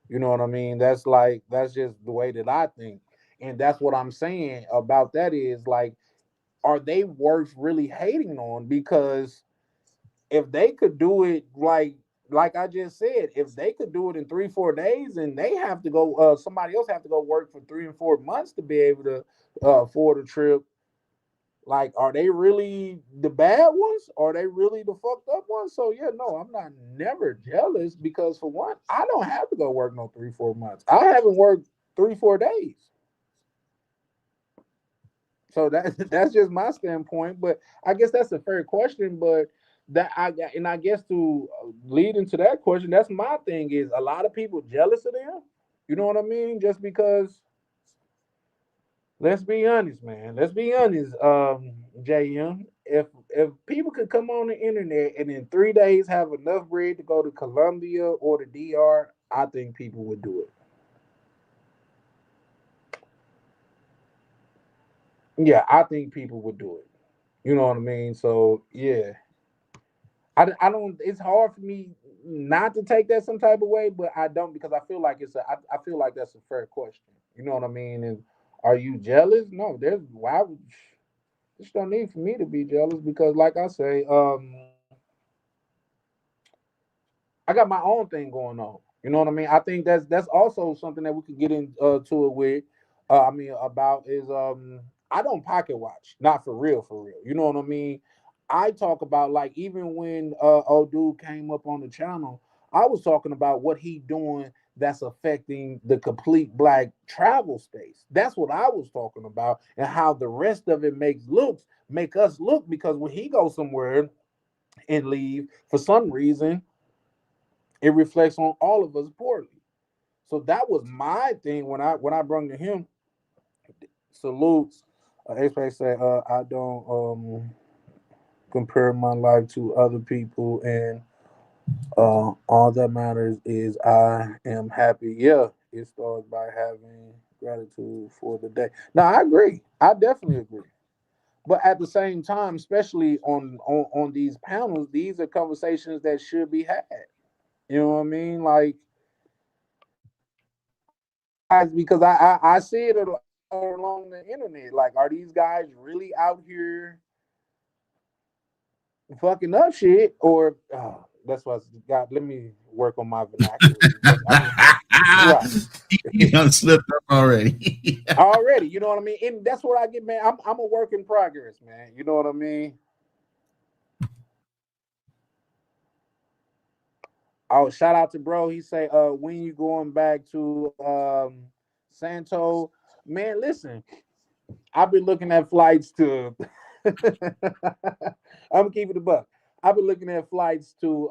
You know what I mean? That's just the way that I think. And that's what I'm saying about that is like, are they worth really hating on? Because if they could do it like I just said, if they could do it in 3-4 days, and they have to go, somebody else have to go work for 3 and 4 months to be able to afford a trip. Like, are they really the bad ones? Are they really the fucked up ones? So yeah, no, I'm not never jealous because for one, I don't have to go work no 3-4 months. I haven't worked 3-4 days. So that that's just my standpoint. But I guess that's a fair question. But that I and I guess to lead into that question, that's my thing is a lot of people jealous of them. You know what I mean? Just because, let's be honest, man. Let's be honest, JM. If people could come on the internet and in 3 days have enough bread to go to Colombia or the DR, I think people would do it. Yeah, I think people would do it. You know what I mean? So yeah, I don't. It's hard for me not to take that some type of way, but I don't because I feel like I feel like that's a fair question. You know what I mean? And are you jealous? No, there's why would there's no need for me to be jealous because, like I say, I got my own thing going on. You know what I mean? I think that's also something that we could get into it with. I mean, about is I don't pocket watch, not for real, for real. You know what I mean? I talk about like even when old dude came up on the channel, I was talking about what he doing that's affecting the complete black travel space. That's what I was talking about, and how the rest of it make us look because when he goes somewhere and leave for some reason it reflects on all of us poorly. So that was my thing when I brung to him salutes. X say, I don't compare my life to other people, and all that matters is I am happy. Yeah, it starts by having gratitude for the day. Now I agree. I definitely agree. But at the same time, especially on these panels, these are conversations that should be had. You know what I mean? Like, are these guys? Because I see it along the internet. Like, are these guys really out here fucking up shit? Or that's what's got. Let me work on my vernacular. Because I mean, right. You done slipped up already. Already, you know what I mean? And that's where I get, man. I'm a work in progress, man. You know what I mean? Oh, shout out to bro. He say, when you going back to Santo? Man, listen, I've been looking at flights to. I'm keeping the buck. I've been looking at flights to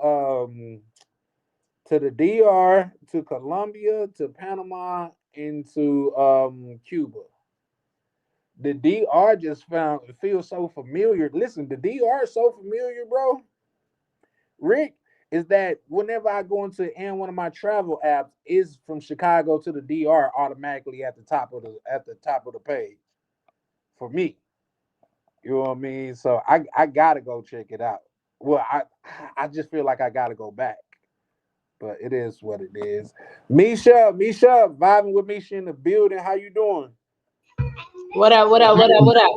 the DR, to Colombia, to Panama, and to Cuba. The DR just found it feels so familiar. Listen, the DR is so familiar, bro. Rick, is that whenever I go into and one of my travel apps is from Chicago to the DR automatically at the top of the page for me. You know what I mean? So I gotta go check it out. Well, I just feel like I gotta go back. But it is what it is. Misha, vibing with Misha in the building. How you doing? What up? What up? What up? What up?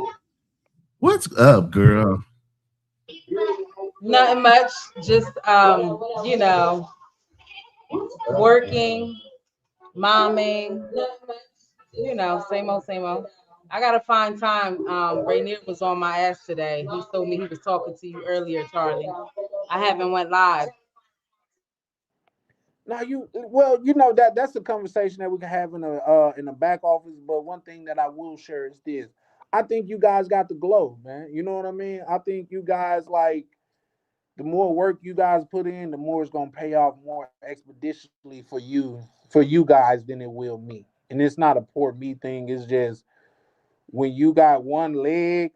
What's up, girl? Nothing much. Just working, momming. Same old, same old. I gotta find time. Rainier was on my ass today. He told me he was talking to you earlier, Charlie. I haven't went live. Now you know that's a conversation that we can have in the back office. But one thing that I will share is this: I think you guys got the glow, man. You know what I mean? I think you guys like the more work you guys put in, the more it's gonna pay off more expeditiously for you guys than it will me. And it's not a poor me thing. It's just when you got one leg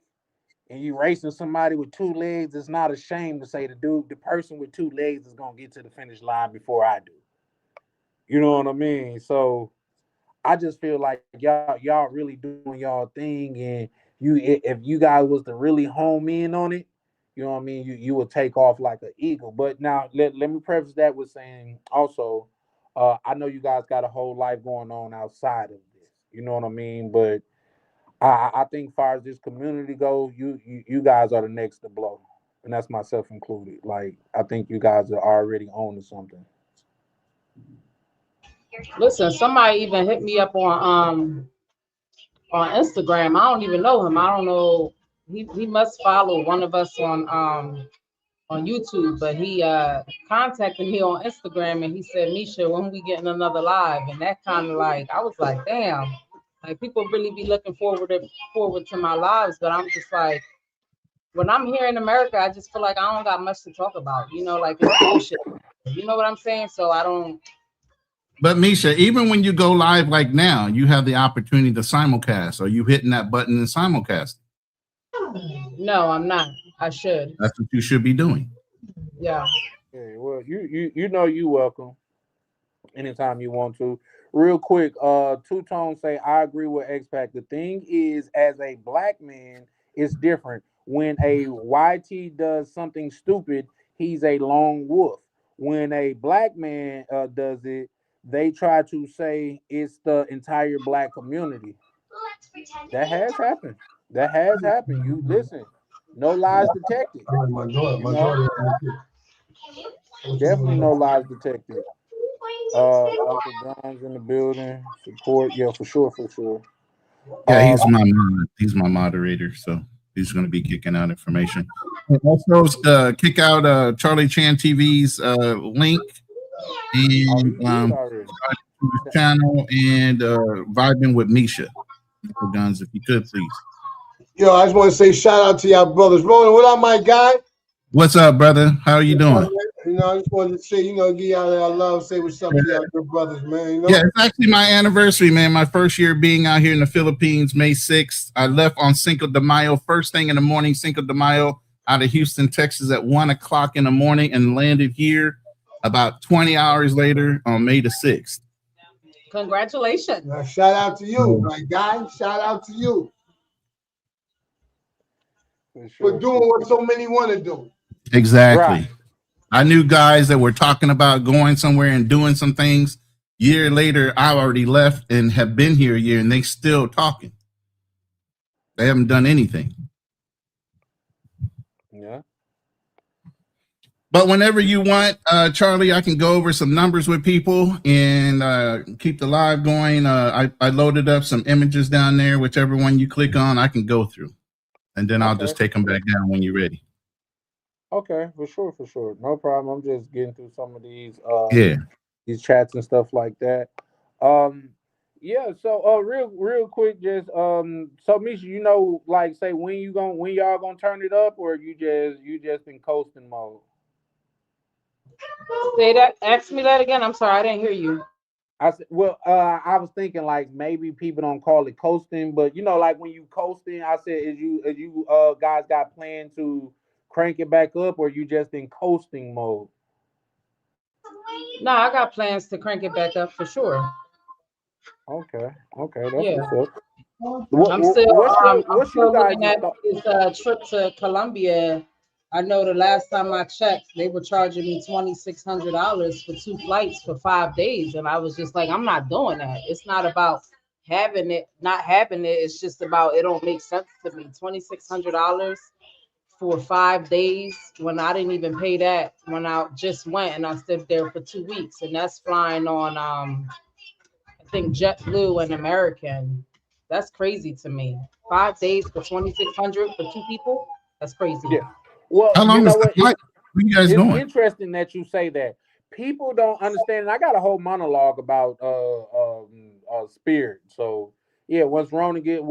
and you racing somebody with two legs, it's not a shame to say the person with two legs is gonna get to the finish line before I do. You know what I mean? So I just feel like y'all really doing y'all thing, and if you guys was to really home in on it, you know what I mean, you would take off like an eagle. But now let me preface that with saying also, I know you guys got a whole life going on outside of this. You know what I mean? But I think, far as this community goes, you guys are the next to blow, and that's myself included. Like, I think you guys are already on to something. Listen, somebody even hit me up on Instagram. I don't even know him. I don't know. He must follow one of us on YouTube, but he contacted me on Instagram and he said, Misha, when we getting another live? And that kind of like I was like, damn, like people really be looking forward to my lives, but I'm just like when I'm here in America, I just feel like I don't got much to talk about, like it's bullshit. You know what I'm saying? So I don't. But Misha, even when you go live like now, you have the opportunity to simulcast. Are you hitting that button and simulcast? No, I'm not. I should. That's what you should be doing. Yeah. Yeah, well, you know you welcome anytime you want to. Real quick, Two Tone say I agree with X Pac. The thing is, as a black man, it's different. When a YT does something stupid, he's a lone wolf. When a black man does it, they try to say it's the entire black community. That has happened. That has happened. You listen, no lies detected. You know, definitely no lies detected. Uncle John's in the building. Support, yeah, for sure, for sure. Yeah, Uh, he's my moderator, so he's going to be kicking out information. And also, kick out Charlie Chan TV's link oh, and he did already. to his channel and vibing with Misha. Uncle Guns, if you could please. Yo, I just want to say shout out to y'all brothers. Rolling, what up, my guy? What's up, brother? How are you doing? I just wanted to say, give y'all love, say what's up to y'all good brothers, man. Yeah, it's actually my anniversary, man. My first year being out here in the Philippines, May 6th. I left on Cinco de Mayo, first thing in the morning, Cinco de Mayo, out of Houston, Texas at 1 o'clock in the morning and landed here about 20 hours later on May the 6th. Congratulations. Now, shout out to you, my guy. Shout out to you for doing what so many want to do. Exactly. Right. I knew guys that were talking about going somewhere and doing some things. Year later, I already left and have been here a year, and they still talking. They haven't done anything. Yeah. But whenever you want, Charlie, I can go over some numbers with people and keep the live going. I loaded up some images down there. Whichever one you click on, I can go through. And then I'll just take them back down when you're ready. Okay, for sure, for sure. No problem. I'm just getting through some of Yeah. these chats and stuff like that. Um yeah, so real quick, just so Misha, like say when y'all gonna turn it up, or you just in coasting mode? Say that. Ask me that again. I'm sorry, I didn't hear you. I said, well, I was thinking like maybe people don't call it coasting, but like when you coasting, I said, is you guys got plan to crank it back up, or you just in coasting mode? No, I got plans to crank it back up for sure. Okay, okay, that's Yeah. what's up. I'm still I'm What's you still guys' looking at thought? this trip to Colombia. I know the last time I checked, they were charging me $2,600 for 2 flights for 5 days, and I was just like, I'm not doing that. It's not about having it, not having it. It's just about it don't make sense to me. $2,600 for 5 days when I didn't even pay that when I just went and I stayed there for 2 weeks, and that's flying on I think JetBlue and American. That's crazy to me. 5 days for 2,600 for two people. That's crazy. Yeah. Well, How you long know is the what? flight? Where you guys It's going? interesting that you say that. People don't understand. And I got a whole monologue about Spirit. So yeah, once Rona get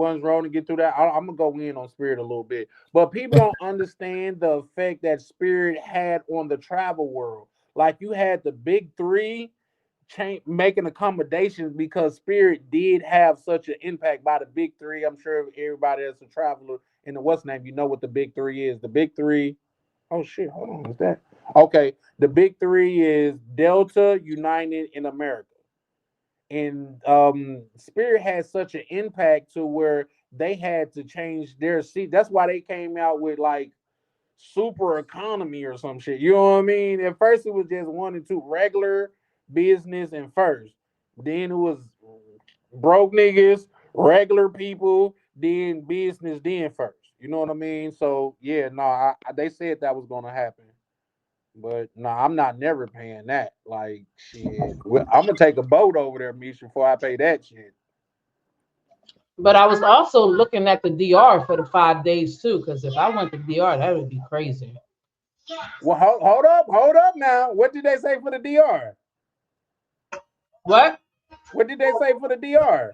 through that, I'm gonna go in on Spirit a little bit. But people don't understand the effect that Spirit had on the travel world. Like, you had the big three making accommodations because Spirit did have such an impact by the big three. I'm sure everybody that's a traveler in the what's name, you know what the big three is. The big three. Oh shit, hold on. Is that okay? The big three is Delta, United, and America. And Spirit had such an impact to where they had to change their seat. That's why they came out with like super economy or some shit. You know what I mean? At first it was just one and two regular. business, and first. Then it was broke niggas, regular people, then business, then first. You know what I mean? So yeah, no, they said that was gonna happen, but no, I'm not never paying that. Like shit, I'm gonna take a boat over there, Misha, before I pay that shit. But I was also looking at the DR for the 5 days too, because if I went to DR, that would be crazy. Well, hold up now. What did they say for the DR? What? What did they say for the DR?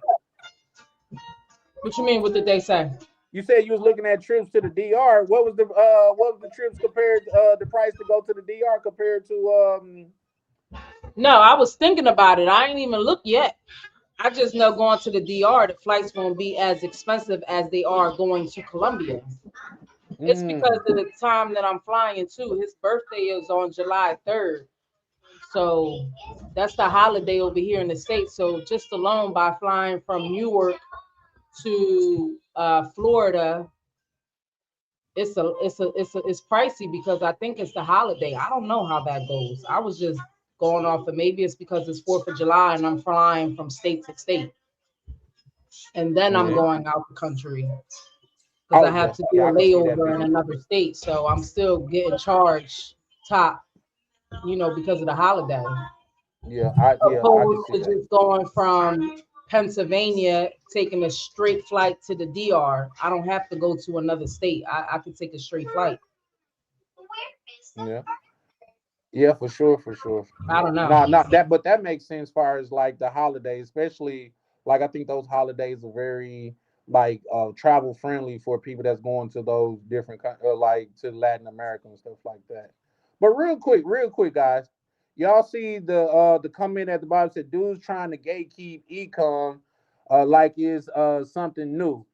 What you mean? What did they say? You said you was looking at trips to the DR. What was the trips compared the price to go to the DR compared to No, I was thinking about it. I ain't even looked yet. I just know going to the DR, the flights won't be as expensive as they are going to Colombia. It's because of the time that I'm flying too. His birthday is on July 3rd. So that's the holiday over here in the States. So just alone by flying from Newark to Florida, it's pricey because I think it's the holiday. I don't know how that goes. I was just going off of maybe it's because it's 4th of July and I'm flying from state to state. And then I'm going out the country because I have to do a layover in another state. So I'm still getting charged top, because of the holiday. Opposed to just going from Pennsylvania, taking a straight flight to the DR. I don't have to go to another state. I could take a straight flight. Yeah. Yeah, for sure. I don't know. No, not that, but that makes sense as far as like the holidays, especially like I think those holidays are very like travel friendly for people that's going to those different like to Latin America and stuff like that. But real quick, guys, y'all see the comment at the bottom said dudes trying to gatekeep ecom like is something new.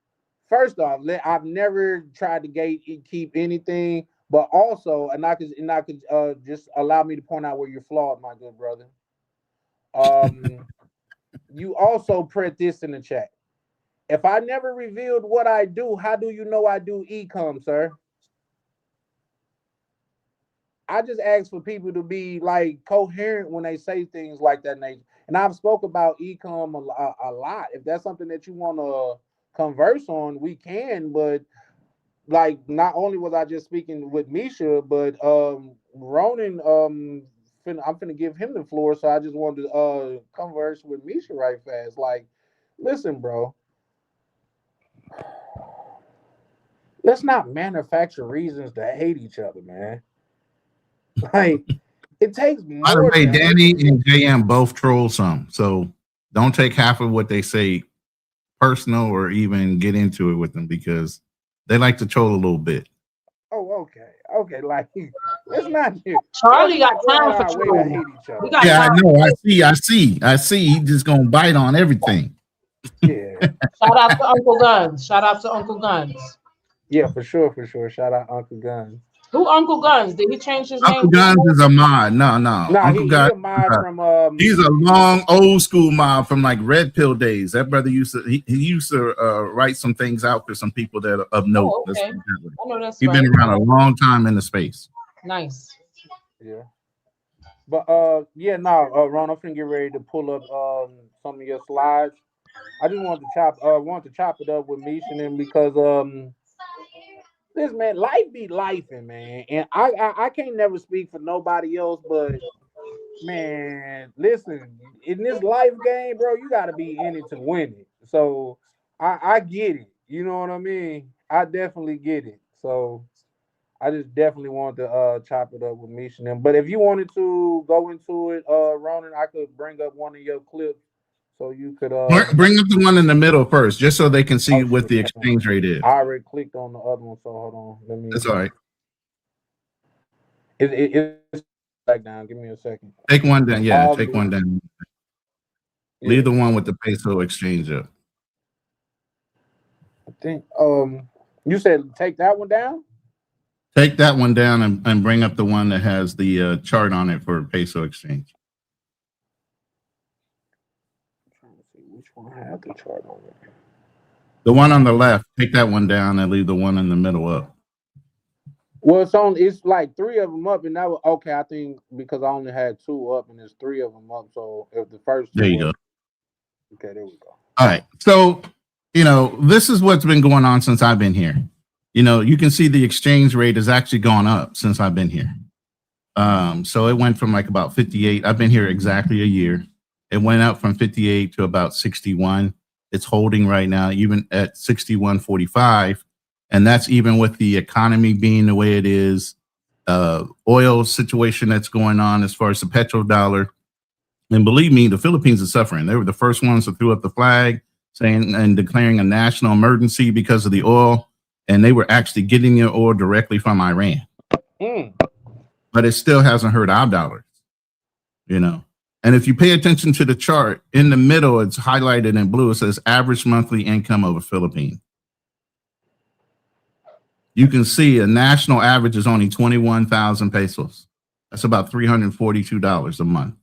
First off, I've never tried to gatekeep anything. But also, and I could just allow me to point out where you're flawed, my good brother. You also put this in the chat. If I never revealed what I do, how do you know I do e-com, sir? I just ask for people to be like coherent when they say things like that nature. And I've spoke about e-com a lot. If that's something that you want to converse on, we can. But like not only was I just speaking with Misha, but Ronan I'm finna give him the floor, so I just wanted to converse with Misha right fast. Like, listen, bro, let's not manufacture reasons to hate each other, man. Like, it takes more. By the way, Danny and JM both troll some, so don't take half of what they say personal or even get into it with them because they like to troll a little bit. Oh, okay. Like, let's not. Charlie got time for trolling. Hate each other. Yeah, I know. I see. He's just gonna bite on everything. Yeah. Shout out to Uncle Guns. Yeah, for sure. Shout out Uncle Guns. Who Uncle Guns? Did he change his name? Uncle Guns is a mod. No. Uncle Guns, he's a mod from he's a long old school mod from like Red Pill days. That brother used to write some things out for some people that are of note. Oh, okay. I know that's He's right. been around a long time in the space. Nice. Yeah. But Ron, I'm finna get ready to pull up some of your slides. I just wanted to chop it up with Misha and them because this man, life be lifing, man. And I can't never speak for nobody else, but man, listen, in this life game, bro, you gotta be in it to win it. So I get it. You know what I mean? I definitely get it. So I just definitely wanted to chop it up with Misha and them. But if you wanted to go into it, Ronan, I could bring up one of your clips so you could bring up the one in the middle first, just so they can see what the exchange rate is. I already clicked on the other one, so hold on. Let me. That's all right. It's back down. Give me a second. Take one down. Yeah, take one down. Leave the one with the peso exchange up. I think you said take that one down? Take that one down and bring up the one that has the chart on it for peso exchange. I'm trying to see which one has the chart on it. The one on the left, take that one down and leave the one in the middle up. Well, it's like three of them up, and that was okay. I think because I only had two up, and there's three of them up. So if the first There two you up, go. okay, there we go. All right. So, this is what's been going on since I've been here. You can see the exchange rate has actually gone up since I've been here. So it went from like about 58. I've been here exactly a year. It went up from 58 to about 61. It's holding right now, even at 61.45. And that's even with the economy being the way it is, oil situation that's going on as far as the petrodollar. And believe me, the Philippines is suffering. They were the first ones to throw up the flag saying and declaring a national emergency because of the oil. And they were actually getting their oil directly from Iran. Mm. But it still hasn't hurt our dollars, And if you pay attention to the chart in the middle, it's highlighted in blue. It says average monthly income of a Philippine. You can see a national average is only 21,000 pesos. That's about $342 a month.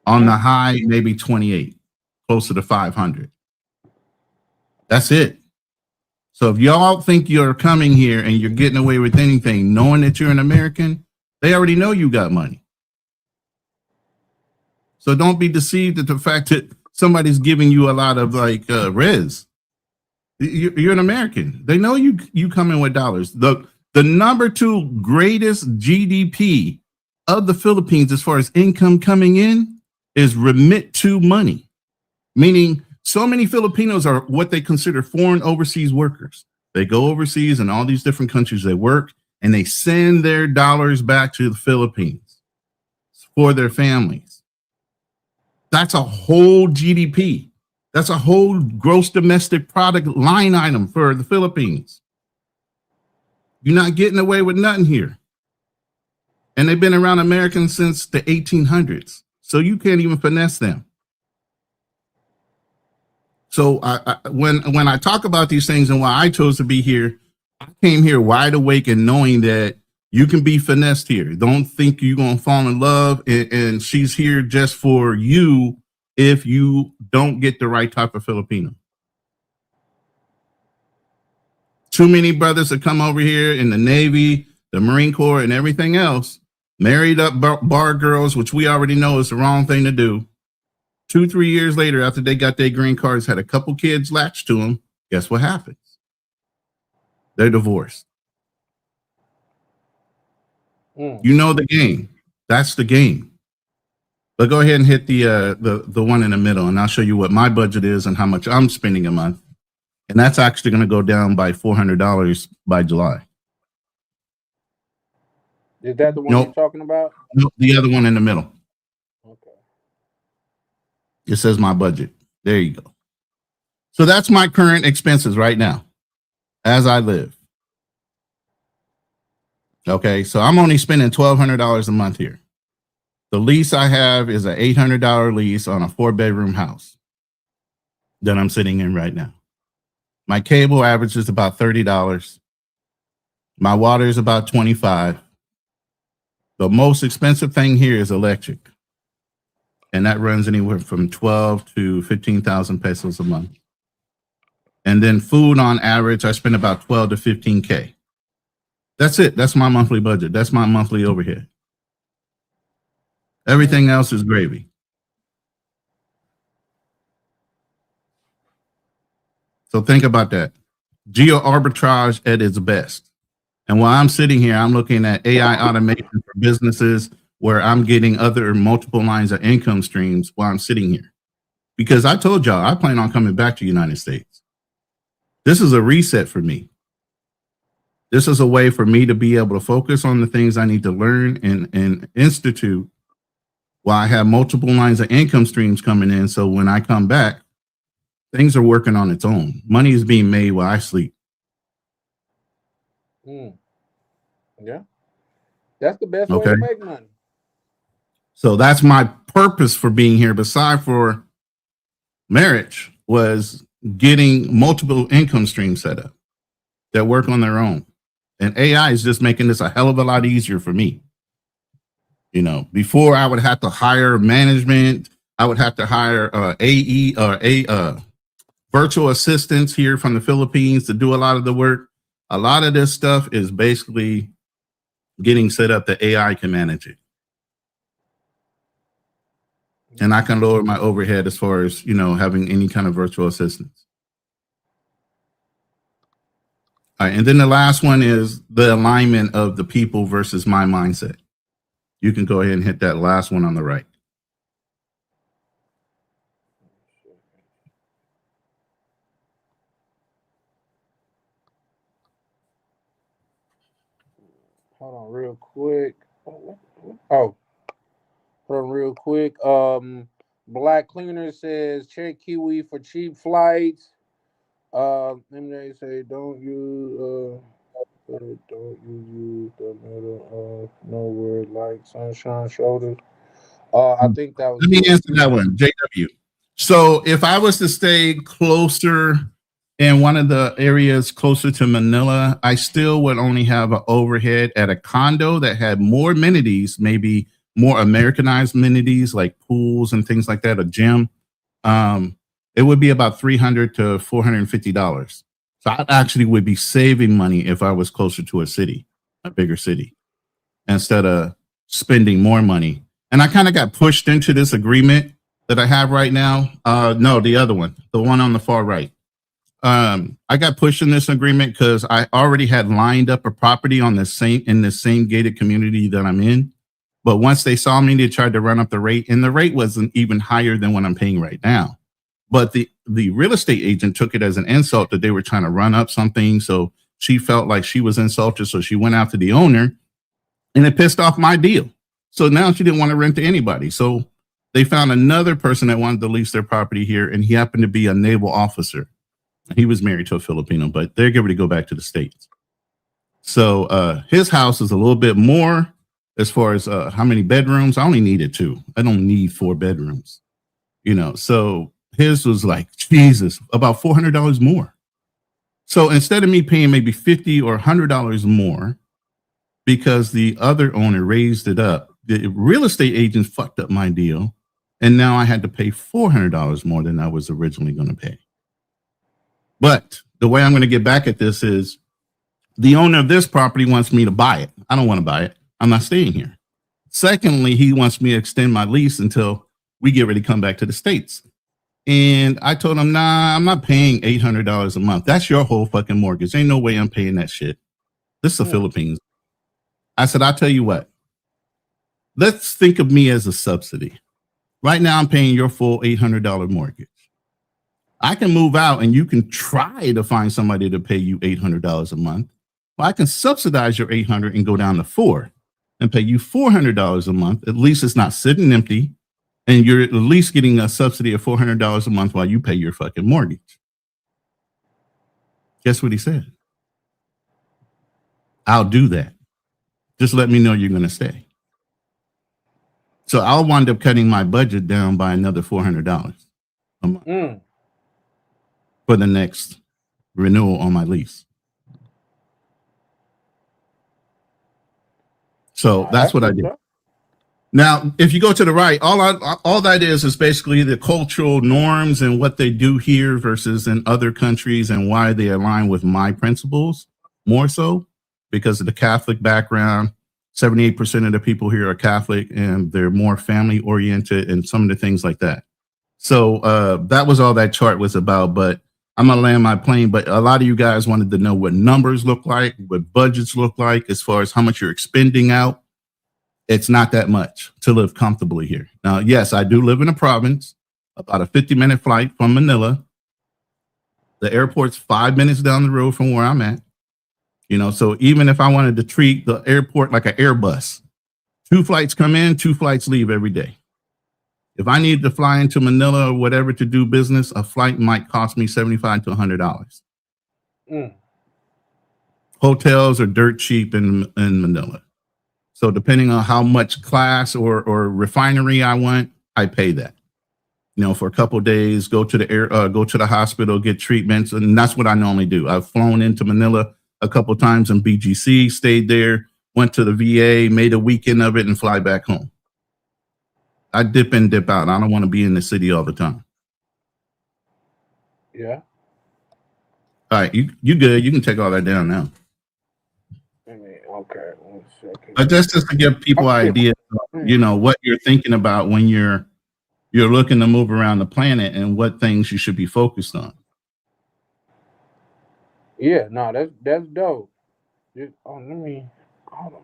On the high, maybe 28, closer to 500. That's it. So if y'all think you're coming here and you're getting away with anything, knowing that you're an American, they already know you got money. So don't be deceived at the fact that somebody's giving you a lot of res. You're an American. They know you come in with dollars. The number 2 greatest GDP of the Philippines as far as income coming in is remit to money, meaning so many Filipinos are what they consider foreign overseas workers. They go overseas in all these different countries, they work, and they send their dollars back to the Philippines for their families. That's a whole GDP. That's a whole gross domestic product line item for the Philippines. You're not getting away with nothing here. And they've been around Americans since the 1800s. So you can't even finesse them. So when I talk about these things and why I chose to be here, I came here wide awake and knowing that you can be finessed here. Don't think you're going to fall in love and she's here just for you if you don't get the right type of Filipino. Too many brothers that come over here in the Navy, the Marine Corps, and everything else, married up bar girls, which we already know is the wrong thing to do. 2-3 years later, after they got their green cards, had a couple kids latched to them, guess what happens? They're divorced. You know the game. That's the game. But go ahead and hit the one in the middle, and I'll show you what my budget is and how much I'm spending a month. And that's actually going to go down by $400 by July. Is that the one you're talking about? Nope, the other one in the middle. Okay. It says my budget. There you go. So that's my current expenses right now as I live. Okay, so I'm only spending $1,200 a month here. The lease I have is an $800 lease on a 4-bedroom house that I'm sitting in right now. My cable averages about $30. My water is about $25. The most expensive thing here is electric. And that runs anywhere from 12 to 15,000 pesos a month. And then food on average, I spend about 12 to 15K. That's it. That's my monthly budget. That's my monthly overhead. Everything else is gravy. So think about that. Geo arbitrage at its best. And while I'm sitting here, I'm looking at AI automation for businesses where I'm getting other multiple lines of income streams while I'm sitting here. Because I told y'all, I plan on coming back to the United States. This is a reset for me. This is a way for me to be able to focus on the things I need to learn and institute while I have multiple lines of income streams coming in. So when I come back, things are working on its own. Money is being made while I sleep. Yeah. That's the best way to make money. So that's my purpose for being here, beside for marriage, was getting multiple income streams set up that work on their own. And AI is just making this a hell of a lot easier for me. You know, before I would have to hire management, I would have to hire AE or virtual assistants here from the Philippines to do a lot of the work. A lot of this stuff is basically getting set up that AI can manage it. And I can lower my overhead as far as, having any kind of virtual assistants. All right, and then the last one is the alignment of the people versus my mindset. You can go ahead and hit that last one on the right. Hold on real quick. Oh, hold on real quick. Black Cleaner says check Kiwi for cheap flights. Then they say don't use the middle of nowhere like sunshine shoulders. I think that was Let me good. answer that one, JW. So if I was to stay closer in one of the areas closer to Manila, I still would only have an overhead at a condo that had more amenities, maybe more Americanized amenities like pools and things like that, a gym. It would be about $300 to $450. So I actually would be saving money if I was closer to a city, a bigger city, instead of spending more money. And I kind of got pushed into this agreement that I have right now. No, the other one, the one on the far right. I got pushed in this agreement because I already had lined up a property in the same gated community that I'm in. But once they saw me, they tried to run up the rate, and the rate wasn't even higher than what I'm paying right now. But the real estate agent took it as an insult that they were trying to run up something. So she felt like she was insulted. So she went after the owner, and it pissed off my deal. So now she didn't want to rent to anybody. So they found another person that wanted to lease their property here, and he happened to be a naval officer. He was married to a Filipino, but they're getting ready to go back to the States. So his house is a little bit more as far as how many bedrooms. I only needed 2. I don't need 4 bedrooms, So his was like, Jesus, about $400 more. So instead of me paying maybe $50 or $100 more, because the other owner raised it up, the real estate agent fucked up my deal, and now I had to pay $400 more than I was originally going to pay. But the way I'm going to get back at this is the owner of this property wants me to buy it. I don't want to buy it. I'm not staying here. Secondly, he wants me to extend my lease until we get ready to come back to the States. And I told him, nah, I'm not paying $800 a month. That's your whole fucking mortgage. Ain't no way I'm paying that shit. This is the Philippines. I said, I'll tell you what. Let's think of me as a subsidy. Right now, I'm paying your full $800 mortgage. I can move out and you can try to find somebody to pay you $800 a month. Well, I can subsidize your $800 and go down to $400 and pay you $400 a month. At least it's not sitting empty. And you're at least getting a subsidy of $400 a month while you pay your fucking mortgage. Guess what he said? I'll do that. Just let me know you're going to stay. So I'll wind up cutting my budget down by another $400 a month for the next renewal on my lease. So that's what I did. Now, if you go to the right, all that is basically the cultural norms and what they do here versus in other countries and why they align with my principles more so because of the Catholic background. 78% of the people here are Catholic and they're more family oriented and some of the things like that. So that was all that chart was about, but I'm going to land my plane. But a lot of you guys wanted to know what numbers look like, what budgets look like as far as how much you're expending out. It's not that much to live comfortably here. Now, yes, I do live in a province, about a 50-minute flight from Manila. The airport's 5 minutes down the road from where I'm at. So even if I wanted to treat the airport like an Airbus, 2 flights come in, 2 flights leave every day. If I need to fly into Manila or whatever to do business, a flight might cost me $75 to $100. Hotels are dirt cheap in Manila. So depending on how much class or refinery I want, I pay that. For a couple of days, go to the hospital, get treatments, and that's what I normally do. I've flown into Manila a couple of times in BGC, stayed there, went to the VA, made a weekend of it, and fly back home. I dip in, dip out. I don't want to be in the city all the time. Yeah. All right, you good. You can take all that down now. Okay, 1 second. But that's just to give people ideas of, what you're thinking about when you're looking to move around the planet and what things you should be focused on. Yeah, no, that's dope. Let me hold on.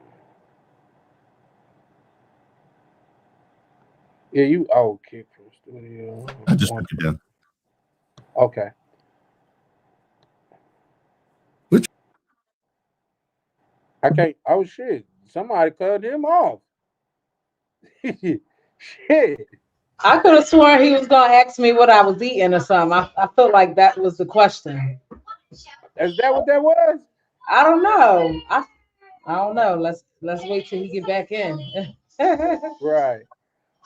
Yeah, you kick from studio. I just took it down. Okay. Which I can't. Oh shit! Somebody cut him off. Shit. I could have sworn he was gonna ask me what I was eating or something. I felt like that was the question. Is that what that was? I don't know. I don't know. Let's wait till he get back in. Right.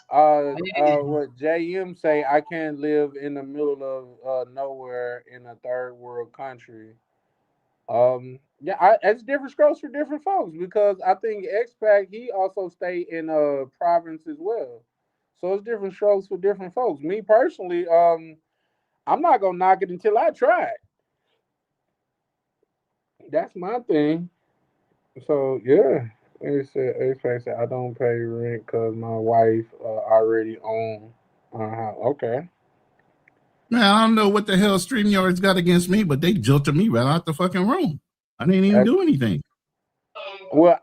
What JM say? I can't live in the middle of nowhere in a third world country. Yeah, it's different strokes for different folks because I think expat he also stay in a province as well, so it's different strokes for different folks. Me personally, I'm not gonna knock it until I try it. That's my thing. So yeah, expat said I don't pay rent because my wife already own our house. Okay. Man, I don't know what the hell StreamYard's got against me, but they jilted me right out the fucking room. I didn't even do anything. Well,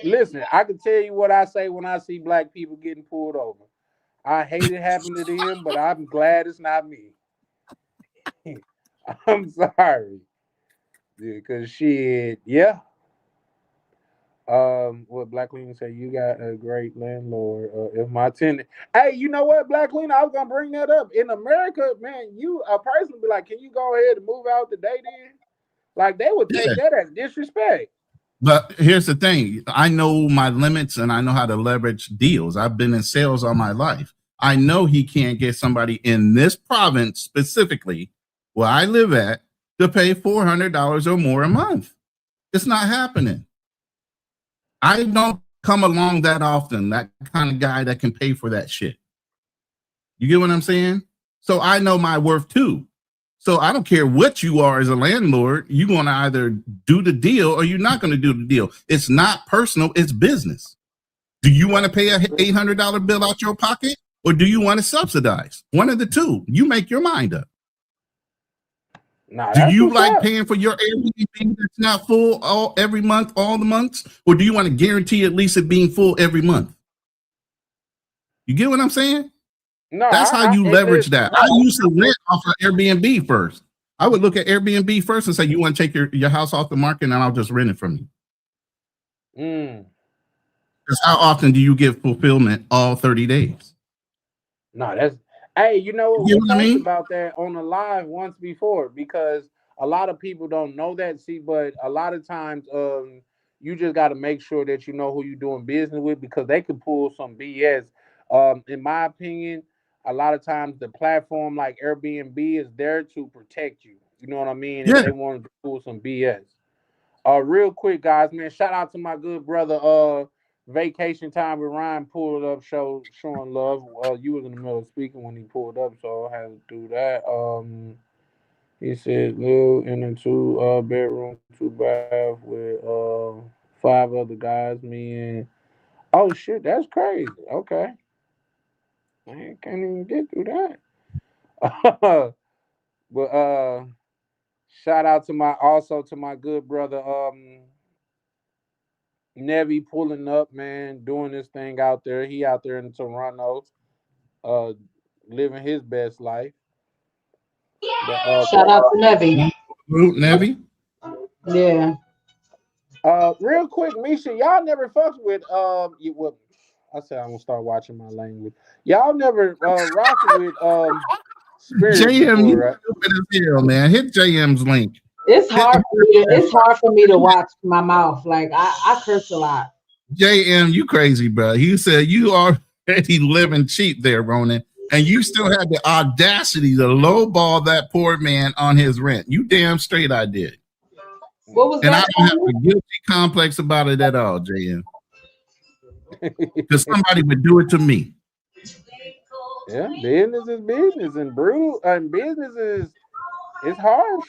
listen, I can tell you what I say when I see black people getting pulled over. I hate it happened to them, but I'm glad it's not me. I'm sorry. Because shit, yeah. What Black Queen say? You got a great landlord. If my tenant, hey, you know what, Black Queen? I was gonna bring that up. In America, man, you a person would be like, can you go ahead and move out today? Then, like they would take that as disrespect. But here's the thing. I know my limits and I know how to leverage deals. I've been in sales all my life. I know he can't get somebody in this province specifically where I live at to pay $400 or more a month. It's not happening. I don't come along that often, that kind of guy that can pay for that shit. You get what I'm saying? So I know my worth too. So I don't care what you are as a landlord, you're going to either do the deal or you're not going to do the deal. It's not personal, it's business. Do you want to pay a $800 bill out your pocket or do you want to subsidize? One of the two. You make your mind up. Nah, do you like paying for your Airbnb that's not full every month, all the months? Or do you want to guarantee at least it being full every month? You get what I'm saying? No, that's how you leverage that. I used to rent off of Airbnb first. I would look at Airbnb first and say, you want to take your house off the market and I'll just rent it from you. Because how often do you get fulfillment all 30 days? No, that's, hey, you know what? We talked about that on the live once before because a lot of people don't know that. See, but a lot of times you just got to make sure that you know who you're doing business with because they could pull some BS. In my opinion, a lot of times the platform like Airbnb is there to protect you. You know what I mean? Yeah. If they want to pull some BS. Real quick, guys, man, shout out to my good brother, Vacation Time with Ryan pulled up, showing love. You was in the middle of speaking when he pulled up, so I had to do that. He said live in a two bedroom, two bath with 5 other guys, me and oh shit, that's crazy. Okay. I can't even get through that. But shout out to my good brother Nevy pulling up, man, doing this thing out there. He out there in Toronto, uh living his best life. But shout out to Nevy. Nevy? Yeah. Real quick, Misha, y'all never fucked with I said I'm gonna start watching my language. Y'all never rocked with Spirit JM, before, you right? stupid as hell, man. Hit JM's link. It's hard for me to watch my mouth. Like I curse a lot. JM, you crazy, bro. You said you already living cheap there, Ronan, and you still had the audacity to lowball that poor man on his rent. You damn straight I did. What was and that? I don't have a guilty complex about it at all, JM. Because somebody would do it to me. Yeah, business is business, and brutal, and business is it's harsh.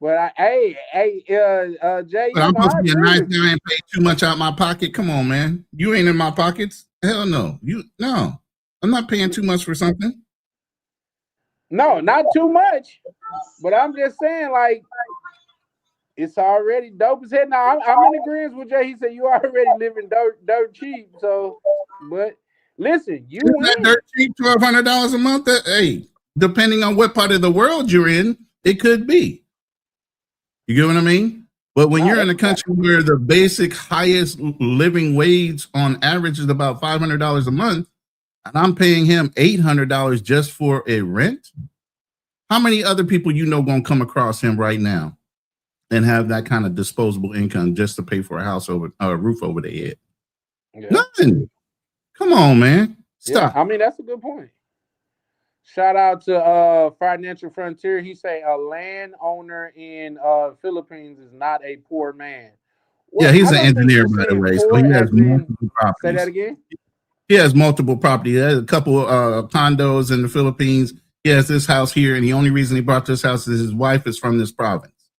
But Jay, But I'm I supposed to be a agree nice with you. guy and pay too much out my pocket. Come on, man. You ain't in my pockets. Hell no. No. I'm not paying too much for something. No, not too much. But I'm just saying, like, it's already dope as hell. Now I'm in agreement with Jay. He said you already living dirt cheap. So, but listen, you Isn't that win. dirt cheap? $1,200 a month. Hey, depending on what part of the world you're in, it could be. You get what I mean? But when Nah, you're in that's a country where the basic highest living wage on average is about $500 a month, and I'm paying him $800 just for a rent, how many other people gonna come across him right now and have that kind of disposable income just to pay for a roof over their head? yeah. Nothing. Come on, man. Yeah, Stop. I mean that's a good point. Shout out to Financial Frontier. He say a landowner in Philippines is not a poor man. Yeah, Well, he's I an don't think engineer, you're by the saying way. So poor he has as in multiple say that properties. again. He has multiple properties. He has a couple condos in the Philippines. He has this house here, and the only reason he bought this house is his wife is from this province.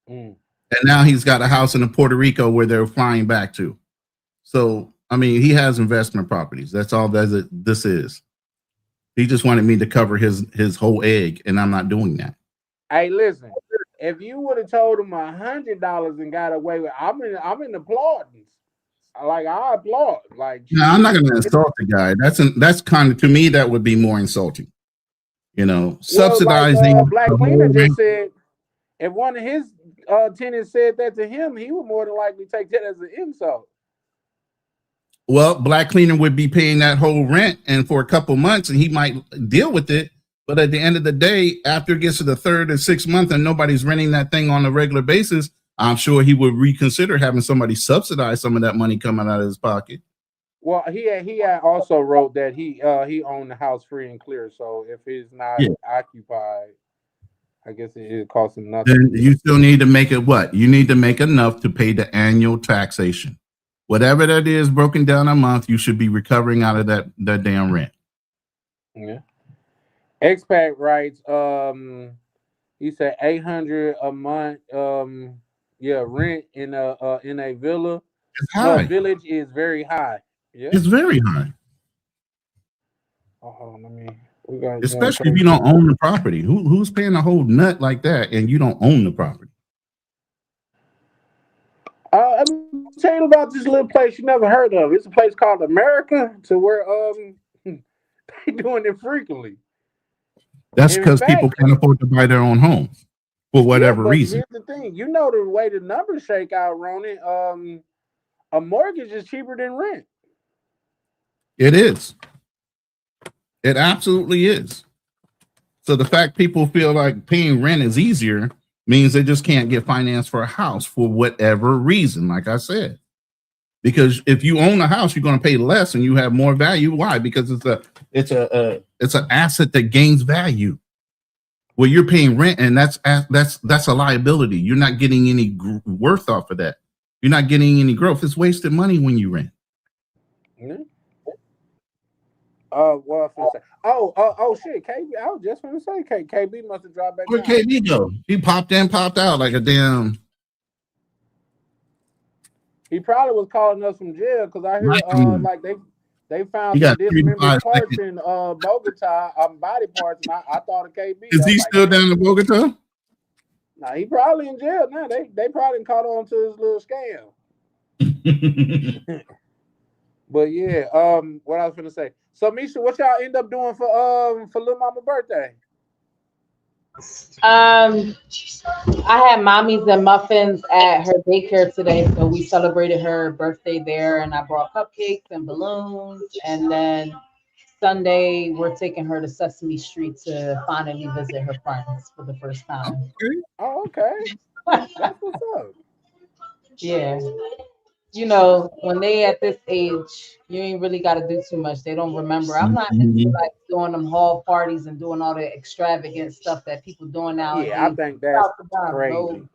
Mm. And now he's got a house in Puerto Rico where they're flying back to. So, I mean, he has investment properties. That's all this is. He just wanted me to cover his whole egg, and I'm not doing that. Hey, listen. If you would have told him $100 and got away with, I'm in applauding. Like I applaud. Like No, I'm not shit. going to insult the guy. That's kind of, to me, that would be more insulting. Well, like Subsidizing Black the Cleaner whole just rent. said, if one of his tenants said that to him, he would more than likely take that as an insult. Well, Black Cleaner would be paying that whole rent and for a couple months, and he might deal with it. But at the end of the day, after it gets to the third or sixth month and nobody's renting that thing on a regular basis, I'm sure he would reconsider having somebody subsidize some of that money coming out of his pocket. Well, he had also wrote that he owned the house free and clear. So if it's not Yeah. occupied, I guess it costs him Then nothing. you still need to make it what? You need to make enough to pay the annual taxation. Whatever that is broken down a month, you should be recovering out of that damn rent. Yeah. Expat writes, he said 800 a month. Yeah, rent in a villa. It's No, high. village is very high. Yeah. It's very high, Oh, let me. We got one especially if you person. don't own the property. Who's paying a whole nut like that and you don't own the property? I'm tell you about this little place you never heard of. It's a place called America, to where they doing it frequently. That's And in because people fact, can't afford to buy their own homes for yeah, whatever but reason. here's the thing. You know the way the numbers shake out, Ronan. A mortgage is cheaper than rent. It is. It absolutely is. So the fact people feel like paying rent is easier means they just can't get financed for a house for whatever reason, like I said. Because if you own a house, you're going to pay less and you have more value. Why? Because it's an asset that gains value. Well, you're paying rent, and that's a liability. You're not getting any worth off of that. You're not getting any growth. It's wasted money when you rent. Yeah. What I was gonna say? Oh, shit. KB, I was just gonna say KB must have dropped back Where down. KB go? He popped in, popped out like a damn. He probably was calling us from jail because I hear He like they found some got 3 to dismembered 5 parts seconds. in Bogota, body parts, and I thought of KB. Is I was he like, still damn. down in Bogota? Nah, he probably in jail now. They probably caught on to his little scam. But yeah, what I was gonna say. So Misha, what y'all end up doing for little mama birthday? I had mommies and muffins at her daycare today, so we celebrated her birthday there, and I brought cupcakes and balloons, and then Sunday we're taking her to Sesame Street to finally visit her friends for the first time. Okay. Oh, okay. That's what's up. Yeah. When they at this age, you ain't really got to do too much. They don't remember. I'm not into Mhm. like doing them hall parties and doing all the extravagant stuff that people doing Yeah, I nowadays. think Shout that's out to them. No, crazy.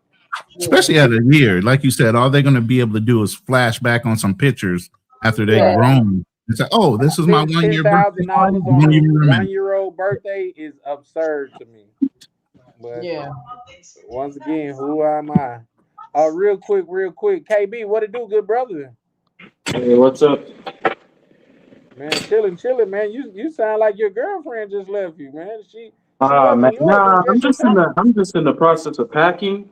yeah, Especially at a year, like you said, all they're going to be able to do is flash back on some pictures after they yeah. grown. It's like, oh, this is my Ten 1 ten year birthday thousand party. dollars You on don't a even remember. 1-year-old birthday is absurd to me. But Yeah. once again, who am I? Real quick, KB, what it do, good brother? Hey, what's up? Man, chilling, man. You sound like your girlfriend just left you, man. She Ah, left man, New York and nah, just you back. I'm just in the process of packing.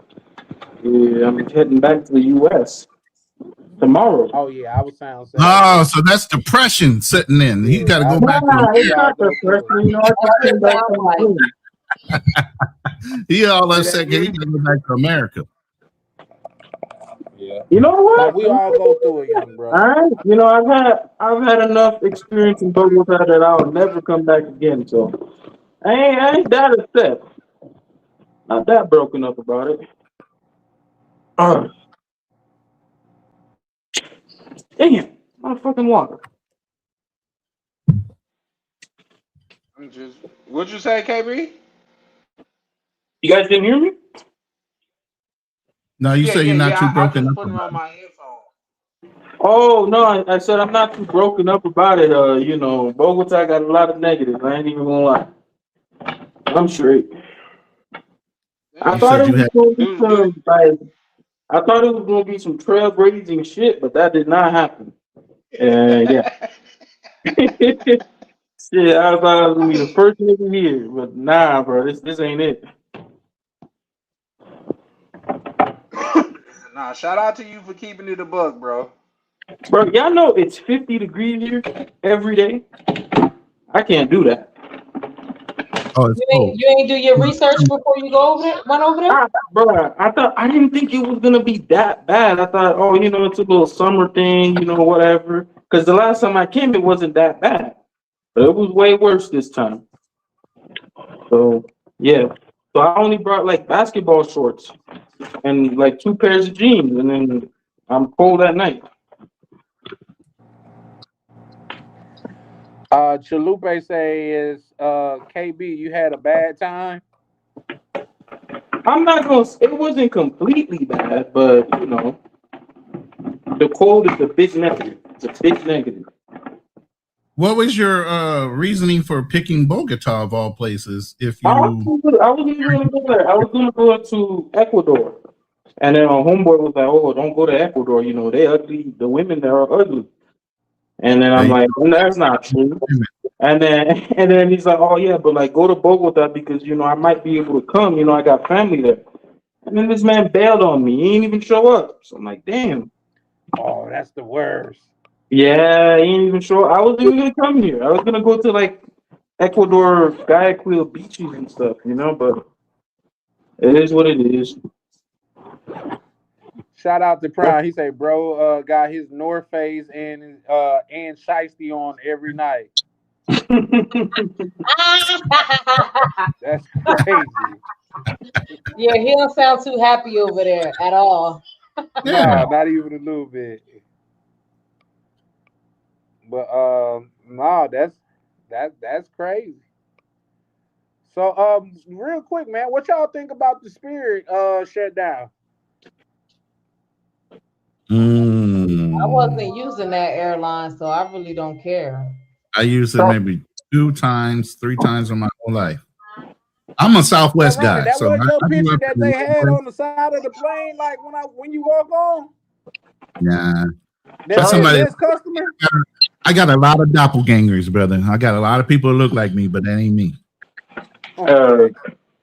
Yeah, I'm heading back to the U.S. tomorrow. Oh yeah, I was sound sad, Oh, man. so that's depression sitting in. He got to Yeah, go back to Nah, we it's America. all not the go first through it. one. You know, I That's just what came it back sounds from the like. plane. He all Say that upset. He got again. to go back to America. Yeah. You know Like what? we all go through it, young All brother. right. You know, I've had enough experience in Bogota that I'll never come back again. So I ain't that upset. Not that broken up about it. Uh, Damn, my fucking water. I'm just what'd you say, KB? You guys didn't hear me? No, you say you're not too I broken just up put it about on it. my headphone. Oh no, I said I'm not too broken up about it. You know, Bogota got a lot of negatives. I ain't even gonna lie. I'm straight. I You Damn. thought said it you was had. gonna be Do some like I thought it was gonna be some trailblazing shit, but that did not happen. Yeah. Shit, I thought I was gonna be the first nigga here, but nah, bro, this ain't it. Nah, shout out to you for keeping it a buck, bro. Bro, y'all know it's 50 degrees here every day. I can't do that. Oh, it's cold. You ain't do your research before you go over there, went over there? Bro, I didn't think it was gonna be that bad. I thought, oh, you know, it's a little summer thing, you know, whatever. Because the last time I came, it wasn't that bad, but it was way worse this time. So yeah, so I only brought like basketball shorts and like two pairs of jeans, and then I'm cold at night. Chalupe says, KB, you had a bad time. I'm not gonna. It wasn't completely bad, but you know, the cold is a big negative. It's a big negative. What was your reasoning for picking Bogota of all places? If I you, I wasn't even gonna go there. I was gonna go to Ecuador, and then my homeboy was like, "Oh, don't go to Ecuador. You know, they ugly. The women there are ugly." And then I'm they, like, well, "That's not true." And then and then he's like, "Oh yeah, but like go to Bogota because you know I might be able to come. You know, I got family there." And then this man bailed on me. He ain't even show up. So I'm like, "Damn." Oh, that's the worst. Yeah, he ain't even sure. I wasn't even gonna come here. I was gonna go to like Ecuador, Guayaquil beaches and stuff, you know. But it is what it is. Shout out to Prime. He say, bro, got his North Face and Shiesty on every night. That's crazy. Yeah, he don't sound too happy over there at all. yeah. Nah, not even a little bit. But nah, that's crazy. So real quick, man, what y'all think about the Spirit shutdown? I Mm. wasn't using that airline, so I really don't care. I used it So, maybe 2 times, 3 times in my whole life. I'm a So Southwest Ronnie, guy, that so was your I grew picture up that in they a had place. on the side of the plane, like when you walk on, Yeah, that that's Charlie, said somebody. best customer. I got a lot of doppelgangers, brother. I got a lot of people who look like me, but that ain't me. uh, Okay.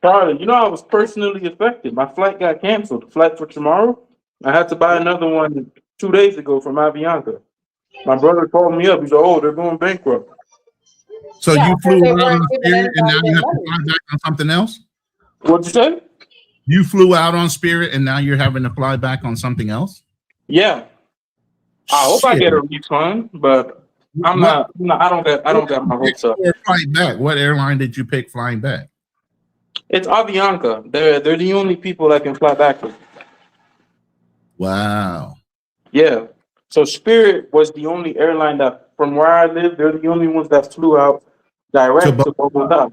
Charlie, you know I was personally affected. My flight got canceled. The flight for tomorrow. I had to buy another one 2 days ago from Avianca. My brother called me up. He's like, "Oh, they're going bankrupt." So Yeah, I you flew heard they out weren't on giving Spirit, and now anybody you their have to money. fly back on something else. What'd you say? You flew out on Spirit, and now you're having to fly back on something else. Yeah, I hope I Shit. get a refund, but I'm What? not. No, I don't got my hopes up. Or flying back? What airline did you pick flying back? It's Avianca. They're the only people that can fly backwards. Wow. Yeah. So Spirit was the only airline that, from where I live, they're the only ones that flew out To direct Bo- to Bogota,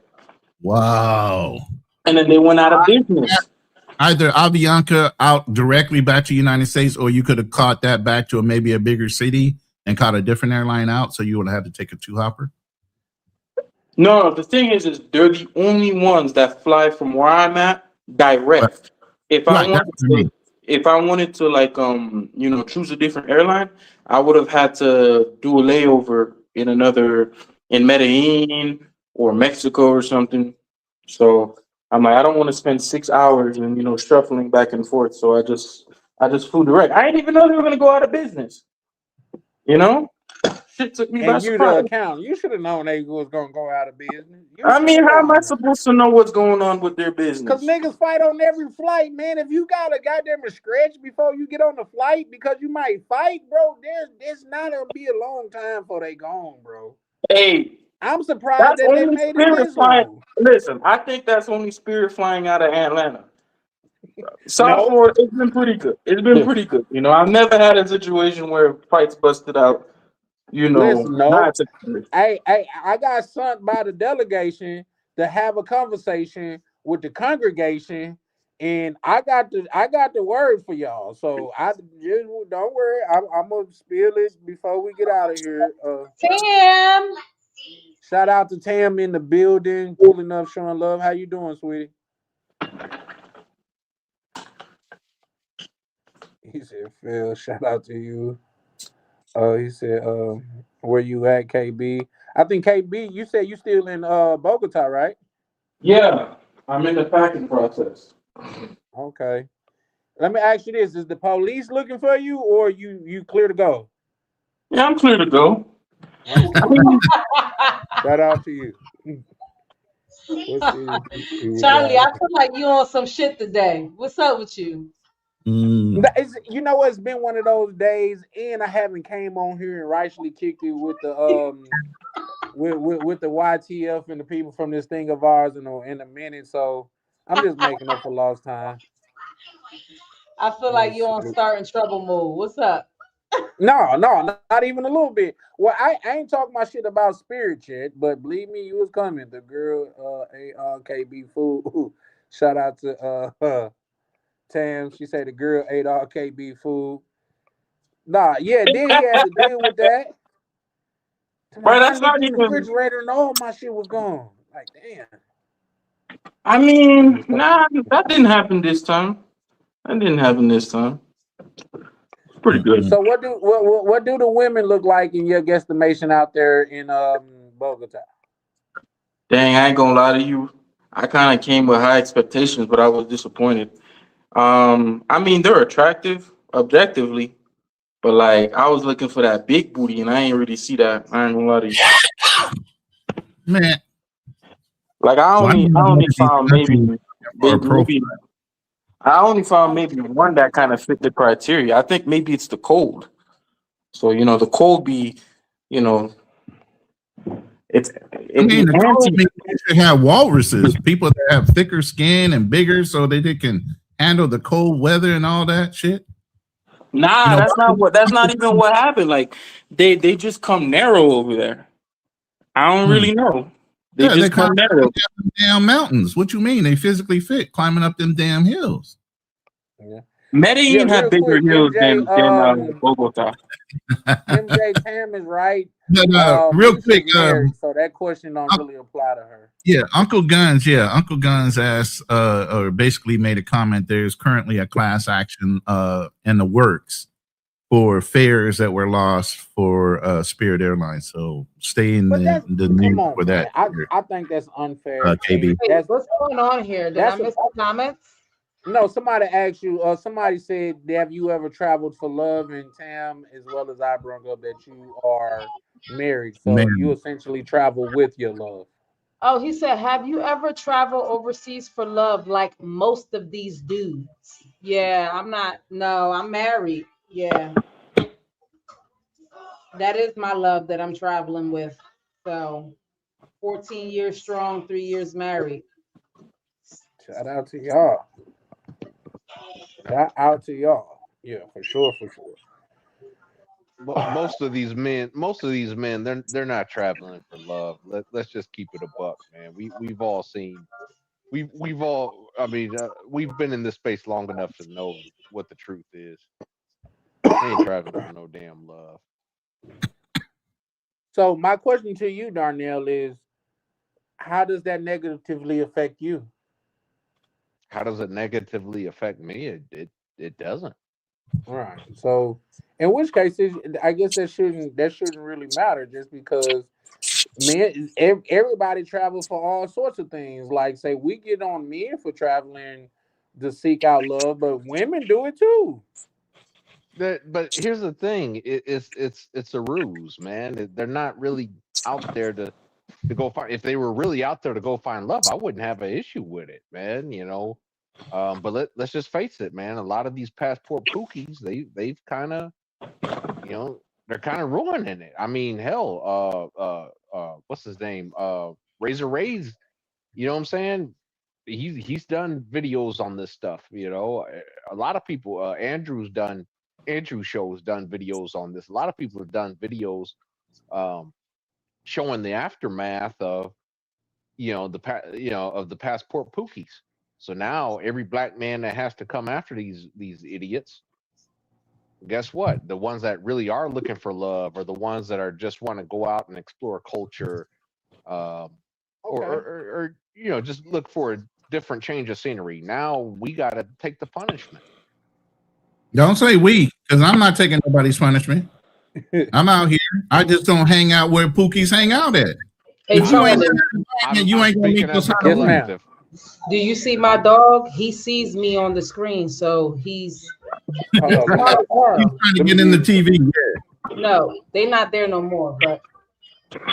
wow. and then they went out of business. Either Avianca out directly back to the United States, or you could have caught that back to maybe a bigger city and caught a different airline out, so you would have had to take a two hopper. No, the thing is they're the only ones that fly from where I'm at Right, direct. If I right, that's wanted what I to, mean. if I wanted to like choose a different airline, I would have had to do a layover in another in Medellin or Mexico or something. So I'm like, I don't want to spend 6 hours and shuffling back and forth. So I just flew direct. I didn't even know they were gonna go out of business. You know, shit took me by And you the surprise. accountant, you should have known they was gonna go out of business. You I should mean, have how am I known that. supposed to know what's going on with their Cause business? niggas fight on every flight, man. If you got a goddamn scratch before you get on the flight because you might fight, bro, there's not gonna be a long time before they gone, bro. Hey, I'm surprised that's that they only made it Spirit this flying. long. Listen, I think that's only Spirit flying out of Atlanta. South No, Florida, it's been pretty good. It's been pretty good. I've never had a situation where fights busted out. listen, no. Not to, I got sent by the delegation to have a conversation with the congregation, and I got the word for y'all. So I just don't worry. I'm gonna spill it before we get out of here. Tim. Shout out to Tam in the building, pulling up, showing love. How you doing, sweetie? He said, Phil, shout out to you. He said, where you at, KB? I think KB, you said you still in Bogota, right? yeah, I'm in the packing process. Okay. Let me ask you this: is the police looking for you, or you clear to go? Yeah, I'm clear to go. I Okay. mean, Shout out to you. What city you would Charlie, drive? I feel like you on some shit today. What's up with you? Mm. You know what? It's been one of those days, and I haven't came on here and rightfully kicked it with the with the YTF and the people from this thing of ours in a minute. So I'm just making up for lost time. I feel Let me like you see. on starting trouble mode. What's up? No, no, not even a little bit. Well, I ain't talking my shit about spirit yet, but believe me, you was coming. The girl, ARKB food. Shout out to Tam. She said the girl ate all KB food. Nah, yeah, then he had to deal with that. bro, I that's looked not in the even. refrigerator and all my shit was gone. Like, damn. I mean, nah, that didn't happen this time. That didn't happen this time. It's pretty good. Mm-mm. So what do the women look like in your guesstimation out there in Bogota? Dang, I ain't gonna lie to you. I kind of came with high expectations, but I was disappointed. I mean, they're attractive objectively, but like I was looking for that big booty, and I ain't really see that. I ain't gonna lie to you. Man, Like why do I you go only to these found countries for a profile? maybe I only found maybe one that kind of fit the criteria. I think maybe it's the cold. So the cold be, you know, I it mean, be the cold anti. means you should have walruses, people that have thicker skin and bigger, so they can handle the cold weather and all that shit. You Nah, know, that's not what. That's not even what happened. Like they just come narrow over there. I don't hmm. really know. They Yeah, they just climb come up narrow. them damn mountains. What you mean? They physically fit climbing up them damn hills. Yeah. Yeah, Medellin had real bigger quick, hills MJ. than Bogota. MJ Tam is right. But real quick, Misha's married, so that question don't really apply to her. yeah, Uncle Guns asked, or basically made a comment. There's currently a class action in the works for fares that were lost for Spirit Airlines. So stay in But that's the come news on, for that, man. I think that's unfair, KB. and Wait, what's going on here? Did I that's a miss the comments? no. Somebody asked you. Somebody said, "Have you ever traveled for love?" And Tam, as well as I brought up that you are married, so you Man, essentially travel with your love. Oh, he said, have you ever traveled overseas for love like most of these dudes? Yeah, I'm not. No, I'm married. Yeah, that is my love that I'm traveling with. So 14 years strong, 3 years married. Shout out to y'all. Shout out to y'all. Yeah, for sure, for sure. Most of these men, they're not traveling for love. Let's just keep it a buck, man. We've all seen we've all. I mean, we've been in this space long enough to know what the truth is. They ain't traveling for no damn love. So my question to you, Darnell, is how does that negatively affect you? How does it negatively affect me? It doesn't. Right. So, in which cases, I guess that shouldn't really matter, just because men, everybody travel for all sorts of things. Like, say, we get on men for traveling to seek out love, but women do it too. But here's the thing: it's a ruse, man. They're not really out there to go find. If they were really out there to go find love, I wouldn't have an issue with it, man. But let's just face it, man. A lot of these passport pookies, they've kind of, they're kind of ruining it. I mean, hell, what's his name? Razor Ray's. You know what I'm saying? He's done videos on this stuff. A lot of people. Andrew Show's done videos on this. A lot of people have done videos um, showing the aftermath of of the passport pookies. So now every black man that has to come after these idiots, guess what? The ones that really are looking for love, or the ones that are just want to go out and explore culture, um, or, Okay. just look for a different change of scenery. Now we got to take the punishment. Don't say we, because I'm not taking nobody's punishment. I'm out here. I just don't hang out where Pookies hang out at. Hey, If you ain't, Charlie, you ain't gonna speaking make those as a kind of Yes, ma'am. collective. do you see my dog? He sees me on the screen, so he's Hold on, let me- not He's tomorrow. trying to get in the TV. Yeah. No, they not there no more, but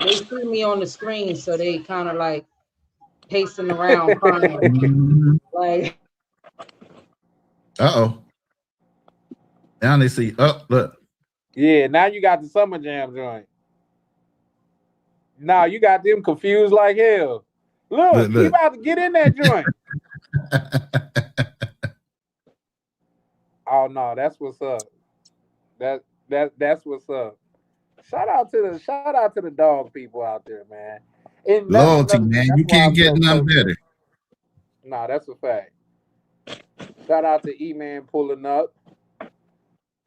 they see me on the screen, so they kind of like pacing around crying. Like, Uh-oh. Now they see, oh, look. Yeah, now you got the Summer Jam joint. Now you got them confused like hell. Look, he Look. about to get in that joint. Oh no, that's what's up. That's what's up. Shout out to the dog people out there, man. And that's Loyalty, another thing. man. That's You why can't I'm get so none close. better. Nah, that's a fact. Shout out to E-Man pulling up.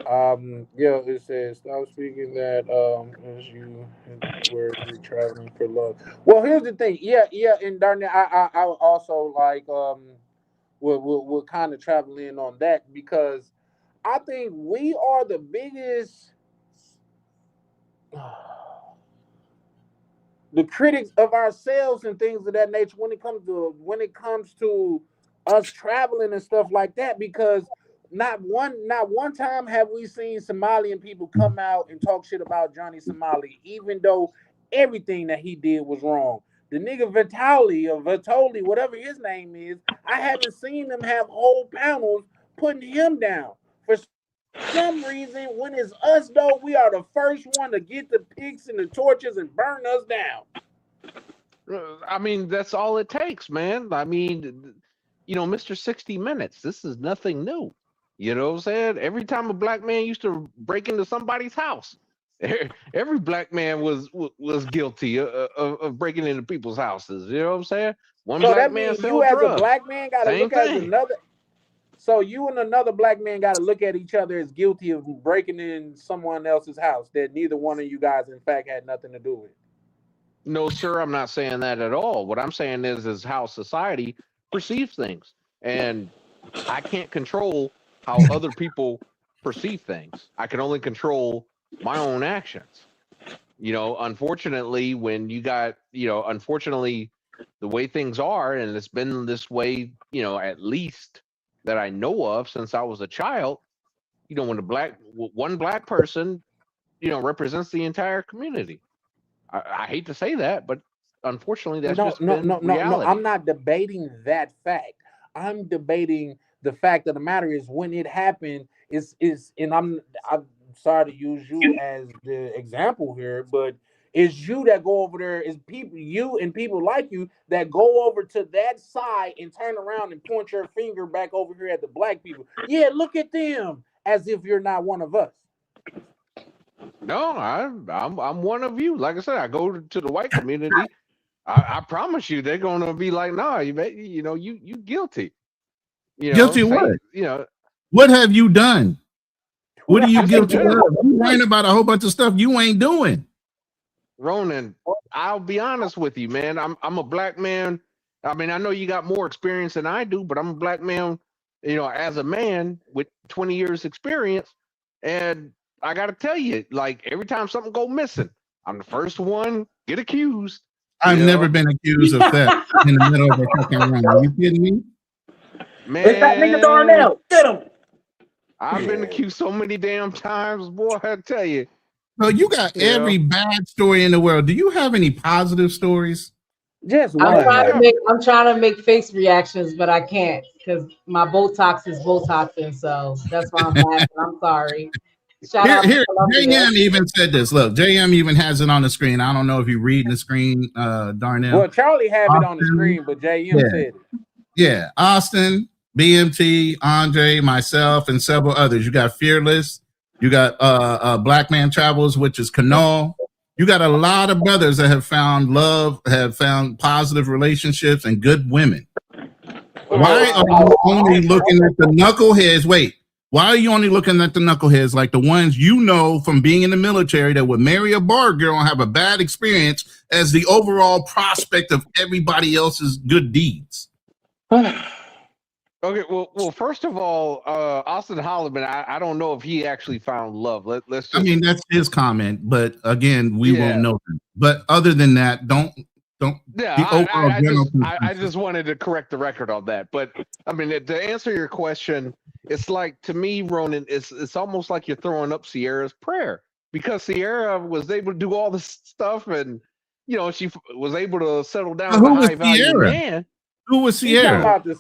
Yeah, it says stop speaking that as you were traveling for love. Well, here's the thing. Yeah, and darn it, I also like will kind of travel in on that, because I think we are the biggest the critics of ourselves and things of that nature when it comes to us traveling and stuff like that, because not one time have we seen Somalian people come out and talk shit about Johnny Somali, even though everything that he did was wrong. The nigga Vitoli, whatever his name is, I haven't seen them have whole panels putting him down. For some reason, when it's us though, we are the first one to get the picks and the torches and burn us down. I mean, that's all it takes, man. I mean, Mr. 60 Minutes. This is nothing new. You know what I'm saying? Every time a black man used to break into somebody's house, every black man was guilty of breaking into people's houses. You know what I'm saying? One So black that man means you sell as a drugs. black man gotta Same look at thing. another. So you and another black man gotta look at each other as guilty of breaking in someone else's house that neither one of you guys, in fact, had nothing to do with. No, sir, I'm not saying that at all. What I'm saying is how society perceives things. And I can't control how other people perceive things. I can only control my own actions. Unfortunately, when you got, unfortunately, the way things are, and it's been this way, at least that I know of since I was a child, when one black person, represents the entire community. I hate to say that, but unfortunately, that's No, just no, been no, no, no. reality. I'm not debating that fact. I'm debating the fact of the matter is when it happened and I'm sorry to use you as the example here, but it's you that go over there, is people you and people like you that go over to that side and turn around and point your finger back over here at the black people. Yeah, look at them, as if you're not one of us. No, I'm one of you. Like I said, I go to the white community. I promise you, they're gonna be like, "Nah, you guilty." Guilty of what? Say, What have you done? What are you just in guilty of? general. You whine about a whole bunch of stuff you ain't doing. Ronan, I'll be honest with you, man. I'm a black man. I mean, I know you got more experience than I do, but I'm a black man, as a man with 20 years experience. And I got to tell you, like every time something go missing, I'm the first one get accused, I've never been accused of theft in the middle of a fucking run. Are you kidding me? It's that nigga Man, Darnell. Get him. I've been accused so many damn times, boy, I tell you. So you got Yeah. every bad story in the world. Do you have any positive stories? Just I'm one. trying to make face reactions, but I can't because my Botox is Botoxing, so that's why I'm laughing. I'm sorry. Shout out to Columbia. JM even said this. Look, JM even has it on the screen. I don't know if you read the screen, Darnell. Well, Charlie have it on the screen, but JM said it. Yeah, Austin, BMT, Andre, myself, and several others. You got Fearless. You got Black Man Travels, which is Canal. You got a lot of brothers that have found love, have found positive relationships, and good women. Why are you only looking at the knuckleheads? Wait, why are you only looking at the knuckleheads like the ones you know from being in the military that would marry a bar girl and have a bad experience as the overall prospect of everybody else's good deeds? Okay, well, first of all, Austin Holloman, I don't know if he actually found love. Let's just, I mean, that's his comment, but again, we won't know that. But other than that, don't. Yeah, the I just wanted to correct the record on that. But I mean, to answer your question, it's like, to me, Ronan, it's almost like you're throwing up Sierra's prayer, because Sierra was able to do all this stuff, and she was able to settle down with a high value man. Who was He's talking Sierra? about the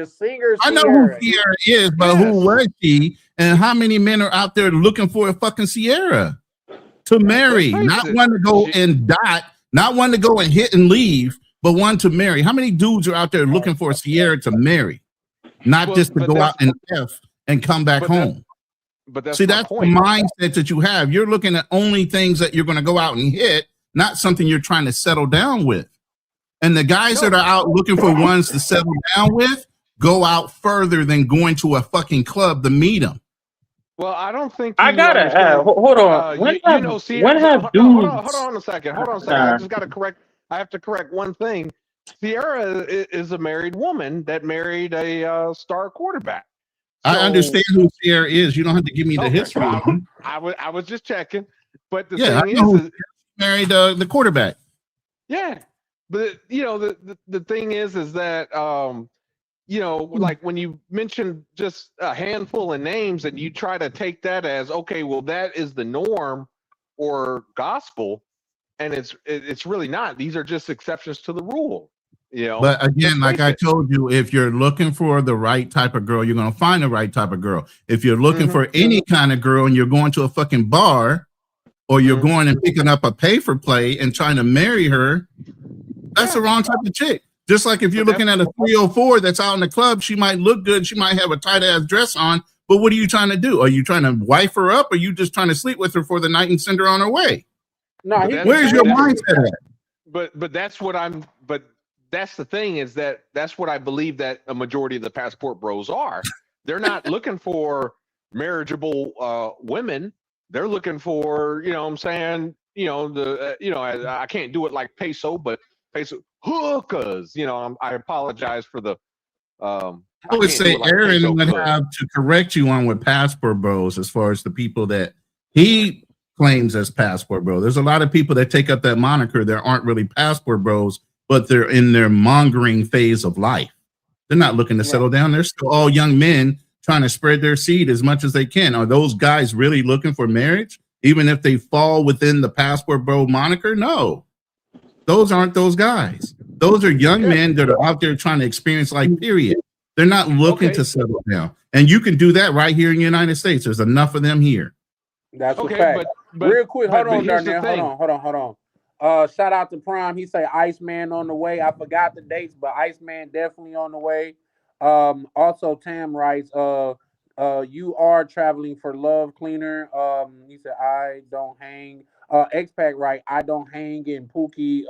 singer. I know who Sierra is, but who was she? And how many men are out there looking for a fucking Sierra to marry? Not one to go and dot, not one to go and hit and leave, but one to marry. How many dudes are out there looking for a Sierra to marry? Not just to go out and F and come back home. But that's the mindset that you have. You're looking at only things that you're going to go out and hit, not something you're trying to settle down with. And the guys that are out looking for ones to settle down with go out further than going to a fucking club to meet them. Well, I don't think I gotta add. Hold on. Hold on a second. I just gotta correct. I have to correct one thing. Sierra is a married woman that married a star quarterback. So, I understand who Sierra is. You don't have to give me the history. I was just checking. But the thing is married the quarterback. Yeah. But the thing is that like when you mention just a handful of names and you try to take that as, okay, well, that is the norm or gospel, and it's really not. These are just exceptions to the rule. But again, like I told you, if you're looking for the right type of girl, you're gonna find the right type of girl. If you're looking for any kind of girl and you're going to a fucking bar, or you're going and picking up a pay for play and trying to marry her, that's the wrong type of chick. Just like if you're looking at a 304 that's out in the club, she might look good, she might have a tight ass dress on, but what are you trying to do? Are you trying to wife her up, or are you just trying to sleep with her for the night and send her on her way? No, where's your mindset at? But that's what I'm. But that's the thing, is that's what I believe that a majority of the passport bros are. They're not looking for marriageable women. They're looking for, what I'm saying, I can't do it like peso, but peso hookers. I apologize for the. I would say like Aaron would have to correct you on with passport bros as far as the people that he claims as passport bro. There's a lot of people that take up that moniker that aren't really passport bros, but they're in their mongering phase of life. They're not looking to settle down. They're still all young men trying to spread their seed as much as they can. Are those guys really looking for marriage, even if they fall within the passport bro moniker? No, those aren't those guys. Those are young men that are out there trying to experience life, period. They're not looking to settle down. And you can do that right here in the United States. There's enough of them here. That's a fact. But real quick, hold on, Darnell. Hold on. Shout out to Prime. He say Iceman on the way. I forgot the dates, but Iceman definitely on the way. Also Tam writes, you are traveling for love, cleaner. He said I don't hang. X-Pac right, I don't hang in Pookie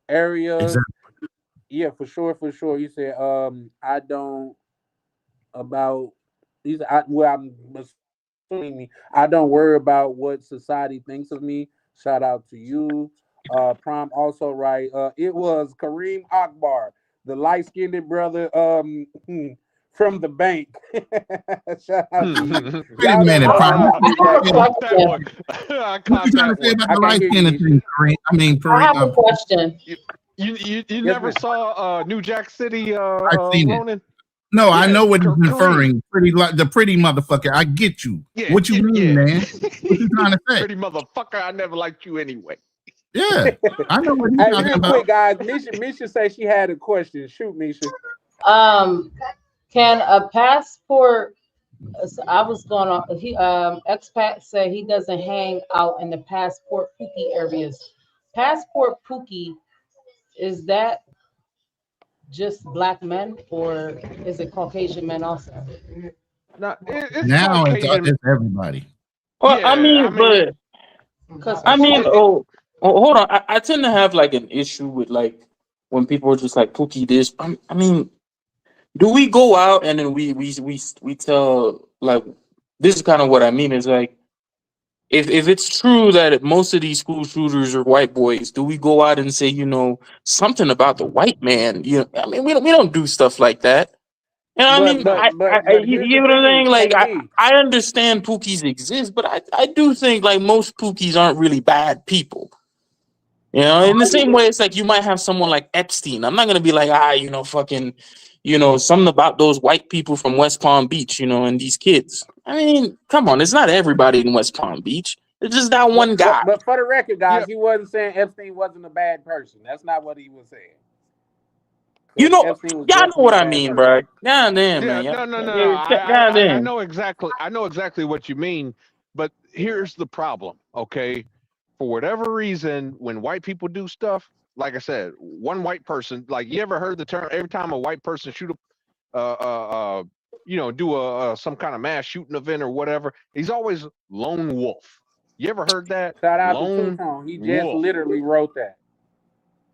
area. Exactly. Yeah, for sure. He said, I don't about I'm assuming I don't worry about what society thinks of me. Shout out to you. Prime also right. It was Kareem Akbar, the light skinned brother from the bank. Shout out to you. Wait a Y'all minute, never Prime. New I Jack City. caught that one. I What caught you trying that to say one. about I the can't light hear skin you, Nisha. thing, Kareem? I mean, I have a Kareem, question. You Yes, never ma'am. saw New Jack City, I've seen it. Ronan? No, I Yeah, know what he's Kareem. referring. The pretty motherfucker. I get you. Yeah, What you mean, yeah. man? What you trying to say? Pretty motherfucker. I never liked you anyway. Yeah, I know what he's Hey, talking real about. quick, guys. Misha said she had a question. Shoot, Misha. Can a passport? I was going on. Expat said he doesn't hang out in the passport Pookie areas. Passport Pookie, is that just black men or is it Caucasian men also? No, it's Now Caucasian. it's everybody. Well, Yeah, I mean, Because hold on. I tend to have like an issue with like when people are just like Pookie this. I mean, do we go out and then we tell like this is kind of what I mean is like if it's true that most of these school shooters are white boys, do we go out and say something about the white man? I mean we don't do stuff like that. You know what I But mean? but but but You here's the get what I'm thing, saying? Like KB. I understand Pookies exist, but I do think like most Pookies aren't really bad people. In the same way, it's like you might have someone like Epstein. I'm not gonna be like, fucking, something about those white people from West Palm Beach, and these kids. I mean, come on, it's not everybody in West Palm Beach. It's just that one But guy. but for the record, yeah, guys, he wasn't saying Epstein wasn't a bad person. That's not what he was saying. You Because know, Epstein was y'all know definitely what a I bad mean, person. bro. God damn, yeah, man. no. God I damn. know exactly. I know exactly what you mean. But here's the problem. Okay, for whatever reason, when white people do stuff, like I said, one white person, like you ever heard the term? Every time a white person shoot a, do a some kind of mass shooting event or whatever, he's always lone wolf. You ever heard that? Shout out to Two Lone Tone. He just wolf. literally wrote that.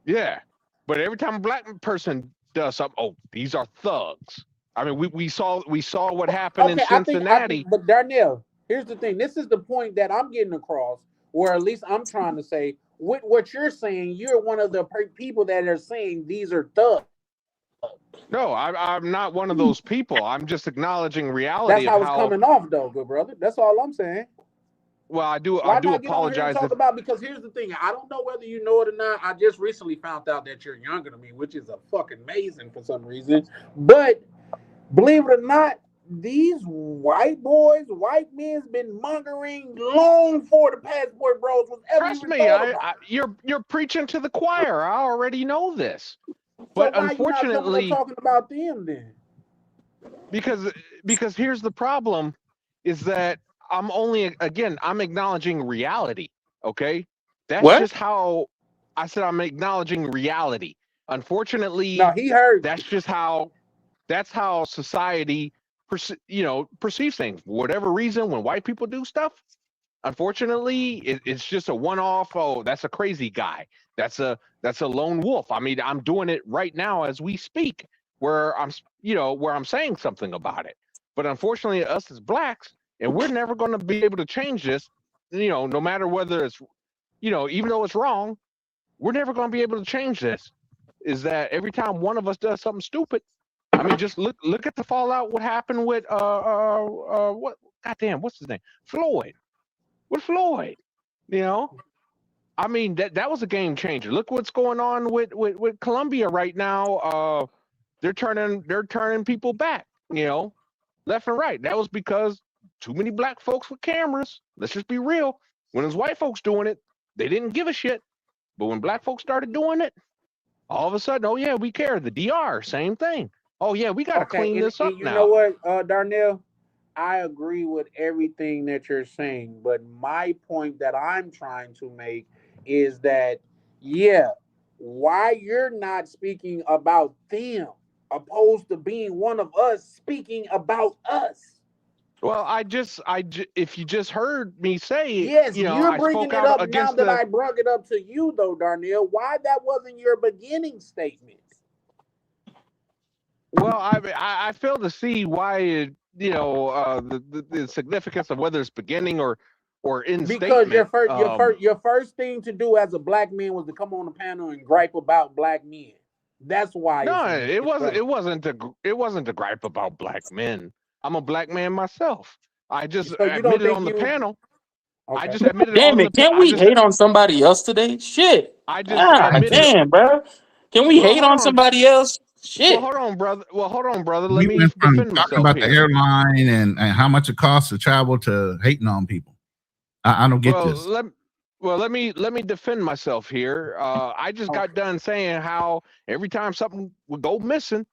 Yeah, but every time a black person does something, oh, these are thugs. I mean, we saw what happened in Okay, I think, Cincinnati. but Darnell, here's the thing. This is the point that I'm getting across, or at least I'm trying to say. With what you're saying, you're one of the people that are saying these are thugs. No, I'm not one of those people. I'm just acknowledging That's reality of how it's how coming off, though, good brother. That's all I'm saying. well I Why do not get on here and apologize talk if about? Because here's the thing. I don't know whether you know it or not. I just recently found out that you're younger than me, which is a fucking amazing for some reason. But believe it or not, these white boys, white men's been mongering long for the passport bros was ever trust even me, thought about. you're preaching to the choir. I already know this. So But why you not coming up unfortunately, talking about them then? because here's the problem is that I'm acknowledging reality. Okay, that's What? just how I said I'm acknowledging reality. No, Unfortunately, he heard that's you. just how society perceives things. For whatever reason, when white people do stuff, unfortunately, it's just a one-off. Oh, that's a crazy guy. That's a lone wolf. I mean, I'm doing it right now as we speak, where I'm saying something about it. But unfortunately, us as blacks, and we're never going to be able to change this. No matter whether it's even though it's wrong, we're never going to be able to change this. Is that every time one of us does something stupid? I mean, just look at the fallout. What happened with what? Goddamn, what's his name? Floyd. With Floyd, you know. I mean that was a game changer. Look what's going on with Colombia right now. They're turning people back, left and right. That was because too many black folks with cameras. Let's just be real. When it was white folks doing it, they didn't give a shit. But when black folks started doing it, all of a sudden, oh yeah, we care. The DR, same thing. Oh yeah, we gotta Okay, clean this up and you know now. what, Darnell? I agree with everything that you're saying, but my point that I'm trying to make is that, yeah, why you're not speaking about them opposed to being one of us speaking about us. Well, if you just heard me say, Yes, you're I bringing spoke it out up now against that the. I brought it up to you, though, Darnell. Why that wasn't your beginning statement? Well, I fail to see why the significance of whether it's beginning or or in Because statement. your first thing to do as a black man was to come on the panel and gripe about black men. That's why. No, it's it wasn't. irrelevant. It wasn't to gripe about black men. I'm a black man myself. I just So you don't admitted think on the you? panel. I Okay. just admitted Damn on the. it! Can't I we just. hate on somebody else today? Shit. I just God admitted. damn, bro. Can we Well, hate hold on on. somebody else? Well, Shit. hold on, brother. Well, hold on, brother. Let We me went from defend talking myself about the here. airline and how much it costs to travel to hating on people. I don't get Well, this. let me defend myself here. I just got done saying how every time something would go missing,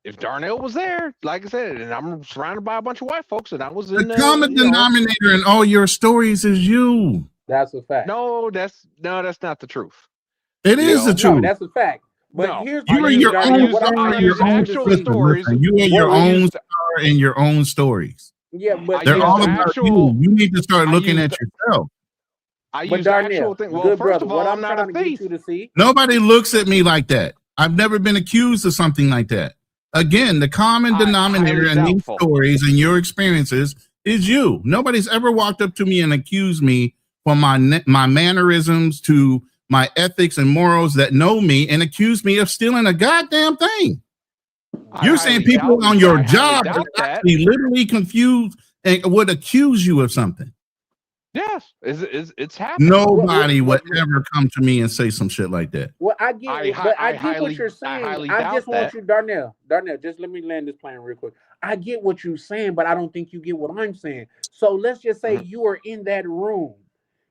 if Darnell was there, like I said, and I'm surrounded by a bunch of white folks, and I was in The common you know, denominator in all your stories is you. That's a fact. no, that's not the truth. It You is the know, No, truth. that's a fact. But no, here's You the are thing, your Darnell. own What I'm star. I trying to use get you to actual see. stories. You are your Well, I own used star in your own stories. Yeah, I but They're used all about actual. you. You need to start I looking used at yourself. I but used actual Darnell, thing. Well, good first brother, of what all, I'm I'm not a trying to get thief. you to see. Nobody looks at me like that. I've never been accused of something like that. Again, the common denominator Highly in these doubtful. stories and your experiences is you. Nobody's ever walked up to me and accused me for my mannerisms to my ethics and morals that know me and accused me of stealing a goddamn thing. You're saying people on your job doubt that actually literally confused and would accuse you of something. Yes, it's happened. Nobody would ever come to me and say some shit like that. Well, I get, but I get what you're saying. I just want you, Darnell, just let me land this plane real quick. I get what you're saying, but I don't think you get what I'm saying. So let's just say you are in that room.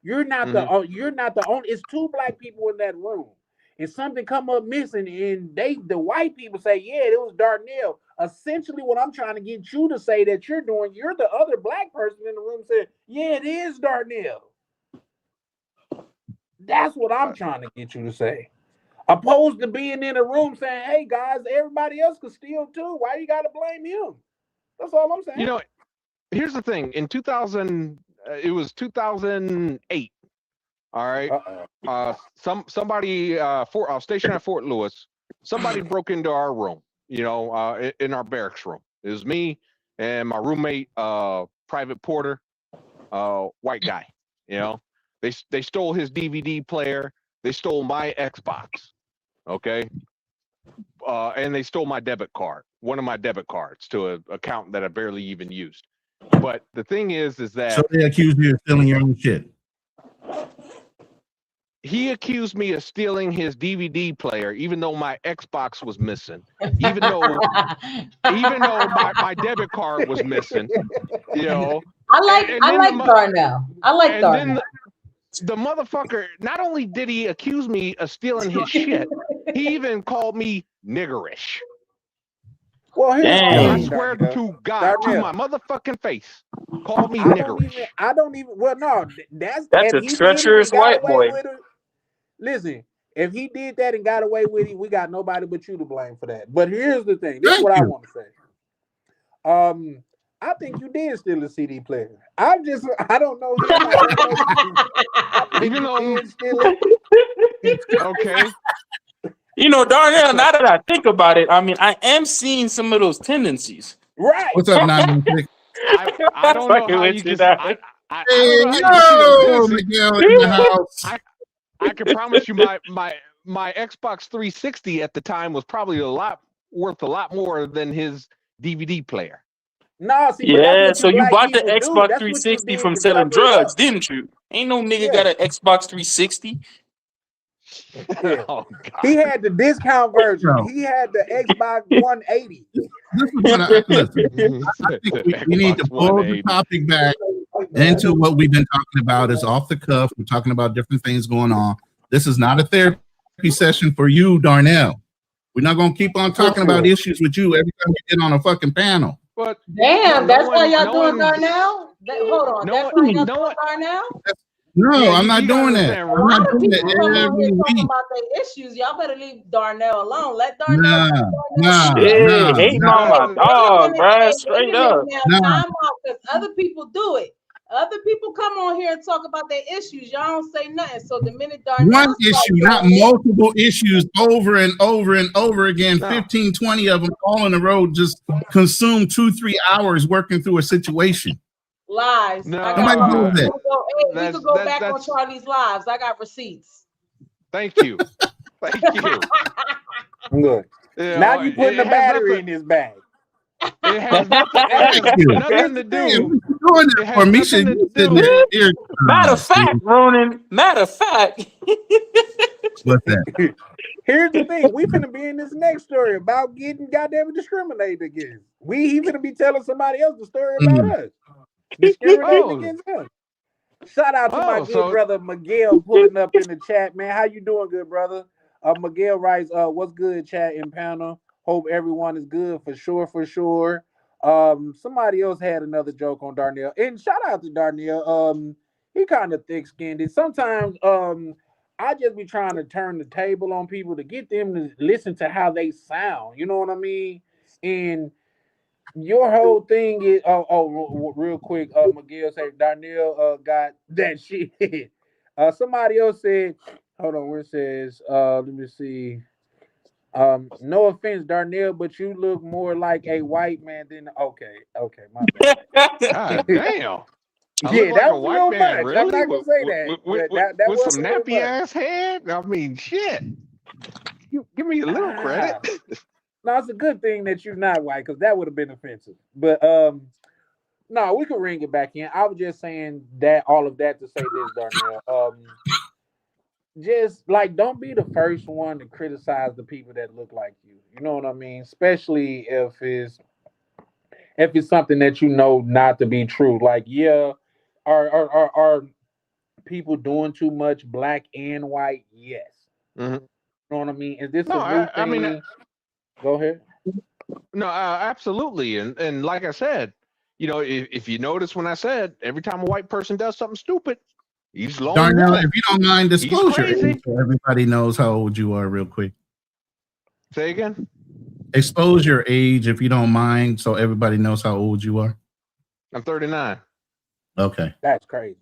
You're not you're not the only. It's two black people in that room, and something come up missing, and the white people say, yeah, it was Darnell. Essentially, what I'm trying to get you to say that you're doing, you're the other black person in the room saying, yeah, it is Darnell. That's what I'm trying to get you to say. Opposed to being in a room saying, hey guys, everybody else could steal too. Why you gotta blame him? That's all I'm saying. You know, here's the thing. In 2000, it was 2008. All right. Somebody I was stationed at Fort Lewis. Somebody broke into our room. You know, in our barracks room. It was me and my roommate, Private Porter, white guy. You know, they stole his DVD player. They stole my Xbox. Okay. And they stole my debit card, one of my debit cards, to an account that I barely even used. But the thing is that so they accuse you of stealing your own shit. He accused me of stealing his DVD player, even though my Xbox was missing, even though my debit card was missing. You know, I like Darnell. I like Darnell. Then the motherfucker, not only did he accuse me of stealing his shit, he even called me niggerish. Well, I swear to God, to my motherfucking face, called me niggerish. I don't even. Well, no, that's a treacherous white boy. Listen, if he did that and got away with it, we got nobody but you to blame for that. But here's the thing. This is what I want to say. I think you did steal a CD player. I don't know. Even though, okay. You know, Darnell, now that I think about it, I mean, I am seeing some of those tendencies. Right. What's up, 916? I don't know how you just. I don't know how you Miguel in the house. I can promise you, my Xbox 360 at the time was probably worth a lot more than his DVD player. No, see, yeah, so you bought the Xbox 360 from selling drugs, didn't you? Ain't no nigga got an Xbox 360. Yeah. Oh, he had the discount version. No. He had the Xbox 180. I think we need to pull the topic back into what we've been talking about. Is off the cuff. We're talking about different things going on. This is not a therapy session for you, Darnell. We're not going to keep on talking about issues with you every time you get on a fucking panel. But damn, that's why y'all doing Darnell? Hold on, that's why y'all doing Darnell? No, I'm not doing that. I'm not doing that every week. Talking about their issues, y'all better leave Darnell alone. Let Darnell. Hating on my dog, bro. Straight up. Time out, because other people do it. Other people come on here and talk about their issues. Y'all don't say nothing. So the minute Darnell one issue, not multiple issues over and over and over again, 15, 20 of them all in a row, just consume 2-3 hours working through a situation. Lies. No, I Somebody got do we that. could go, hey, we that's could go that back on that's. Charlie's lives. I got receipts. Thank you, thank you. Good. You Now know, you putting it the has battery nothing. in his bag. It has nothing. It Hey, has Thank you. here's nothing the to Yeah, thing. do. what you doing It that for? has Misha, nothing to you sitting do. there here. Matter of See, fact, Ronan. Matter of fact. what's that? Here's the thing. We finna be in this next story about getting goddamn discriminated against. He finna be telling somebody else the story about Mm. us. Discriminating Oh, against us. Shout out to my oh, good so brother Miguel pulling up in the chat, man. How you doing, good brother? Miguel writes, what's good, chat and panel? Hope everyone is good for sure, for sure. Somebody else had another joke on Darnell. And shout out to Darnell. He kind of thick-skinned. Sometimes I just be trying to turn the table on people to get them to listen to how they sound. You know what I mean? And your whole thing is real quick, Miguel said Darnell got that shit. Somebody else said, hold on, where it says, let me see. No offense, Darnell, but you look more like a white man than okay, my God bad. damn. I look Yeah, like that a was a white little man, much. I'm really? not gonna say that. That With was some a little nappy much. ass head? I mean, shit. You give me a little credit. Ah, no, it's a good thing that you're not white because that would have been offensive. But no, we could ring it back in. I was just saying that all of that to say this, Darnell. Just like don't be the first one to criticize the people that look like you. You know what I mean? Especially if it's something that you know not to be true. Like, yeah, are people doing too much black and white? Yes. Mhm. You know what I mean? Is this No, a new I mean, thing? Go ahead. no, absolutely. And like I said, if you notice when I said every time a white person does something stupid, he's lone Darnell, wolf. if you don't mind, He's disclosure age crazy. so everybody knows how old you are, real quick. Say again. Expose your age if you don't mind, so everybody knows how old you are. I'm 39. Okay. That's crazy.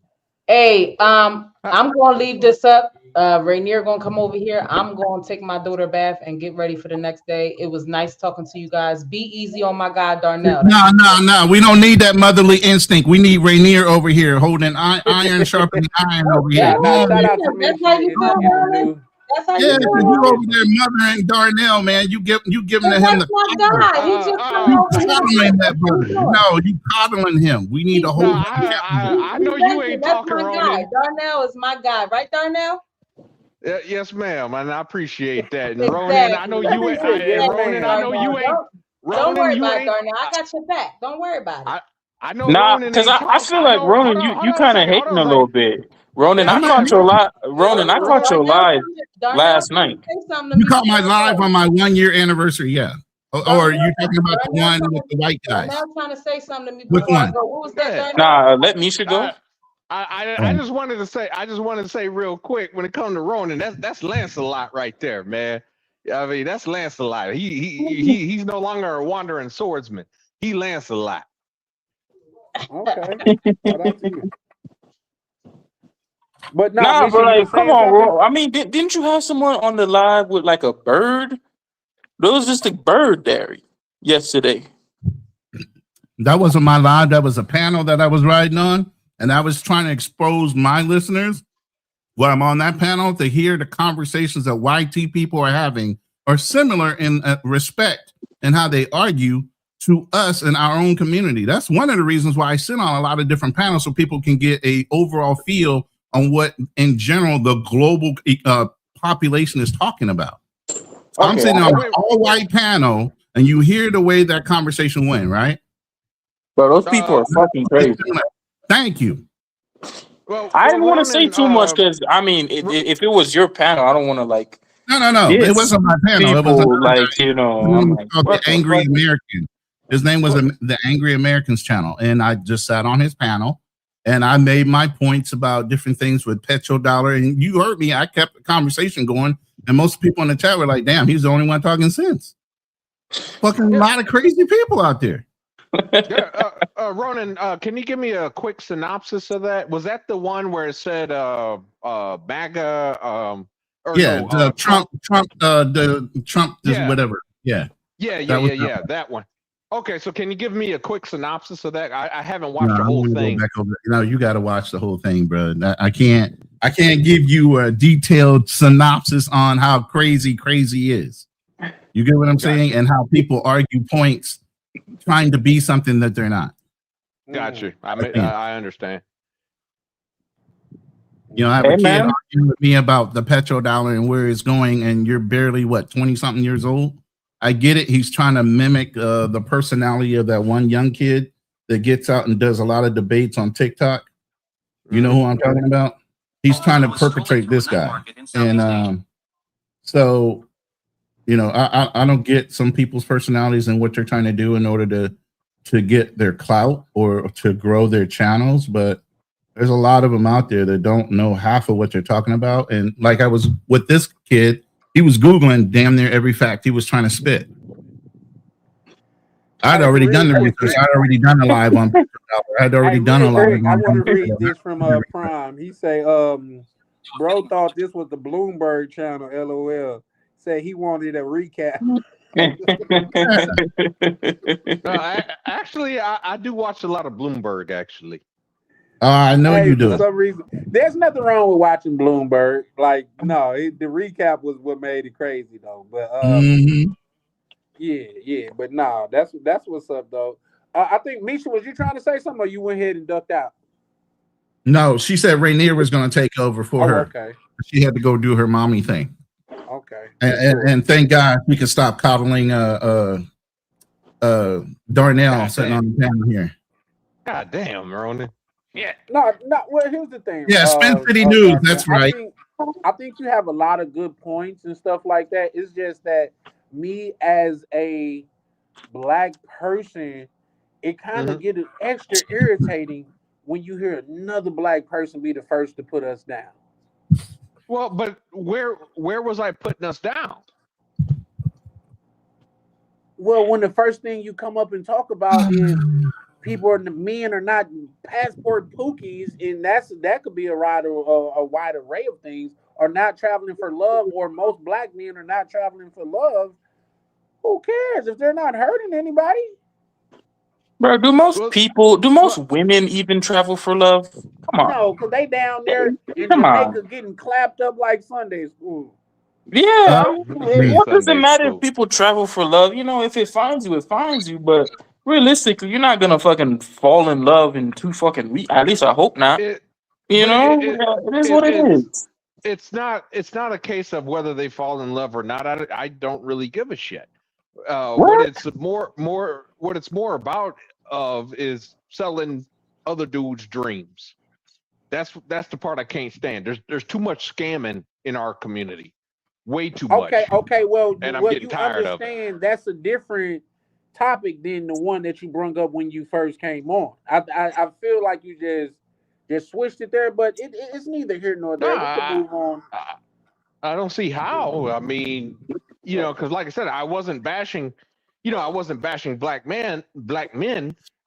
Hey, I'm gonna leave this up. Rainier gonna come over here. I'm gonna take my daughter bath and get ready for the next day. It was nice talking to you guys. Be easy on my guy Darnell. No. We don't need that motherly instinct. We need Rainier over here holding iron sharpening iron over here. Now, Come now on, shout man. out to That's how Misha you in feel, the Ronan? new That's how Yeah, you because feel, you over Ronan? there mothering Darnell, man. You giving But him that's the my power. guy. He just coming You over here to coddling get that brother. attention. No, you coddling him. We need to He, No, hold him accountable. I know you listen, ain't that's talking, my guy. Ronan. Darnell is my guy, right, Darnell? Yes, ma'am, and I appreciate that. And Ronan, I know Exactly. That you. nigga said, yes, Ronan, I ma'am. know Darnell. you ain't. Don't Ronan, worry you about it, ain't. Darnell. I got your back. Don't worry about it. I know Nah, Ronan because ain't I talk. feel I like know. Ronan, you Hold on a kind of second. Hold hating on a a little second. bit. Ronan, Yeah, I yeah. caught your live. Ronan, I caught your Darnell, live Darnell last trying night. to say something to You me caught my before I live go. on my 1 year anniversary, yeah. Or are you talking about the Darnell one with trying, the white guys? Darnell trying to say something to me Which before I one? go. What was Go that, ahead. Darnell? Nah, let Misha go. I just wanted to say. I just wanted to say real quick when it comes to Ronan, that's Lancelot right there, man. I mean, that's Lancelot. He's no longer a wandering swordsman. He Lancelot. Okay. Shout out to you. But no, Nah, Misha, but you were like, come saying on, something? bro. I mean, didn't you have someone on the live with like a bird? There was just a bird there yesterday. That wasn't my live. That was a panel that I was riding on. And I was trying to expose my listeners when I'm on that panel to hear the conversations that YT people are having are similar in respect and how they argue to us in our own community. That's one of the reasons why I sit on a lot of different panels so people can get a overall feel on what, in general, the global population is talking about. So I'm Okay, sitting on an all-white panel, and you hear the way that conversation went, right? bro, those people are fucking crazy. Thank you. I didn't want to say Ronan, too much because I mean, if it was your panel, I don't want to like. No. It Yes, wasn't my panel. It was people another guy. like His name I'm was like, called what the the Angry fuck? American. His name was the Angry Americans channel, and I just sat on his panel, and I made my points about different things with petrodollar. And you heard me. I kept the conversation going, and most people in the chat were like, "Damn, he's the only one talking sense." Fucking a lot of crazy people out there. Yeah, Ronan, can you give me a quick synopsis of that? Was that the one where it said MAGA? Or Yeah, no, the Trump, the Trump, Yeah, whatever. Yeah, that was yeah. That one. Okay, so can you give me a quick synopsis of that? I haven't No, watched the I'm whole gonna go thing. back over. You got to watch the whole thing, bro. I can't give you a detailed synopsis on how crazy is. You get what I'm saying? And how people argue points trying to be something that they're not. Gotcha. can't. I understand. I have Hey, a kid man. arguing with me about the petrodollar and where it's going, and you're barely 20-something years old. I get it. He's trying to mimic the personality of that one young kid that gets out and does a lot of debates on TikTok. You know who I'm talking about? He's trying to perpetrate this guy, and so I don't get some people's personalities and what they're trying to do in order to get their clout or to grow their channels, but there's a lot of them out there that don't know half of what they're talking about. And like I was with this kid, he was Googling damn near every fact he was trying to spit. I'd already done the research. I'd already done a live on. I'd already done a live. I want to read this from Prime. He say, bro thought this was the Bloomberg channel. LOL. Say he wanted a recap. Actually, I do watch a lot of Bloomberg. Actually, I know you do. For some reason, there's nothing wrong with watching Bloomberg. Like, no, the recap was what made it crazy though. But yeah. But nah, that's what's up though. I think Misha, was you trying to say something, or you went ahead and ducked out? No, she said Rainier was going to take over for her. Okay. She had to go do her mommy thing. Okay. And thank God we could stop coddling Darnell sitting on the panel here. God damn, Ronan. Yeah. No. Well, here's the thing. Yeah, Spin City News. That's right. I think you have a lot of good points and stuff like that. It's just that me as a black person, it kind of gets extra irritating when you hear another black person be the first to put us down. Well, but where was I putting us down? Well, when the first thing you come up and talk about is men are not passport pookies, and that could be a wide array of things, are not traveling for love, or most black men are not traveling for love. Who cares if they're not hurting anybody? Bro, do most women even travel for love? Come on. No, because they down there in Jamaica getting clapped up like Sunday school. Yeah, what does it matter if people travel for love? If it finds you, it finds you. But realistically, you're not gonna fucking fall in love in 2 fucking weeks. At least I hope not. It is what it is. It's not a case of whether they fall in love or not. I don't really give a shit. What it's more about is selling other dudes' dreams. That's the part I can't stand. There's too much scamming in our community. Way too much. Okay. Well, and I'm getting tired of it. That's a different topic than the one that you brought up when you first came on. I feel like you just switched it there, but it's neither here nor there. We can move on. I don't see how. I mean, because like I said, I wasn't bashing black men.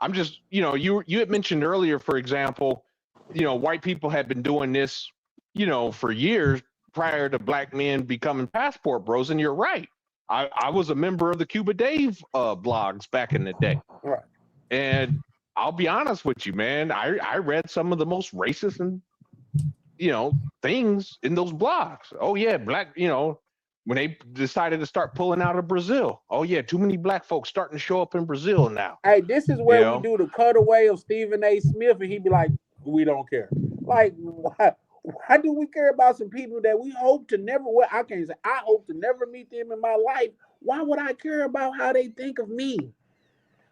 I'm just, you had mentioned earlier, for example, white people had been doing this, for years prior to black men becoming passport bros. And you're right. I was a member of the Cuba Dave blogs back in the day. Right. And I'll be honest with you, man. I read some of the most racist and things in those blogs. Oh yeah, black. When they decided to start pulling out of Brazil. Oh yeah, too many black folks starting to show up in Brazil now. Hey, this is where we do the cutaway of Stephen A. Smith, and he'd be like, "We don't care." Like, why do we care about some people that we hope to never? Well, I can't say I hope to never meet them in my life. Why would I care about how they think of me?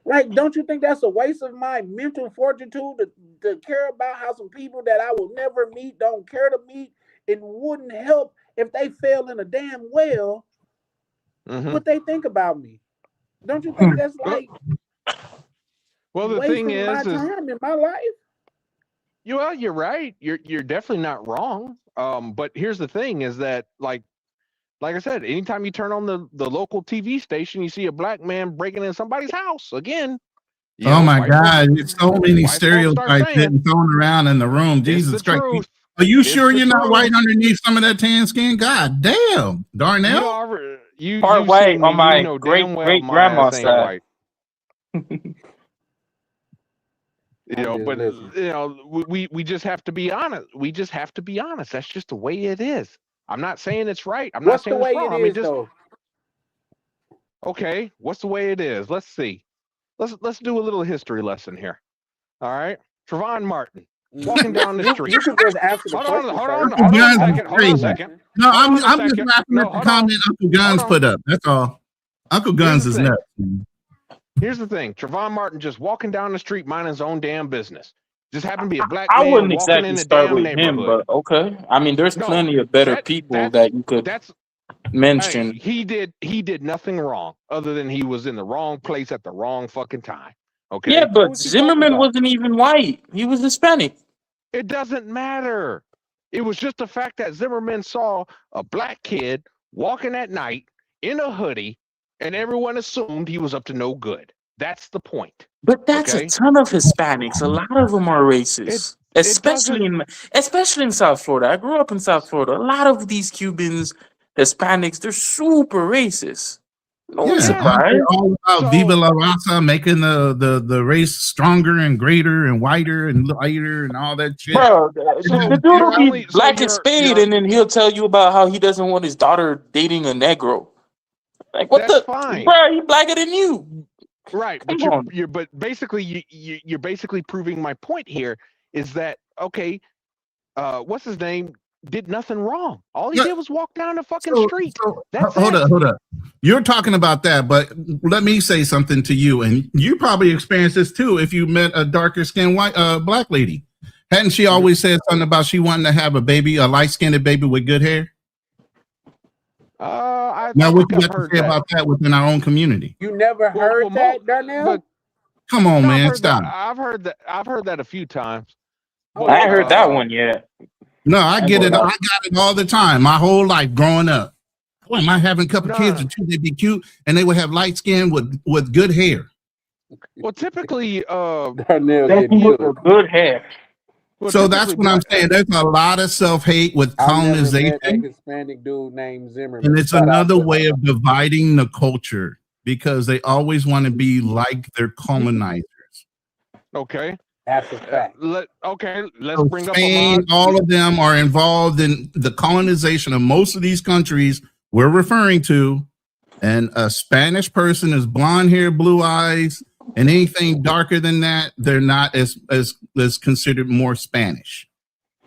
Like, don't you think that's a waste of my mental fortitude to care about how some people that I will never meet, don't care to meet, and wouldn't help if they fell in a damn well, what they think about me? Don't you think that's like? Well, the thing is, my time in my life. You're right. You're definitely not wrong. But here's the thing: is that like I said, anytime you turn on the local TV station, you see a black man breaking in somebody's house again. Oh my God! It's so many stereotypes getting thrown around in the room. Jesus Christ! Are you sure you're not white underneath some of that tan skin? God damn, Darnell. Part white on my great grandma's side. You know, but listening. you know, we just have to be honest. We just have to be honest. That's just the way it is. I'm not saying it's right. I'm not What's the saying it's way wrong. it I mean, is just though? okay. What's the way it is? Let's see. Let's do a little history lesson here. All right, Trayvon Martin walking down the street. You can just answer the Hold on, question hold first. on, Uncle hold on a Guns is second. Hold on a crazy. second. No, Hold on a I'm just second. laughing No, at the hold on. comment Uncle Hold Guns on. put up. That's all. Uncle Guns Here's is the thing. nuts. Man. Here's the thing. Trayvon Martin just walking down the street, minding his own damn business. Just happened to be a black I man wouldn't walking exactly in the start damn with him, neighborhood. but okay. I mean, there's No, plenty of better that people that you could that's mention. he did nothing wrong other than he was in the wrong place at the wrong fucking time. Okay. Yeah, Who but was he talking Zimmerman about? wasn't even white. He was Hispanic. It doesn't matter. It was just the fact that Zimmerman saw a black kid walking at night in a hoodie, and everyone assumed he was up to no good. That's the point. But that's a Okay. ton of Hispanics. A lot of them are It racist, it doesn't. especially in South Florida. I grew up in South Florida. A lot of these Cubans, Hispanics, they're super racist. No Yeah, Yeah. aren't they surprise. all about Viva So La Raza, making the race stronger and greater and whiter and lighter and all that shit? Bro, so the dude will you're be only so black as spade, you're and then he'll tell you about how he doesn't want his daughter dating a Negro. Like, what that's the? fine. Bro, he blacker than you. Right, Come but on. you're but basically you're basically proving my point here is that okay, what's his name did nothing wrong. All he Yeah, did was walk down the fucking so street. so That's hold it. up, hold up. You're talking about that, but let me say something to you, and you probably experienced this too. If you met a darker skinned white black lady, hadn't she Mhm. always said something about she wanted to have a baby, a light skinned baby with good hair? I Now, what think you I've got to heard say that. about that within our own community? You never Well, heard that, but Darnell? Come on, no, man, stop. I've heard that a few times. Oh, I But ain't heard okay. that one yet. No, I I ain't get it. gonna I lie. got it all the time. My whole life growing up. Boy, am I having a couple no, kids or no. two? They'd be cute, and they would have light skin with good hair. Well, typically, Darnell Thank getting you cooked. for good hair. So that's what I'm black. saying. There's a lot of self hate with I've never met a colonization, Hispanic dude named and Zimmerman. it's Shout out another to way him. of dividing the culture because they always want to be like their colonizers. Okay, That's a fact. let's So bring up Spain, Ahmad. all of them are involved in the colonization of most of these countries we're referring to. And a Spanish person is blonde hair, blue eyes, and anything darker than that, they're not as considered more Spanish.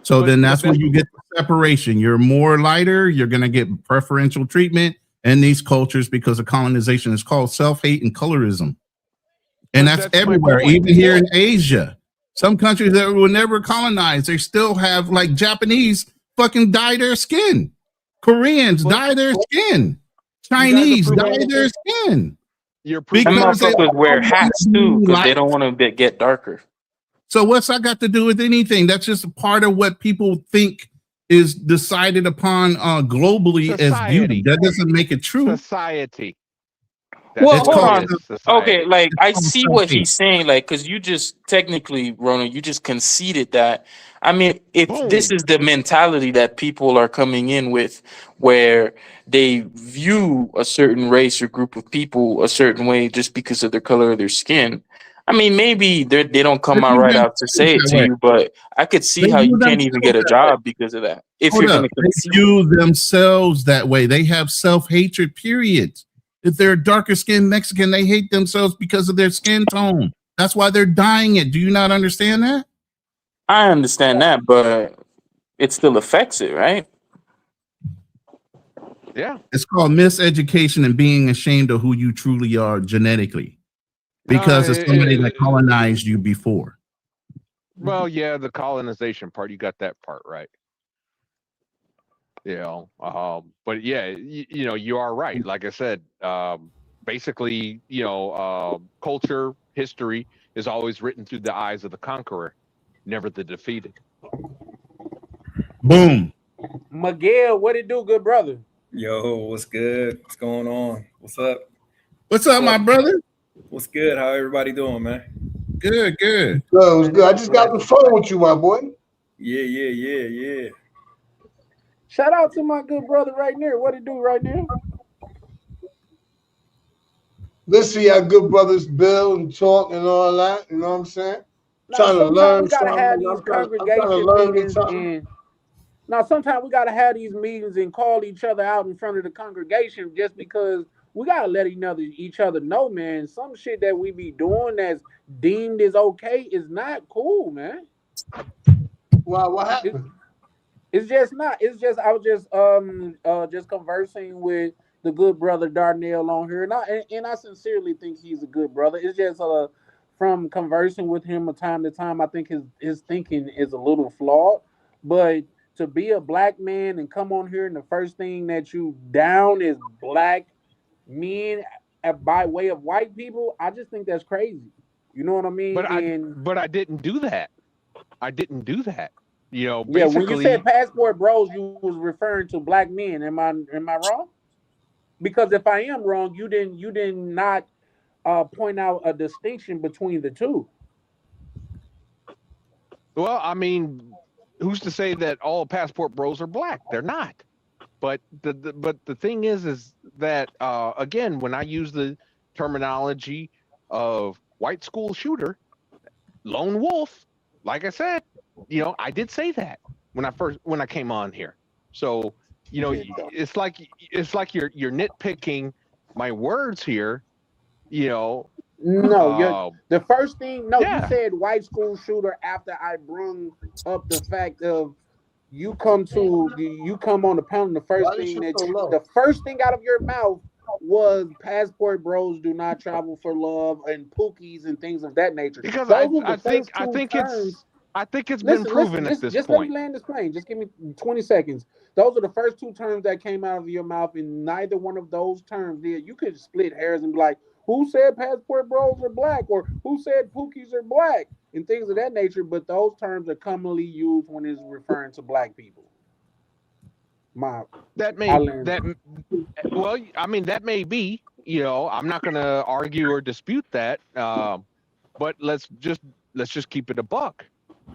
So then But that's where that's you get the separation. You're more lighter, you're gonna get preferential treatment in these cultures because of colonization. It's called self-hate and colorism. And but that's that's my everywhere, point. even here in Asia. Some countries that were never colonized, they still have like Japanese fucking dye their skin. Koreans But dye their skin. you guys are Chinese dye proving their skin you're proving Them my because they point. motherfuckers wear all want hats to too be because they like. don't want to get darker. So what's that got to do with anything? That's just a part of what people think is decided upon globally as beauty. Society, That doesn't make it true. society. That's Well, It's what hold it called on. is. Okay, Society. like it's I called see what self-hate. he's saying, like, because you just technically, Ronald, you just conceded that. I mean, if this Boom. is the mentality that people are coming in with, where they view a certain race or group of people a certain way just because of their color of their skin. I mean, maybe they don't They come out view right out to themselves say it that to way. you, but I could see They how view you can't even get themselves a that way. job because of that. If Hold you're up. going to They concede. view themselves that way. They have self-hatred, period. If they're darker skinned Mexican, they hate themselves because of their skin tone. That's why they're dying it. Do you not understand that? I understand that, but it still affects it, right? Yeah. It's called miseducation and being ashamed of who you truly are genetically No. because of somebody that colonized you before. Well, yeah, the colonization part, you got that part right. But yeah, you are right. Like I said, basically, culture, history is always written through the eyes of the conqueror, never the defeated. Boom. Miguel, what it do, good brother? Yo, what's good? What's going on? What's up? What's up, my brother? What's good? How everybody doing, man? Good, good. Good, it was good. I just got the phone with you, my boy. Yeah. Shout out to my good brother right there. What it do right now? Let's see how good brothers build and talk and all that. You know what I'm saying? Now, Trying to sometimes we learn gotta something. have And these I'm trying to congregation learn meetings, something. and now sometimes we gotta have these meetings and call each other out in front of the congregation just because we gotta let each other know, man. Some shit that we be doing that's deemed as okay is not cool, man. Wow, what It, happened? it's just not. It's just I was just conversing with the good brother Darnell on here, and I sincerely think he's a good brother. It's just from conversing with him from time to time, I think his thinking is a little flawed. But to be a black man and come on here and the first thing that you down is black men by way of white people, I just think that's crazy. You know what I mean? And But I didn't do that. I didn't do that. You know, yeah, when you said basically, passport bros, you was referring to black men. Am I wrong? Because if I am wrong, you did not point out a distinction between the two. well, I mean, who's to say that all passport bros are black? They're not. But the thing is that again, when I use the terminology of white school shooter, lone wolf, like I said, I did say that when I came on here. So Yeah, it's like you're nitpicking my words here. You know, no, uh, the first thing. No, you yeah, said white school shooter after I brung up the fact of you come on the panel. The first Why this thing shit so that low? the first thing out of your mouth was passport bros do not travel for love and pookies and things of that nature. because Those were I the think first two terms. I think it's been Listen, proven at just this just let me point. land this plane. Just give me 20 seconds. Those are the first two terms that came out of your mouth, and neither one of those terms did. You could split hairs and be like, who said passport bros are black? Or who said pookies are black? And things of that nature, but those terms are commonly used when it's referring to black people. My That I may learned. that Well, I mean, that may be. I'm not going to argue or dispute that. But let's just keep it a buck.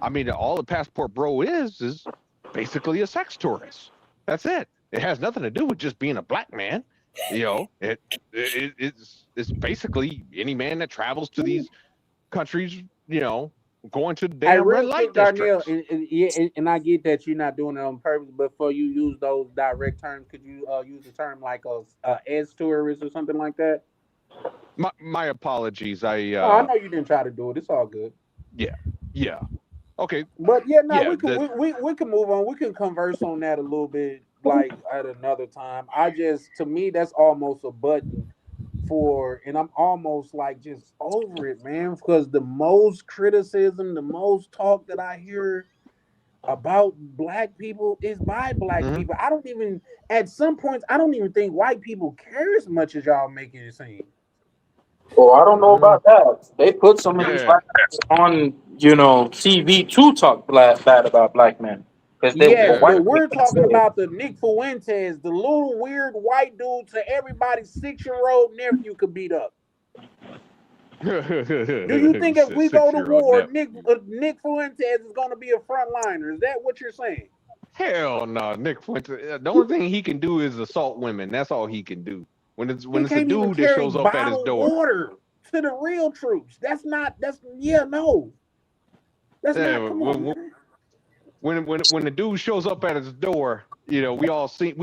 I mean, all the passport bro is basically a sex tourist. That's it. It has nothing to do with just being a black man. It's basically any man that travels to these countries. Going to the Hey, damn red real light quick, Darnell, districts. and I get that you're not doing it on purpose, but before you use those direct terms, could you use a term like a S tourist or something like that? My apologies. I Oh, I know you didn't try to do it. It's all good. Yeah, yeah. Okay, But yeah, no, yeah. we can we can move on. We can converse on that a little bit like at another time. To me that's almost a button for, and I'm almost like just over it, man, because the most criticism, the most talk that I hear about black people is by black Mhm. people. I don't even at some points I don't even think white people care as much as y'all making it seem. Oh, I don't know Mm, about that. They put some of these yeah. black guys on, TV to talk bad about black men because they Yes, Yeah. white but men we're can say talking it. about the Nick Fuentes, the little weird white dude to everybody's 6-year-old nephew could beat up. Do you think if we go to 6-year-old war, nephew. Nick Fuentes is going to be a frontliner? Is that what you're saying? Hell no, Nick Fuentes. The only thing he can do is assault women. That's all he can do. When He it's a can't even dude that carry shows up at his bottled door. water to the real troops. That's not. That's yeah. No, that's not. Yeah, Come on, man. when the dude shows up at his door, we all seen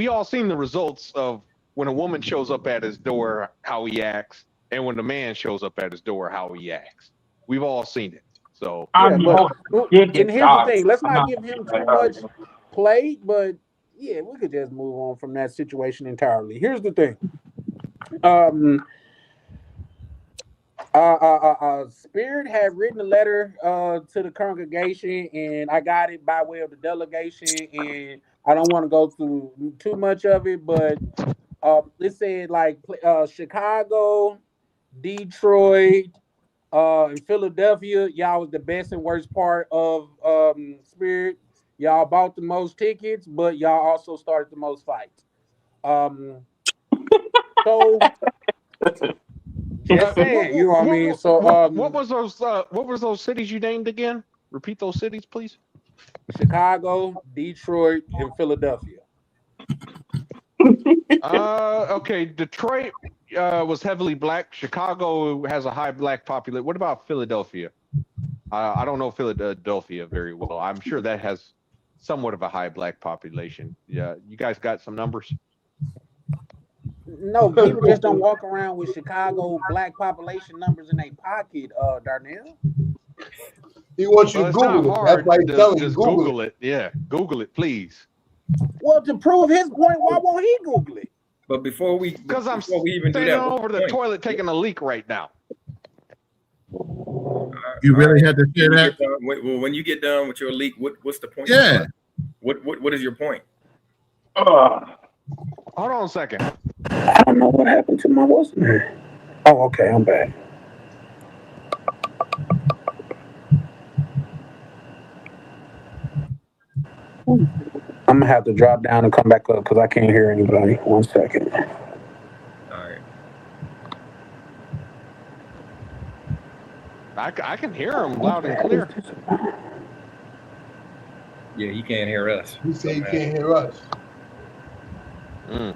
the results of when a woman shows up at his door how he acts, and when the man shows up at his door how he acts. We've all seen it. So I Yeah, mean, but did and get here's the dodged. thing. Let's I'm not not give gonna him say too much that. play. But yeah, we could just move on from that situation entirely. Here's the thing. Um, Spirit had written a letter to the congregation, and I got it by way of the delegation. And I don't want to go through too much of it, but it said like Chicago, Detroit, in Philadelphia, y'all was the best and worst part of Spirit. Y'all bought the most tickets, but y'all also started the most fights. Um, so just saying, you know what I mean. So what was those cities you named again? Repeat those cities, please. Chicago, Detroit, and Philadelphia. Okay, Detroit. was heavily black. Chicago has a high black population. What about Philadelphia? I don't know Philadelphia very well. I'm sure that has somewhat of a high black population. Yeah, you guys got some numbers? No, people just don't walk around with Chicago black population numbers in their pocket, Darnell. He wants you Well, to it's not Google it. That's hard. why he's telling you Just Google Google it. Yeah, Google it, please. Well, to prove his point, why won't he Google it? But before we Because I'm even do standing that, over the toilet taking a leak right now. You really had to say that? When you get done with your leak, what's the point? Yeah. What is your point? Hold on a second. I don't know what happened to my what's name. Oh, okay, I'm back. I'm gonna have to drop down and come back up because I can't hear anybody. 1 second. All right. I can hear him loud and clear. Yeah, he can't hear us. He said he can't hear us. Mm.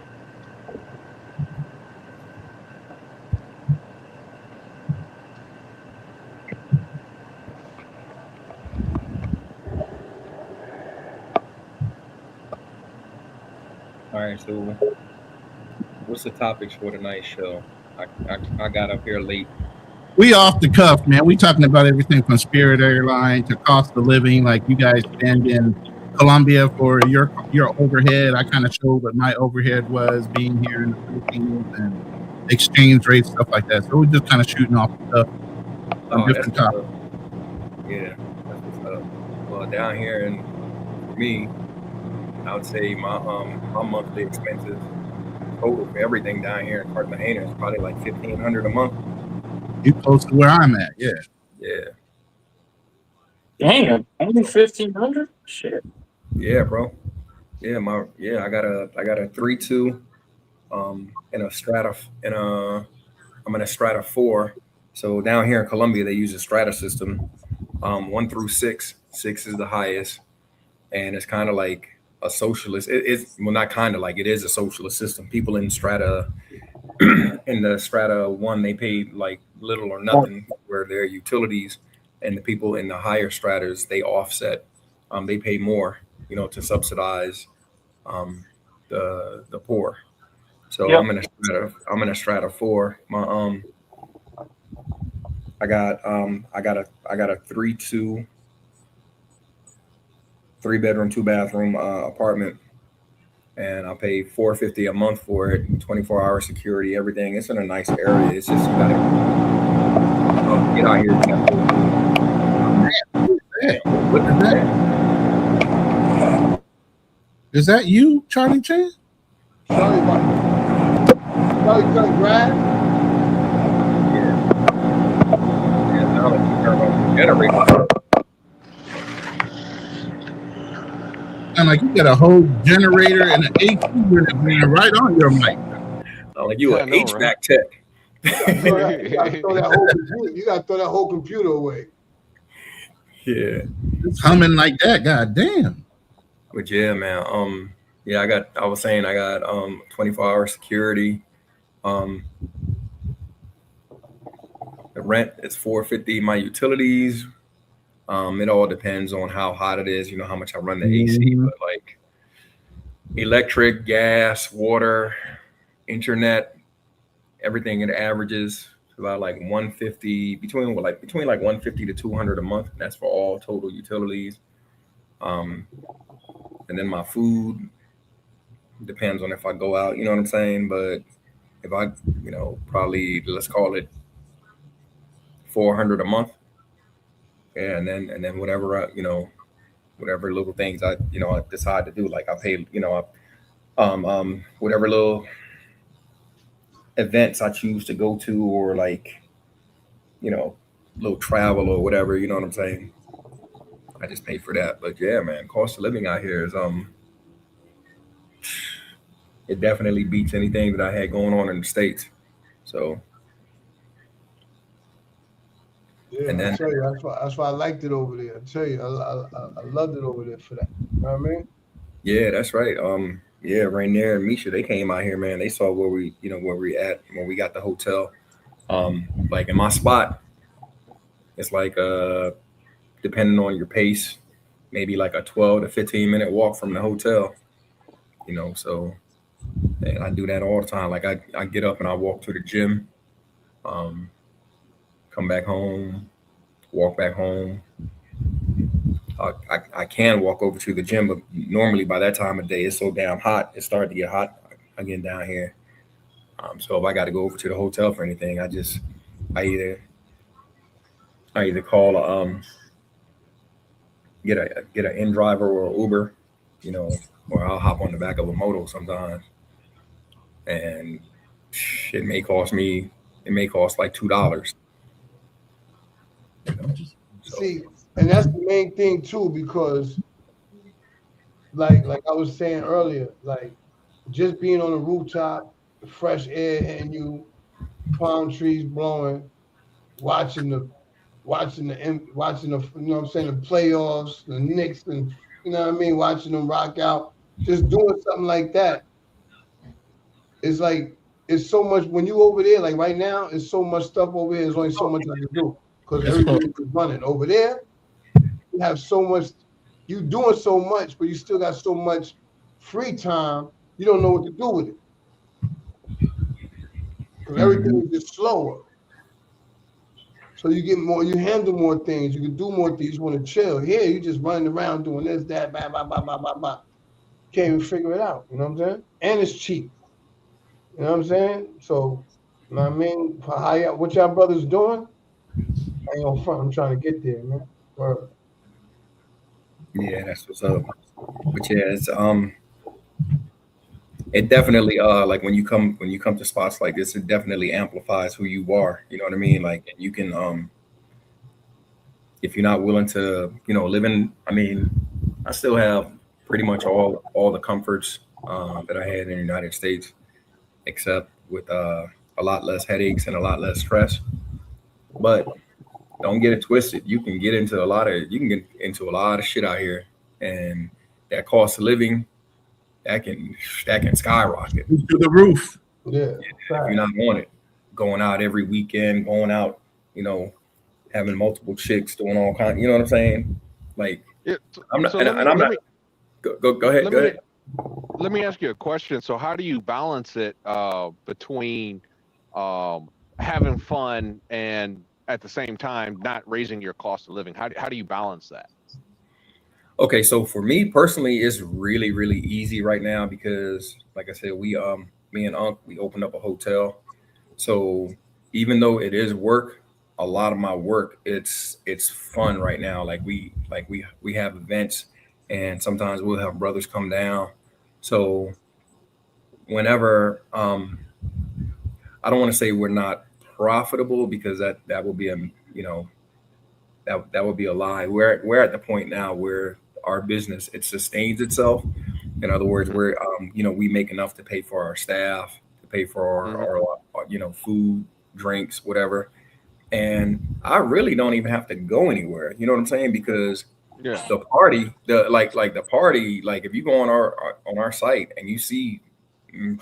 All right, so what's the topics for tonight's show? I got up here late. We off the cuff, man. We talking about everything from Spirit Airline to cost of living. Like you guys stand in Colombia for your overhead. I kind of showed what my overhead was being here in the Philippines and exchange rates, stuff like that. So we're just kind of shooting off the cuff on different topics. Yeah, that's what's up. Well, down here and for me, I would say my monthly expenses total for everything down here in Cartagena is probably like $1,500 a month. You close to where I'm at, yeah. Yeah. Damn, only 1,500? Shit. Yeah, bro. Yeah, I got a 3.2, in a Strata, I'm in a Strata 4. So down here in Colombia, they use a Strata system, 1 through 6. 6 is the highest, and it's kind of like a socialist. It's not kind of like it is a socialist system. People in Strata, in the Strata 1, they pay like little or nothing where their utilities, and the people in the higher stratas, they offset. They pay more, to subsidize the poor. So yep. I'm in a Strata 4. My I got a 3.2, 3-bedroom, 2-bathroom apartment, and I pay $450 a month for it, 24-hour security, everything. It's in a nice area. It's just you gotta get out here. What is that? Is that you, Charlie Chan? Charlie, what? Charlie cutting grass? Yeah, now that you turn on the generator. And like you got a whole generator and an AC unit running right on your mic. Like you an HVAC right? Tech. You gotta throw that whole computer away. Yeah. It's humming like that, god damn. But yeah, man. I got 24-hour security. The rent is $450. My utilities, it all depends on how hot it is, how much I run the AC, but like electric, gas, water, internet, everything, it averages about like $150, between like $150 to $200 a month. That's for all total utilities. And then my food depends on if I go out, you know what I'm saying? But if I, probably let's call it $400 a month. Yeah, and then whatever whatever little things I decide to do, like I pay, whatever little events I choose to go to, or like, little travel or whatever, you know what I'm saying? I just pay for that. But yeah, man, cost of living out here is it definitely beats anything that I had going on in the States. So yeah, and then, I tell you, that's why I liked it over there. I tell you, I loved it over there for that. You know what I mean? Yeah, that's right. Yeah, Rainier and Misha, they came out here, man. They saw where we, where we at when we got the hotel. Like in my spot, it's like depending on your pace, maybe like a 12 to 15-minute walk from the hotel. So and I do that all the time. Like I get up and I walk to the gym, um, come back home, walk back home. I can walk over to the gym, but normally by that time of day it's so damn hot. It's starting to get hot again down here. So if I got to go over to the hotel for anything, I either call get an in driver or Uber, you know, or I'll hop on the back of a moto sometimes, and it may cost like $2. You know? So, See, and that's the main thing too, because like I was saying earlier, like just being on the rooftop, fresh air hitting you, palm trees blowing, watching the you know what I'm saying, the playoffs, the Knicks, and you know what I mean, watching them rock out, just doing something like that. It's like it's so much when you over there, like right now, it's so much stuff over here. There's only so much I can do because everything is running over there. You have so much, you doing so much, but you still got so much free time. You don't know what to do with it because everything is just slower. So you get more, you handle more things, you can do more things. You just want to chill. Here, you just running around doing this, that, blah, blah, blah, blah, blah, blah. Can't even figure it out. You know what I'm saying? And it's cheap. You know what I'm saying? So, you know what I mean? For what y'all brothers doing? I ain't on front. I'm trying to get there, man. Word. yeah, that's what's up. But yeah, it definitely like when you come to spots like this, it definitely amplifies who you are. You know what I mean? Like you can if you're not willing to, live in. I mean, I still have pretty much all the comforts that I had in the United States, except with a lot less headaches and a lot less stress. But don't get it twisted. You can get into a lot of shit out here, and that cost of living that can skyrocket To the roof. Yeah. if you're not on it. Going out every weekend, going out, having multiple chicks, doing all kinds. You know what I'm saying? Like Yeah, I'm not, so and I'm not. Go ahead. let Go me ahead. let me ask you a question. So how do you balance it between um, having fun and at the same time not raising your cost of living? How do you balance that? Okay, so for me personally, it's really, really easy right now because, like I said, me and Unc, we opened up a hotel. So even though it is work, a lot of my work, it's fun right now. We have events, and sometimes we'll have brothers come down. So whenever, I don't want to say we're not profitable because that would be that would be a lie. We're at the point now where our business it sustains itself. In other words, Hmm. we make enough to pay for our staff, to pay for Hmm. our food, drinks, whatever. And I really don't even have to go anywhere. You know what I'm saying? Because Yeah. the party, the party, like if you go on our site and you see, mm,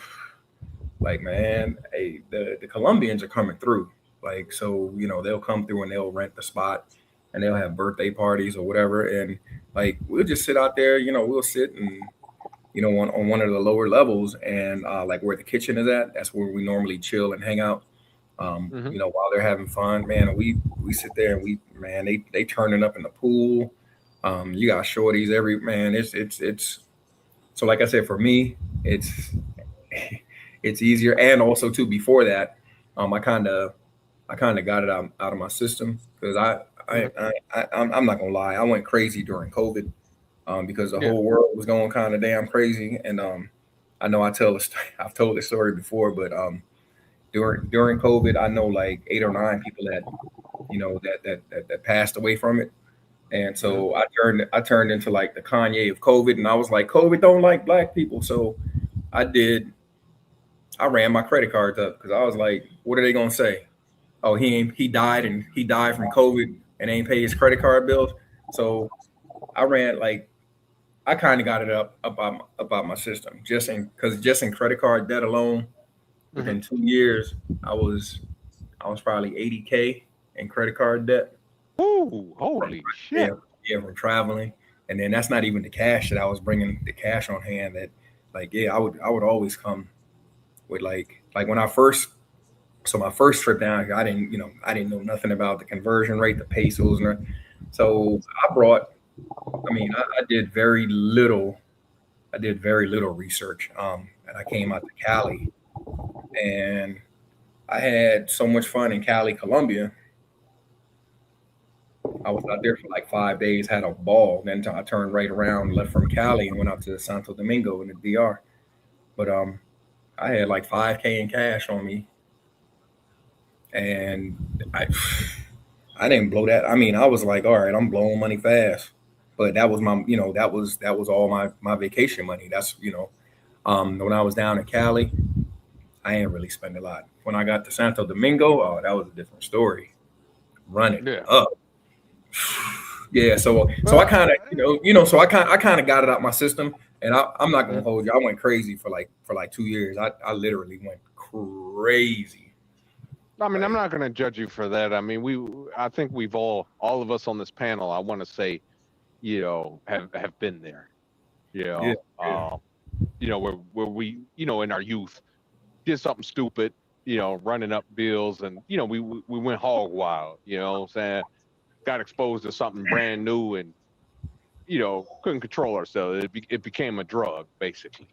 like man, hey, the Colombians are coming through. Like so, they'll come through and they'll rent the spot and they'll have birthday parties or whatever. And like we'll just sit out there, we'll sit and on one of the lower levels and like where the kitchen is at, that's where we normally chill and hang out. Hmm. While they're having fun, man, we sit there and man, they turning up in the pool. You got shorties every man. It's so like I said, for me, it's it's easier. And also too, before that, I kind of got it out of my system because Hmm. I'm not gonna lie, I went crazy during COVID because the Yeah. whole world was going kind of damn crazy. And I know I've told this story before, but during COVID, I know like 8 or 9 people that passed away from it. And Hmm. so I turned into like the Kanye of COVID, and I was like, COVID don't like black people. So I did. I ran my credit cards up because I was like, what are they gonna say? Oh, he died from COVID and ain't pay his credit card bills. So I ran like I kind of got it up about my system just in credit card debt alone. Within 2 years, I was probably 80K in credit card debt. Ooh, From, holy yeah, shit. yeah, from traveling, and then that's not even the cash that I was bringing, the cash on hand. That like yeah, I would always come with like when I first so my first trip down here, I didn't know nothing about the conversion rate, the pesos, so I brought. I mean, I did very little. I did very little research. And I came out to Cali, and I had so much fun in Cali, Colombia. I was out there for like 5 days, had a ball. Then I turned right around, left from Cali, and went out to Santo Domingo in the DR. But I had like 5K in cash on me, and I didn't blow that. I mean, I was like, all right, I'm blowing money fast. But that was my, that was all my vacation money. That's when I was down in Cali, I ain't really spend a lot. When I got to Santo Domingo, oh, that was a different story. Run it Yeah. up. Yeah, so I Well, kind of so I kind of got it out my system, and I'm not gonna hold you. I went crazy for like 2 years. I literally went crazy. I mean, I'm Like not going to judge you for that. I mean, I think we've all of us on this panel, I want to say, have been there. You yeah, know, yeah, um, where we, in our youth, did something stupid, running up bills, and we went hog wild. You know what I'm saying? Got exposed to something brand new, and couldn't control ourselves. It became a drug, basically.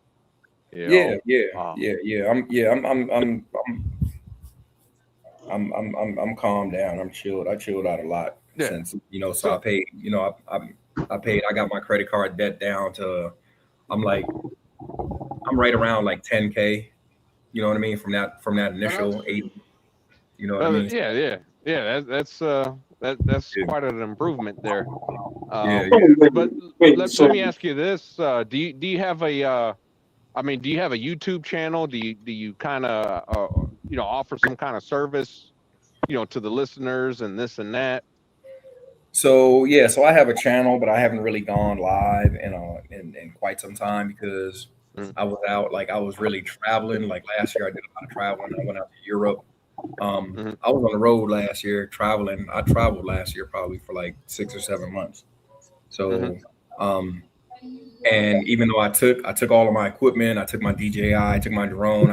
You yeah, know, yeah, um, yeah, yeah. I'm calmed down. I'm chilled. I chilled out a lot yeah. since So I So, paid. I paid. I got my credit card debt down to. I'm like I'm right around like 10K. You know what I mean? From that initial 80. You know what I mean? yeah, yeah, yeah. That's Yeah, quite an improvement there. yeah, Um, yeah. but Wait, let so me ask you this: do you have a I mean, do you have a YouTube channel? Do you kind of offer some kind of service to the listeners and this and that? So yeah, so I have a channel, but I haven't really gone live in quite some time because Mm, I was out. Like I was really traveling. Like last year, I did a lot of traveling. I went out to Europe. mhm, I was on the road last year traveling. I traveled last year probably for like 6 or 7 months. mhm. So, um, and even though I took all of my equipment, I took my DJI, I took my drone,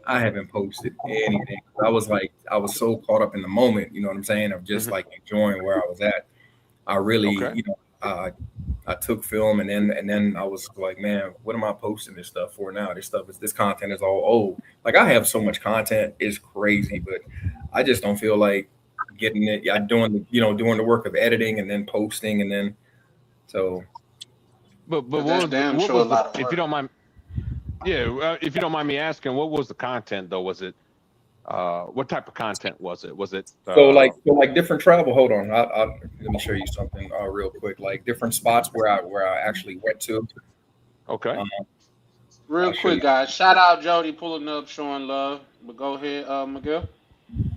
I haven't posted anything. I was so caught up in the moment, you know what I'm saying, of just Mhm. like enjoying where I was at. I really, Okay. I took film, and then I was like, man, what am I posting this stuff for now? This content is all old. Like I have so much content, it's crazy, but I just don't feel like getting it. I doing the work of editing and then posting and then so But 'Cause that's damn what sure a was the, lot of if you work. don't mind, yeah, if you don't mind me asking, what was the content though? Was it what type of content was it? Was it so like different travel. Hold on, let me show you something real quick. Like different spots where I actually went to. okay? Um, Real I'll show quick, you. guys. Shout out Jody pulling up, showing love. But go ahead, Miguel.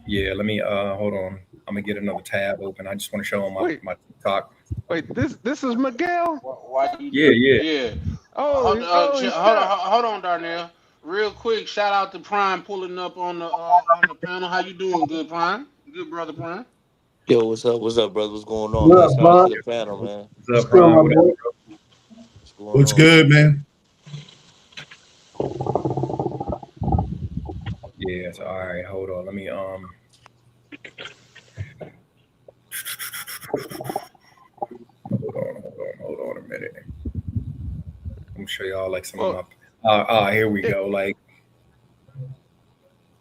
Yeah, let me hold on. I'm gonna get another tab open. I just want to show them Wait, my TikTok. wait. This is Miguel. Why you? Yeah, yeah. Yeah. Oh, holy Hold snap! on, hold on, Darnell. Real quick, shout out to Prime pulling up on the panel. How you doing, good Prime? Good brother Prime. Yo, what's up? What's up, brother? What's going on, What man? up, Shout out to Brian? the panel, man. What's What's up, good, Prime? my What up, boy? bro? What's going What's on? good, man? Yeah. So, all right, hold on. Let me hold on a minute. I'm gonna show y'all like some of Well, my. Here we yeah, go. Like,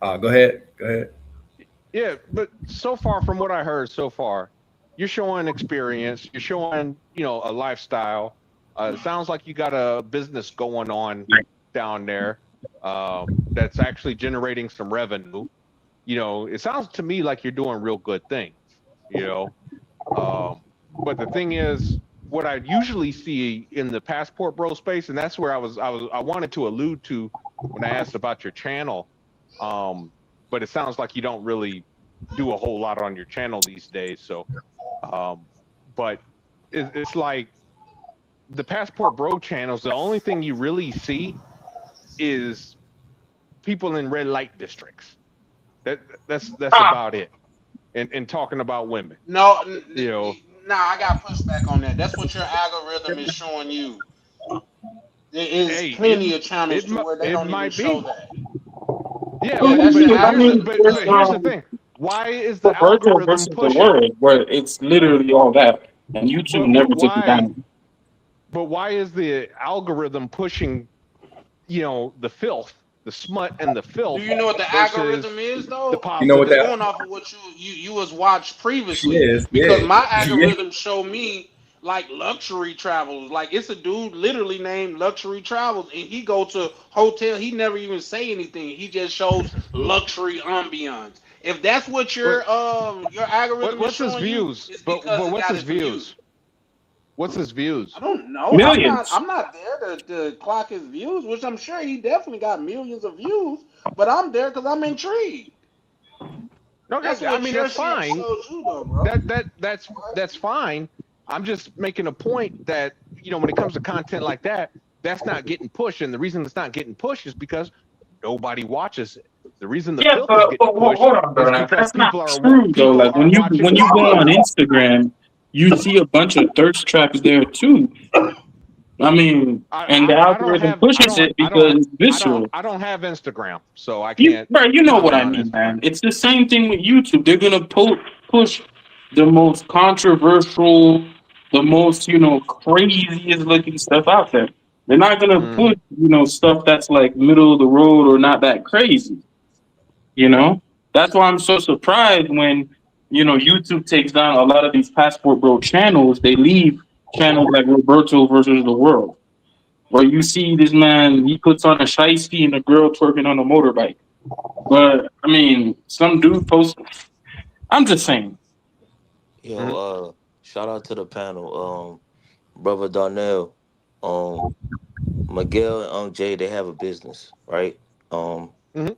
go ahead, go ahead. yeah. But so far, from what I heard so far, you're showing experience. You're showing a lifestyle. It sounds like you got a business going on down there that's actually generating some revenue. It sounds to me like you're doing real good things. You know, um, but the thing is, what I usually see in the passport bro space, and that's where I wanted to allude to when I asked about your channel. Um, but it sounds like you don't really do a whole lot on your channel these days. So, um, but it's like the Passport Bro channels, the only thing you really see is people in red light districts. That's about it. And talking about women. No, You know, I got pushback on that. That's what your algorithm is showing you. There is hey, plenty of channels it to where they it don't even might show be. that. Yeah, Yeah, but that's but your I here's the mean, algorithm but, there's but doing here's the thing. Why is the the virtual algorithm versus the pushing? word, where it's literally all that, and YouTube But never took it why? down. But why is the algorithm pushing? The filth, the smut, and the it. Do filth you know what the versus algorithm is the though? You know what It's positive. that going off of what you was watched previously. is? Because Yeah, my yeah. algorithm show me like luxury travels. Like it's a dude literally named Luxury Travels, and he go to hotel. He never even say anything. He just shows luxury ambiance. If that's what What your algorithm is what's his showing you, views? it's But because it what's got his it from you. views? What's his views? I don't know. Millions. I'm not there to clock his views, which I'm sure he definitely got millions of views. But I'm there because I'm intrigued. That's Okay, I what mean your that's shit fine. shows you, though, bro. That's fine. I'm just making a point that when it comes to content like that, that's not getting pushed, and the reason it's not getting pushed is because nobody watches it. The reason the Yeah, filth is but, getting pushed hold on, is bro. because That's not people are true though. people Like are watching when the you go on smut. Instagram, you see a bunch of thirst traps there too. I mean, and the I don't algorithm have pushes it because it's visceral. I don't have Instagram, so I You, can't bro, you know what comment I on mean, Instagram. man. It's the same thing with YouTube. They're gonna push the most controversial, the most craziest looking stuff out there. They're not gonna Hmm. put stuff that's like middle of the road or not that crazy. You know, that's why I'm so surprised when YouTube takes down a lot of these Passport Bro channels. They leave channels like Roberto versus the World, where you see this man, he puts on a shiesty and a girl twerking on a motorbike. But I mean, some dude posts. I'm just saying. Yo, Hmm. shout out to the panel. Brother Darnell, um, Miguel and Jay, they have a business, right? Um, Hmm.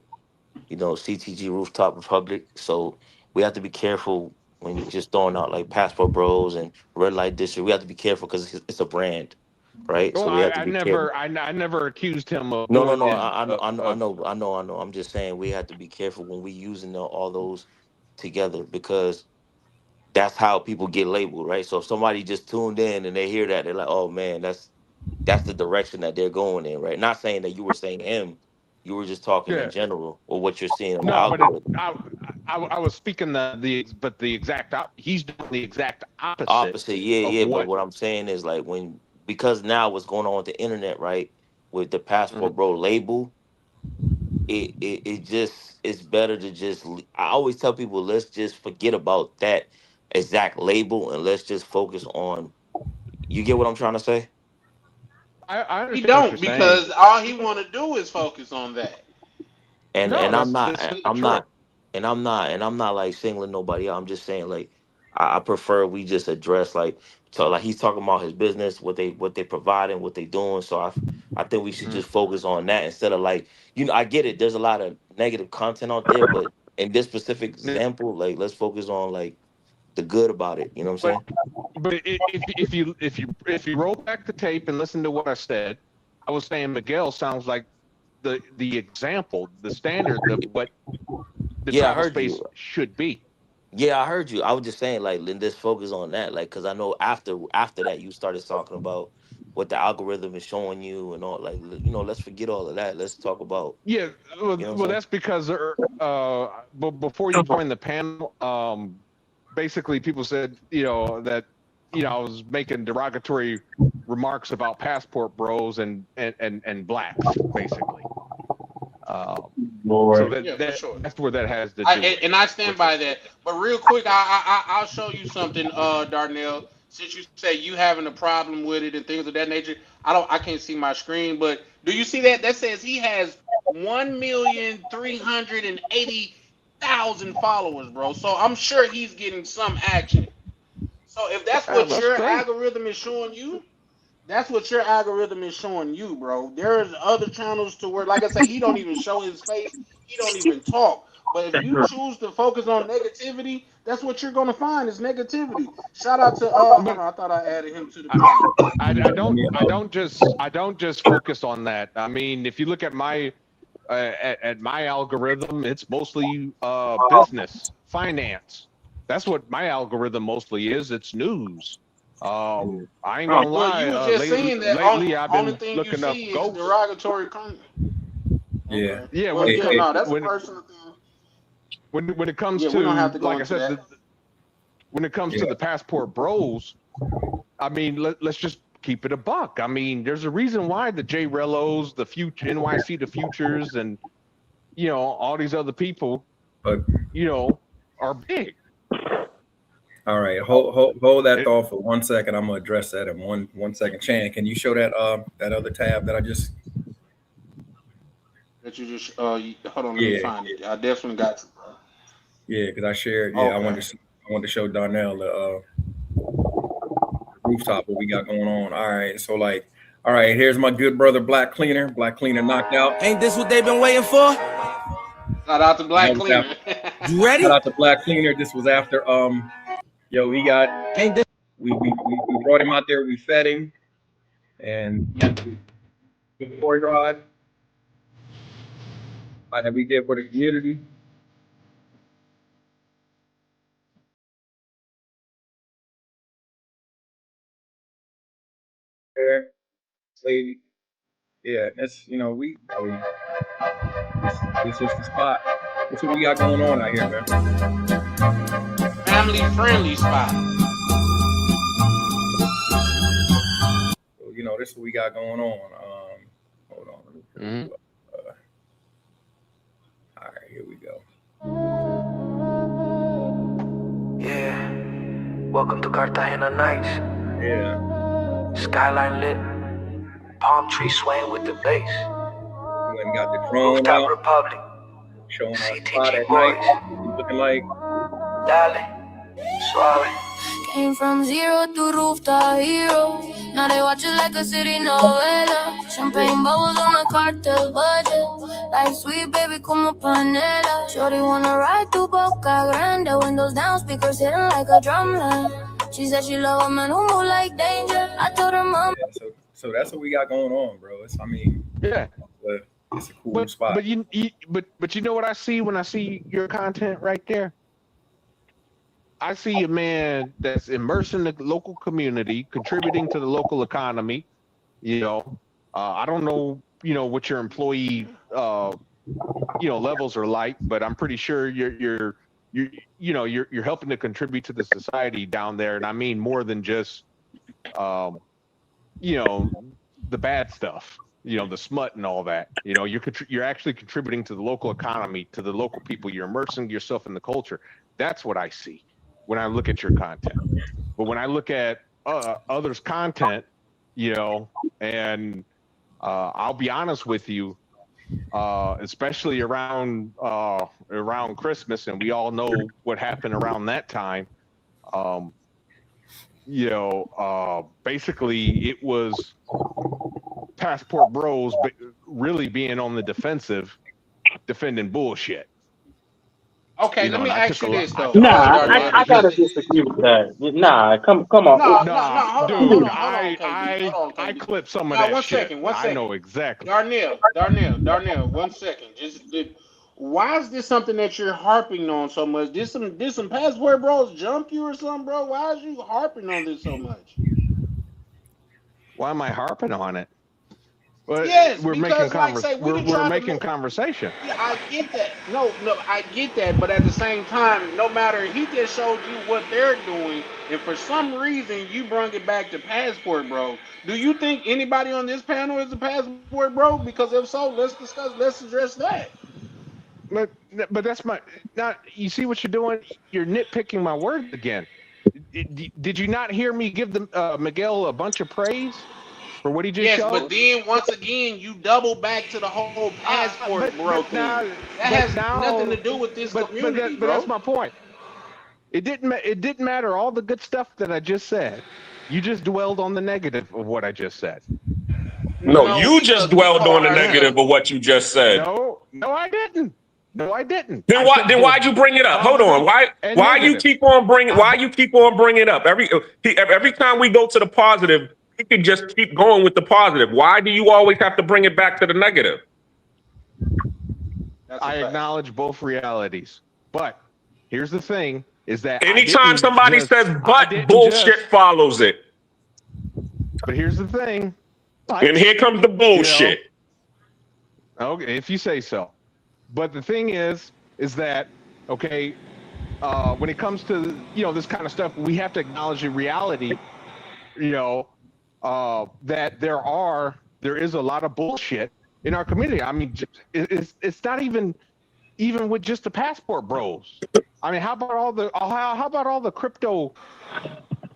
CTG Rooftop Republic. So we have to be careful when you're just throwing out like Passport Bros and Red Light District. We have to be careful because it's a brand, right? Well, So we have to be careful. I never accused him of No, no, doing no. it. I know. I'm just saying we have to be careful when we using all those together because that's how people get labeled, right? So if somebody just tuned in and they hear that, they're like, "Oh man, that's the direction that they're going in," right? Not saying that you were saying him, you were just talking in Yeah. general or what you're seeing on the No, but algorithm. I was speaking the exact he's doing the exact opposite Opposite, yeah, of yeah. But what. what I'm saying is like because now what's going on with the internet, right? With the Mhm. Passport Bro label, it just it's better to I always tell people let's just forget about that exact label and let's just focus on you get what I'm trying to say? I He understand what you're don't saying. because all he want to do is focus on that. and No, and I'm not that's not I'm true. not I'm not like singling nobody out. I'm just saying like I prefer we just address like he's talking about his business, what they providing, what they doing. So I think we should Mhm. just focus on that instead of like I get it. There's a lot of negative content out there, but in this specific Yeah. example, like let's focus on like the good about it. You know what I'm But saying? if you roll back the tape and listen to what I said, I was saying Miguel sounds like the example, the standard of what the Yeah, I travel heard you. space should be. Yeah, I heard you. I was just saying, like, let's focus on that, like, because I know after that you started talking about what the algorithm is showing you and all, like, let's forget all of that. Let's talk about, Yeah, well, you know what I'm well saying? that's because before you joined the panel, basically people said that I was making derogatory remarks about passport bros and blacks basically. Um, so Lord. Yeah, for sure. that's where that has to do with And I stand with it. by that. But real quick, I'll show you something, Darnell. Since you say you having a problem with it and things of that nature, I can't see my screen, but do you see that? That says he has 1,380,000 followers, bro. So I'm sure he's getting some action. So if that's Yeah, what that's your great. algorithm is showing you, that's what your algorithm is showing you, bro. There's other channels to where, like I say, he don't even show his face. He don't even talk. But if you choose to focus on negativity, that's what you're gonna find is negativity. Shout out to hold on, I thought I added him to the panel. I don't just focus on that. I mean, if you look at my at my algorithm, it's mostly business, finance. That's what my algorithm mostly is. It's news. I ain't gonna But lie. you was just saying that Lately, I've only been thing you looking up see is ghosts. derogatory content. Yeah. Okay. Yeah, Well, when yeah, it no, comes that's a personal thing. when it comes Yeah, we don't have to, to go like I into said, that. when it comes to the passport bros, I mean, let's just keep it a buck. I mean, there's a reason why the J Rellos, the future NYC, the futures, and all these other people, But are big. all right, hold that thought for 1 second. I'm gonna address that in one second. Chan, can you show that that other tab that I just? That you just hold on, let me Yeah, find it. I definitely got you, bro. yeah, because I shared. Yeah, Okay. I wanted to show Darnell the rooftop what we got going on. All right, so like, all right, here's my good brother Black Cleaner. Black Cleaner knocked out. Ain't this what they've been waiting for? Shout out to Black That was Cleaner. You ready? Shout out to Black Cleaner. This was after he got Ain't this we brought him out there. We fed him, and the boy rod that we did for the community. There, lady. Yeah, that's this is the spot. That's what we got going on out here, man. Family friendly spot. So, this is what we got going on. Hold on. Let me all right, here we go. Yeah. Welcome to Cartagena Nights. Yeah. Skyline lit. Palm tree swaying with the bass. We went and got the drone Rooftop out, Republic. showing our CTG spot at boys. night. Looking like. Dale. Suave. Came from zero to rooftop hero. Now they watch it like a city novela. Champagne bubbles on a cartel budget. Like sweet baby como panela. Shorty wanna ride through Boca Grande. Windows down, speakers hitting like a drumline. She said she love a man who move like danger. I told her mom. Yeah, so that's what we got going on, bro. It's it's a cool spot. But you know what I see when I see your content right there? I see a man that's immersed in the local community, contributing to the local economy. I don't know, what your employee, levels are like, but I'm pretty sure you're helping to contribute to the society down there, and I mean more than just, the bad stuff. The smut and all that. You're actually contributing to the local economy, to the local people. You're immersing yourself in the culture. That's what I see when I look at your content. But when I look at others' content, and I'll be honest with you, especially around Christmas, and we all know what happened around that time. Basically it was passport bros really being on the defensive, defending bullshit. Okay, let me ask you this though. Nah, I gotta disagree with that. Nah, come on. No, hold on. I clipped some of that one shit. second. I know exactly. Darnell, 1 second. Why is this something that you're harping on so much? Did some passport bros jump you or something, bro? Why is you harping on this so much? Why am I harping on it? Well, yes, we're because making we're making conversation. Yeah, I get that. No, I get that. But at the same time, no matter, he just showed you what they're doing, and for some reason you brung it back to passport bro. Do you think anybody on this panel is a passport bro? Because if so, let's address that. But that's not. You see what you're doing? You're nitpicking my words again. Did you not hear me give Miguel a bunch of praise for what he just showed? But then once again, you double back to the whole passport bro thing. That has nothing to do with this community, but that's my point. It didn't matter all the good stuff that I just said. You just dwelled on the negative of what I just said. No, you just dwelled on the negative of what you just said. No, I didn't. No, I didn't. Then why'd you bring it up? Hold on. Why you keep on bringing it up? Every time we go to the positive, he can just keep going with the positive. Why do you always have to bring it back to the negative? I acknowledge both realities, but here's the thing: is that anytime somebody says "but," bullshit follows it. But here's the thing, and here comes the bullshit. Okay, if you say so. But the thing is that okay, when it comes to this kind of stuff, we have to acknowledge the reality, that there is a lot of bullshit in our community. I mean, it's not even with just the passport bros. I mean, how about all the crypto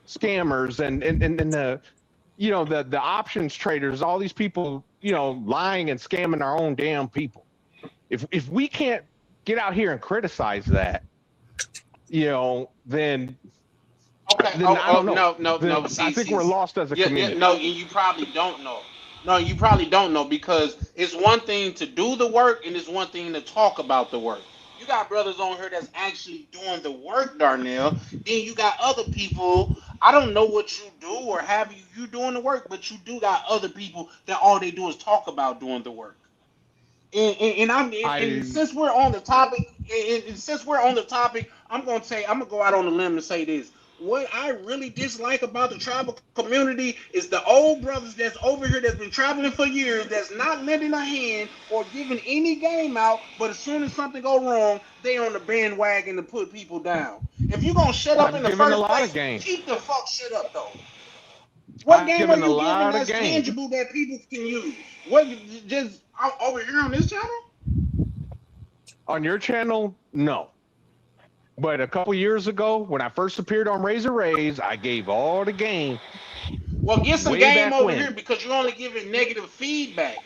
scammers and the the options traders, all these people lying and scamming our own damn people. If we can't get out here and criticize that, then okay. I don't know. No. I think we're lost as a community. No, and you probably don't know. No, you probably don't know, because it's one thing to do the work and it's one thing to talk about the work. You got brothers on here that's actually doing the work, Darnell. Then you got other people. I don't know what you do or have you doing the work, but you do got other people that all they do is talk about doing the work. And since we're on the topic, I'm gonna go out on a limb and say this. What I really dislike about the tribal community is the old brothers that's over here that's been traveling for years, that's not lending a hand or giving any game out, but as soon as something go wrong, they on the bandwagon to put people down. If you gonna shut up in the first place, keep the fuck shit up though. What game are you giving that's tangible that people can use? What, just over here on this channel? On your channel, no. But a couple years ago, when I first appeared on Razor Rays, I gave all the game. Well, get some game over here, because you're only giving negative feedback.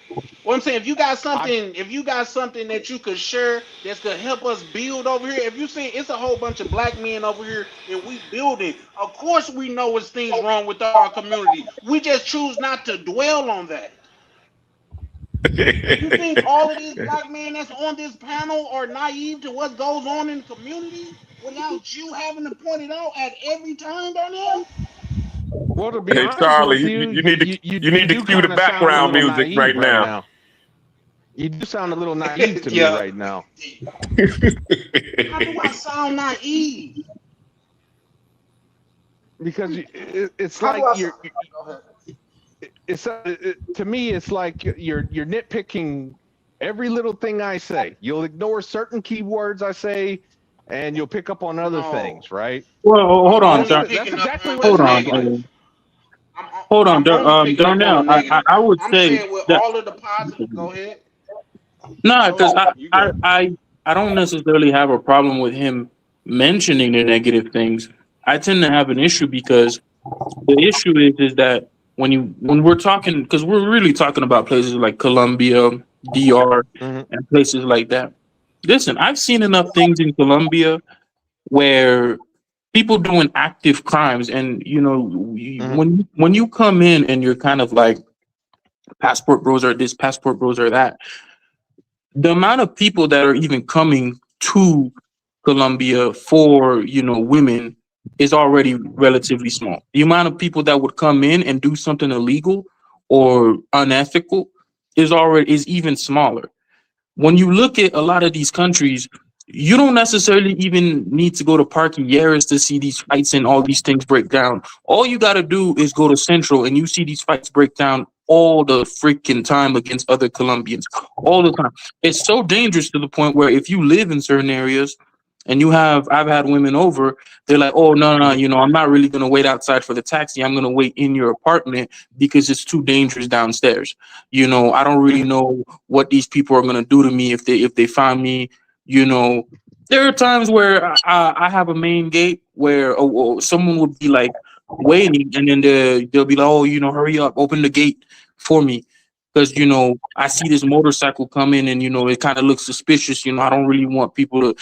What I'm saying, if you got something that you could share that's gonna help us build over here. If you see it's a whole bunch of black men over here and we building, of course we know it's things wrong with our community. We just choose not to dwell on that. You think all of these black men that's on this panel are naive to what goes on in the community without you having to point it out at every time, Darnell? Well, to be honest Charlie, with you need to cue the background music right now. You do sound a little naive to me right now. How do I sound naive? Because it's like you're. To me, it's like you're nitpicking every little thing I say. You'll ignore certain keywords I say, and you'll pick up on other things, right? Well, hold on, John. That's exactly what Hold on, Darnell. I would say saying with that, all of the positive. Go ahead. no, because I don't necessarily have a problem with him mentioning the negative things. I tend to have an issue because the issue is that when we're talking, because we're really talking about places like Colombia, DR, and places like that. Listen, I've seen enough things in Colombia where people doing active crimes, and when you come in and you're kind of like passport bros are this, passport bros are that, the amount of people that are even coming to Colombia for women is already relatively small. The amount of people that would come in and do something illegal or unethical is even smaller. When you look at a lot of these countries, you don't necessarily even need to go to Parque Yeras to see these fights and all these things break down. All you got to do is go to Central and you see these fights break down all the freaking time against other Colombians, all the time. It's so dangerous to the point where if you live in certain areas and I've had women over, they're like, oh, no, I'm not really going to wait outside for the taxi. I'm going to wait in your apartment because it's too dangerous downstairs. I don't really know what these people are going to do to me if they find me. There are times where I have a main gate where someone would be like waiting, and then they'll be like, oh, hurry up, open the gate for me. Because, I see this motorcycle come in and, it kind of looks suspicious. I don't really want people to.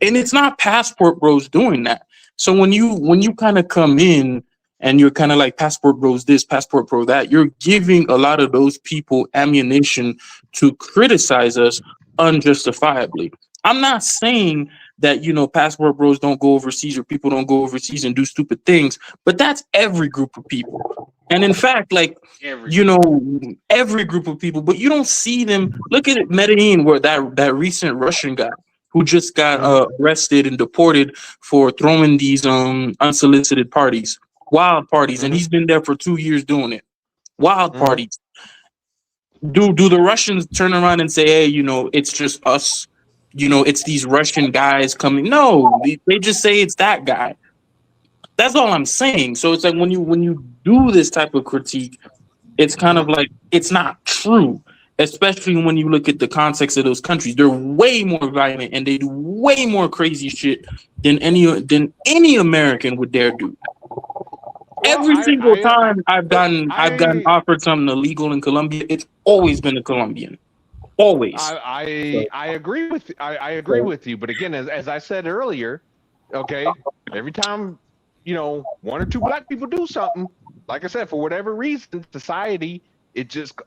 And it's not passport bros doing that. So when you kind of come in and you're kind of like passport bros this, passport bro that, you're giving a lot of those people ammunition to criticize us unjustifiably. I'm not saying that, you know, passport bros don't go overseas or people don't go overseas and do stupid things, but that's every group of people. And in fact, like, you know, every group of people, but you don't see them. Look at it, Medellin, where that recent Russian guy who just got arrested and deported for throwing these unsolicited parties, wild parties, and he's been there for 2 years doing it. Wild parties. Do the Russians turn around and say, hey, you know, it's just us, you know, it's these Russian guys coming? No, they just say it's that guy. That's all I'm saying. So it's like when you do this type of critique, it's kind of like it's not true, especially when you look at the context of those countries. They're way more violent and they do way more crazy shit than any American would dare do. Every single time I've gotten offered something illegal in Colombia, it's always been a Colombian. Always. I agree with with you, but again, as I said earlier, okay, every time, you know, one or two black people do something, like I said, for whatever reason, society, it just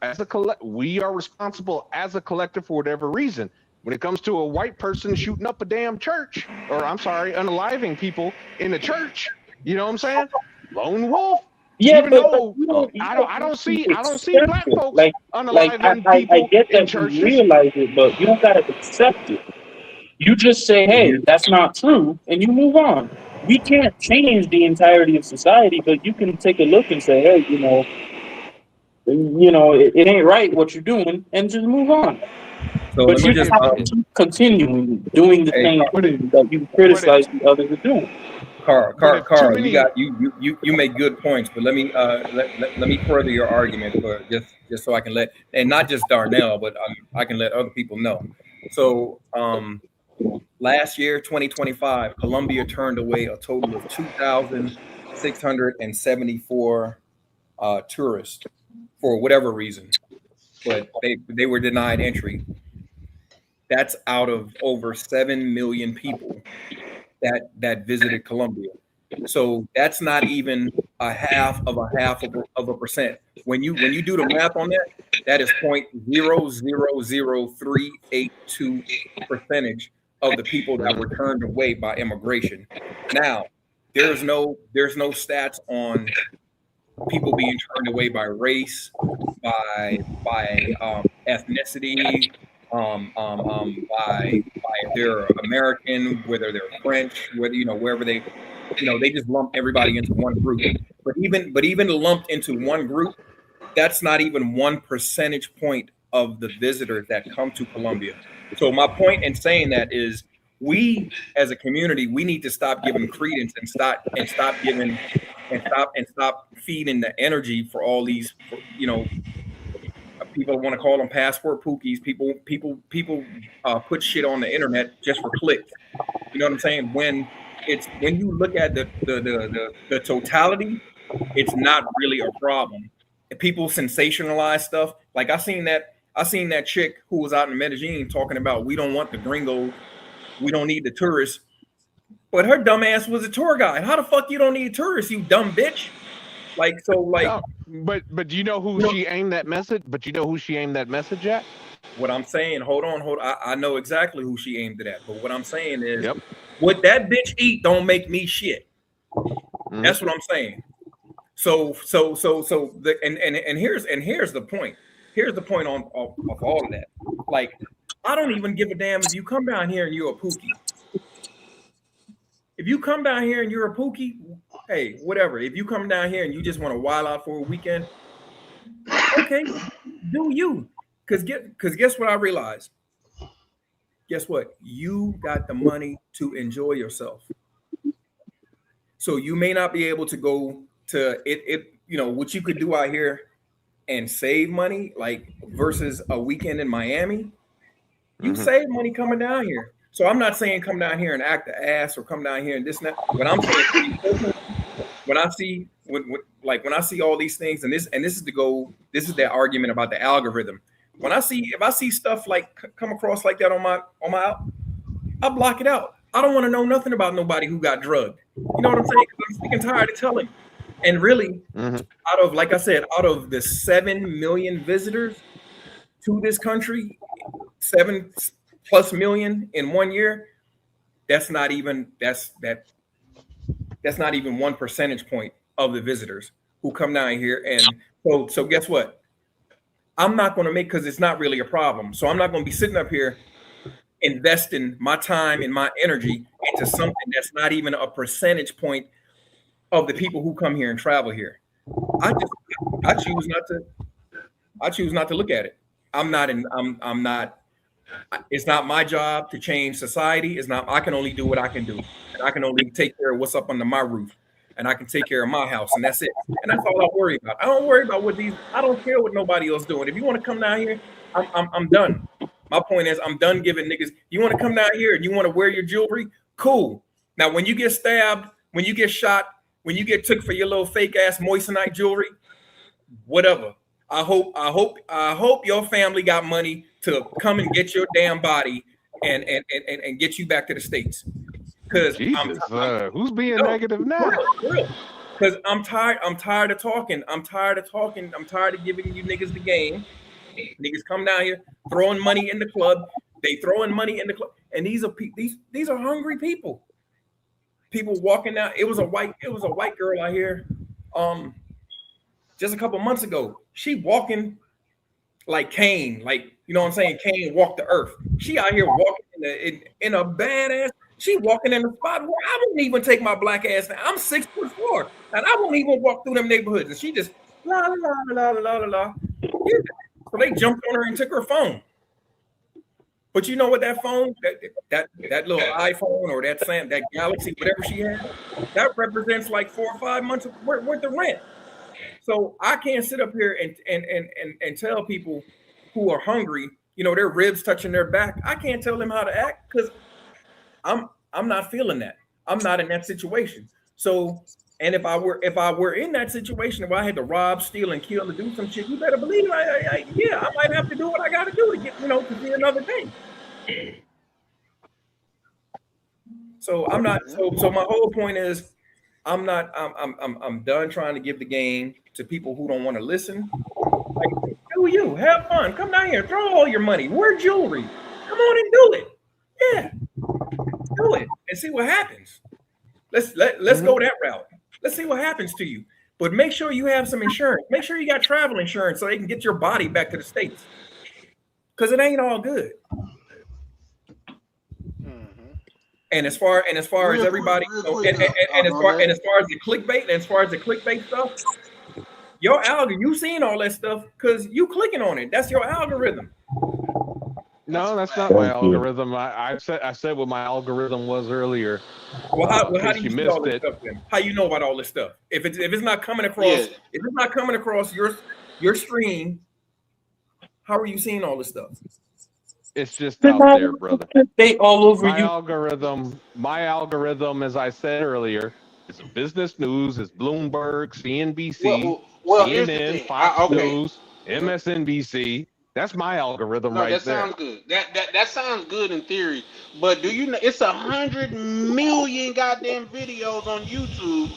we are responsible as a collective for whatever reason. When it comes to a white person shooting up a damn church, or I'm sorry, unaliving people in a church, you know what I'm saying? Lone wolf. Yeah, even though I don't see black folks unaliving people I get that in churches. you realize it, but you don't gotta accept it. You just say, hey, that's not true, and you move on. We can't change the entirety of society, but you can take a look and say, hey, you know, it ain't right what you're doing, and just move on. So but let you me just have to keep continuing doing the same thing that you criticize the others are doing. Carl, you make good points, but let me let me further your argument for just so I can let, and not just Darnell, but I can let other people know. So last year, 2025, Colombia turned away a total of 2,674 tourists for whatever reason, but they were denied entry. That's out of over 7 million people that visited Colombia. So that's not even a half of a percent. When you do the math on that, that is 0.00382% of the people that were turned away by immigration. Now, there's no stats on people being turned away by race, by ethnicity, by they're American, whether they're French, whether wherever they just lump everybody into one group. But even lumped into one group, that's not even 1 percentage point of the visitors that come to Colombia. So my point in saying that is, we as a community, we need to stop giving credence and stop feeding the energy for all these, people want to call them passport pookies. People put shit on the internet just for clicks. You know what I'm saying? When you look at the totality, it's not really a problem. People sensationalize stuff. Like I seen that chick who was out in Medellin talking about, we don't want the gringos, we don't need the tourists. But her dumb ass was a tour guide. How the fuck you don't need tourists, you dumb bitch? But do you know who she aimed that message? But you know who she aimed that message at? What I'm saying, hold on. I know exactly who she aimed it at. But what I'm saying is, what that bitch eat don't make me shit. That's what I'm saying. So here's the point. Here's the point of all of that. Like, I don't even give a damn if you come down here and you're a pookie. If you come down here and you're a pookie, hey, whatever. If you come down here and you just want to wild out for a weekend, okay, do you? Because guess what I realized? Guess what? You got the money to enjoy yourself. So you may not be able to go to it. What you could do out here and save money, like versus a weekend in Miami, you save money coming down here. So I'm not saying come down here and act the ass or come down here and this and that. But I'm saying, when I see all these things, and this is the argument about the algorithm. If I see stuff like come across like that on my I block it out. I don't want to know nothing about nobody who got drugged. You know what I'm saying? I'm sick and tired of telling. And really, out of the 7 million visitors to this country, plus million in 1 year, that's not even 1 percentage point of the visitors who come down here. And so guess what? I'm not going to make, because it's not really a problem. So I'm not going to be sitting up here investing my time and my energy into something that's not even a percentage point of the people who come here and travel here. I choose not to look at it. I'm not. It's not my job to change society. I can only do what I can do. And I can only take care of what's up under my roof. And I can take care of my house. And that's it. And that's all I worry about. I don't worry about I don't care what nobody else doing. If you want to come down here, I'm done. My point is, I'm done giving niggas. You want to come down here and you want to wear your jewelry? Cool. Now, when you get stabbed, when you get shot, when you get took for your little fake ass moissanite jewelry, whatever. I hope your family got money to come and get your damn body and get you back to the States. Because who's being negative now? Because I'm tired of talking. I'm tired of giving you niggas the game. Niggas come down here throwing money in the club. They throwing money in the club, and these are hungry people. People walking out. It was a white girl out here, just a couple months ago. She walking like Cain, like, you know what I'm saying? Cain walked the earth. She out here walking in a badass. She walking in the spot where I wouldn't even take my black ass down. I'm 6'4", and I won't even walk through them neighborhoods. And she just la la la la la la. Yeah. So they jumped on her and took her phone. But you know what, that phone, that little iPhone or that Galaxy, whatever she had, that represents like 4 or 5 months worth of rent. So I can't sit up here and tell people who are hungry, you know, their ribs touching their back. I can't tell them how to act because I'm not feeling that. I'm not in that situation. So, and if I were in that situation, if I had to rob, steal, and kill to do some shit, you better believe I might have to do what I got to do to get, to see another day. So I'm not. So my whole point is, I'm done trying to give the game to people who don't want to listen. Like, do you have fun? Come down here, throw all your money, wear jewelry, come on and do it. Yeah, do it and see what happens. Let's go that route. Let's see what happens to you. But make sure you have some insurance. Make sure you got travel insurance so they can get your body back to the States. Because it ain't all good. And as far as everybody, and as far as the clickbait stuff, your algorithm, you seen all that stuff because you clicking on it. That's your algorithm. No, that's not my algorithm. I said what my algorithm was earlier. Well, how do you see all this stuff then? How you know about all this stuff? If it's not coming across, your stream, how are you seeing all this stuff? It's just out there, brother. They all over my you. My algorithm, as I said earlier, is business news, is Bloomberg, CNBC, CNN, Fox News, MSNBC. That's my algorithm right there. That sounds good. That sounds good in theory. But do you know it's 100 million goddamn videos on YouTube?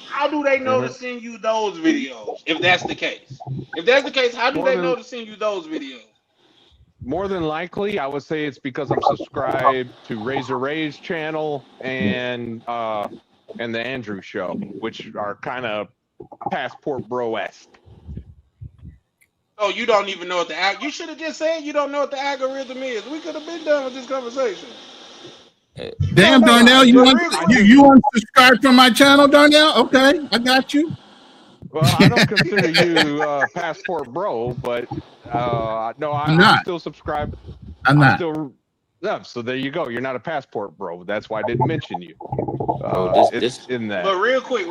How do they know to send you those videos? If that's the case. How do they know to send you those videos? More than likely, I would say it's because I'm subscribed to Razor Ray's channel and the Andrew Show, which are kind of Passport Bro-esque. Oh, you don't even know what you should have just said you don't know what the algorithm is. We could have been done with this conversation. Damn, Darnell, you unsubscribed from my channel, Darnell? Okay, I got you. Well, I don't consider you Passport Bro, but no, I'm still subscribed. I'm not. So there you go. You're not a Passport Bro. That's why I didn't mention you. It's in that. But real quick,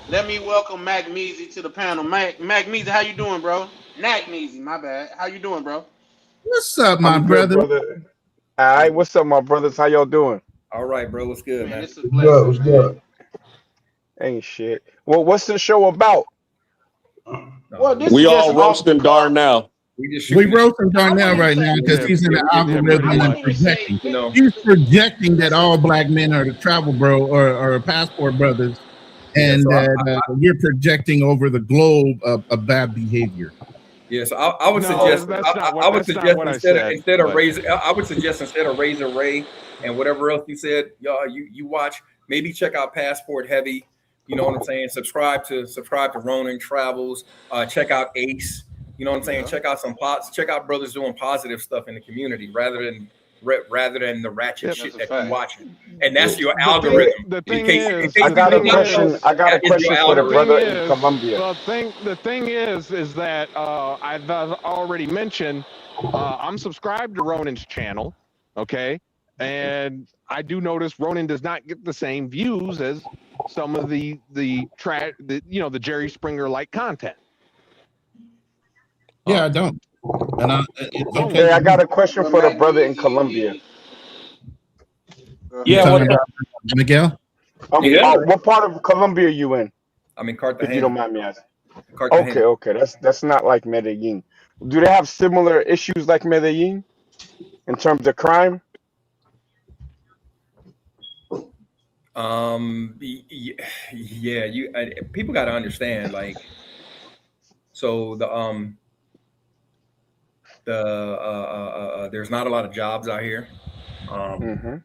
let me welcome Mac Measy to the panel. Mac Measy, how you doing, bro? Mac Measy, my bad. How you doing, bro? What's up, my brother? All right, what's up, my brothers? How y'all doing? All right, bro. What's good, man? It's a blessing, What's good? Ain't shit. Well, what's the show about? Well, we all roasting Darnell. We roasting Darnell right now because he's in the algorithm and projecting. He's projecting that all black men are the travel bro or passport brothers, and that we're projecting over the globe a bad behavior. Yes, I would No, suggest I would that's not suggest what I said. instead of But Razor, I would suggest instead of Razor Ray and whatever else you said, y'all, you watch, maybe check out Passport Heavy. You know what I'm saying? Subscribe to Ronin Travels. Check out Ace. You know what I'm saying? yeah. Check out check out brothers doing positive stuff in the community rather than the ratchet Yep. shit That's a that you fact. watching. And that's your The thing, algorithm. the In thing case is, I you got the a did thing not know, question. is, I got a that is your question for the the thing algorithm. brother in is, Colombia. the thing is that I've already mentioned. I'm subscribed to Ronin's channel. Okay, and I do notice Ronin does not get the same views as some of the the Jerry Springer like content. Yeah, I don't. And it's okay Hey, I with got me. a question for the brother in Colombia. Go You Yeah, ahead. what talking about Miguel? Yeah, what part of Colombia you in, I'm in if you don't Cartagena. mind me asking? Okay, Cartagena. okay, that's not like Medellin. Do they have similar issues like Medellin in terms of crime? Yeah, people got to understand, like, so there's not a lot of jobs out here. Um, Mm-hmm.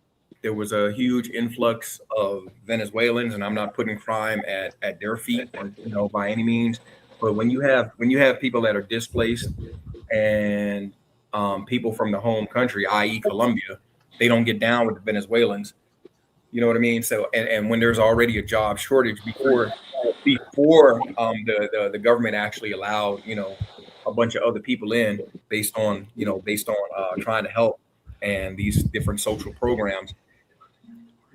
there was a huge influx of Venezuelans, and I'm not putting crime at their feet, or by any means. But when you have people that are displaced and people from the home country, i.e., Colombia, they don't get down with the Venezuelans. You know what I mean? So, and when there's already a job shortage before the government actually allowed a bunch of other people in based on trying to help and these different social programs,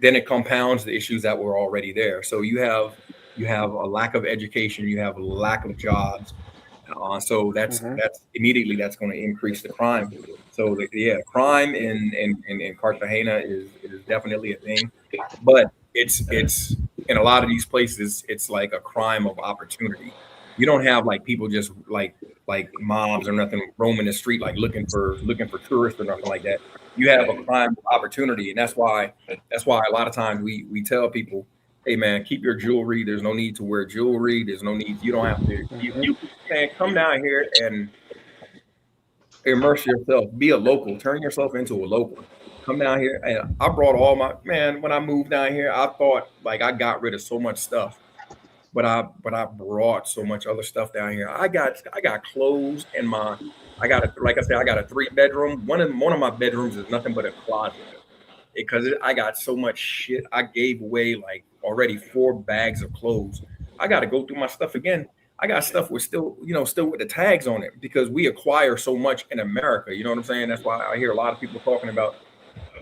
then it compounds the issues that were already there. So you have a lack of education, you have a lack of jobs, so Mm-hmm. that's immediately that's going to increase the crime. So yeah, crime in Cartagena is definitely a thing, but it's in a lot of these places it's like a crime of opportunity. You don't have like people just like mobs or nothing roaming the street like looking for tourists or nothing like that. You have a crime of opportunity, and that's why a lot of times we tell people, hey man, keep your jewelry. There's no need to wear jewelry. There's no need. You don't have to. Mm-hmm. You man, come down here and immerse yourself. Be a local. Turn yourself into a local. Come down here. And I brought all my man. When I moved down here, I thought like I got rid of so much stuff, but I brought so much other stuff down here. I got clothes in my. Like I said, I got a 3 bedroom. One of my bedrooms is nothing but a closet because I got so much shit. I gave away like already 4 bags of clothes. I got to go through my stuff again. I got stuff with still with the tags on it because we acquire so much in America. You know what I'm saying? That's why I hear a lot of people talking about,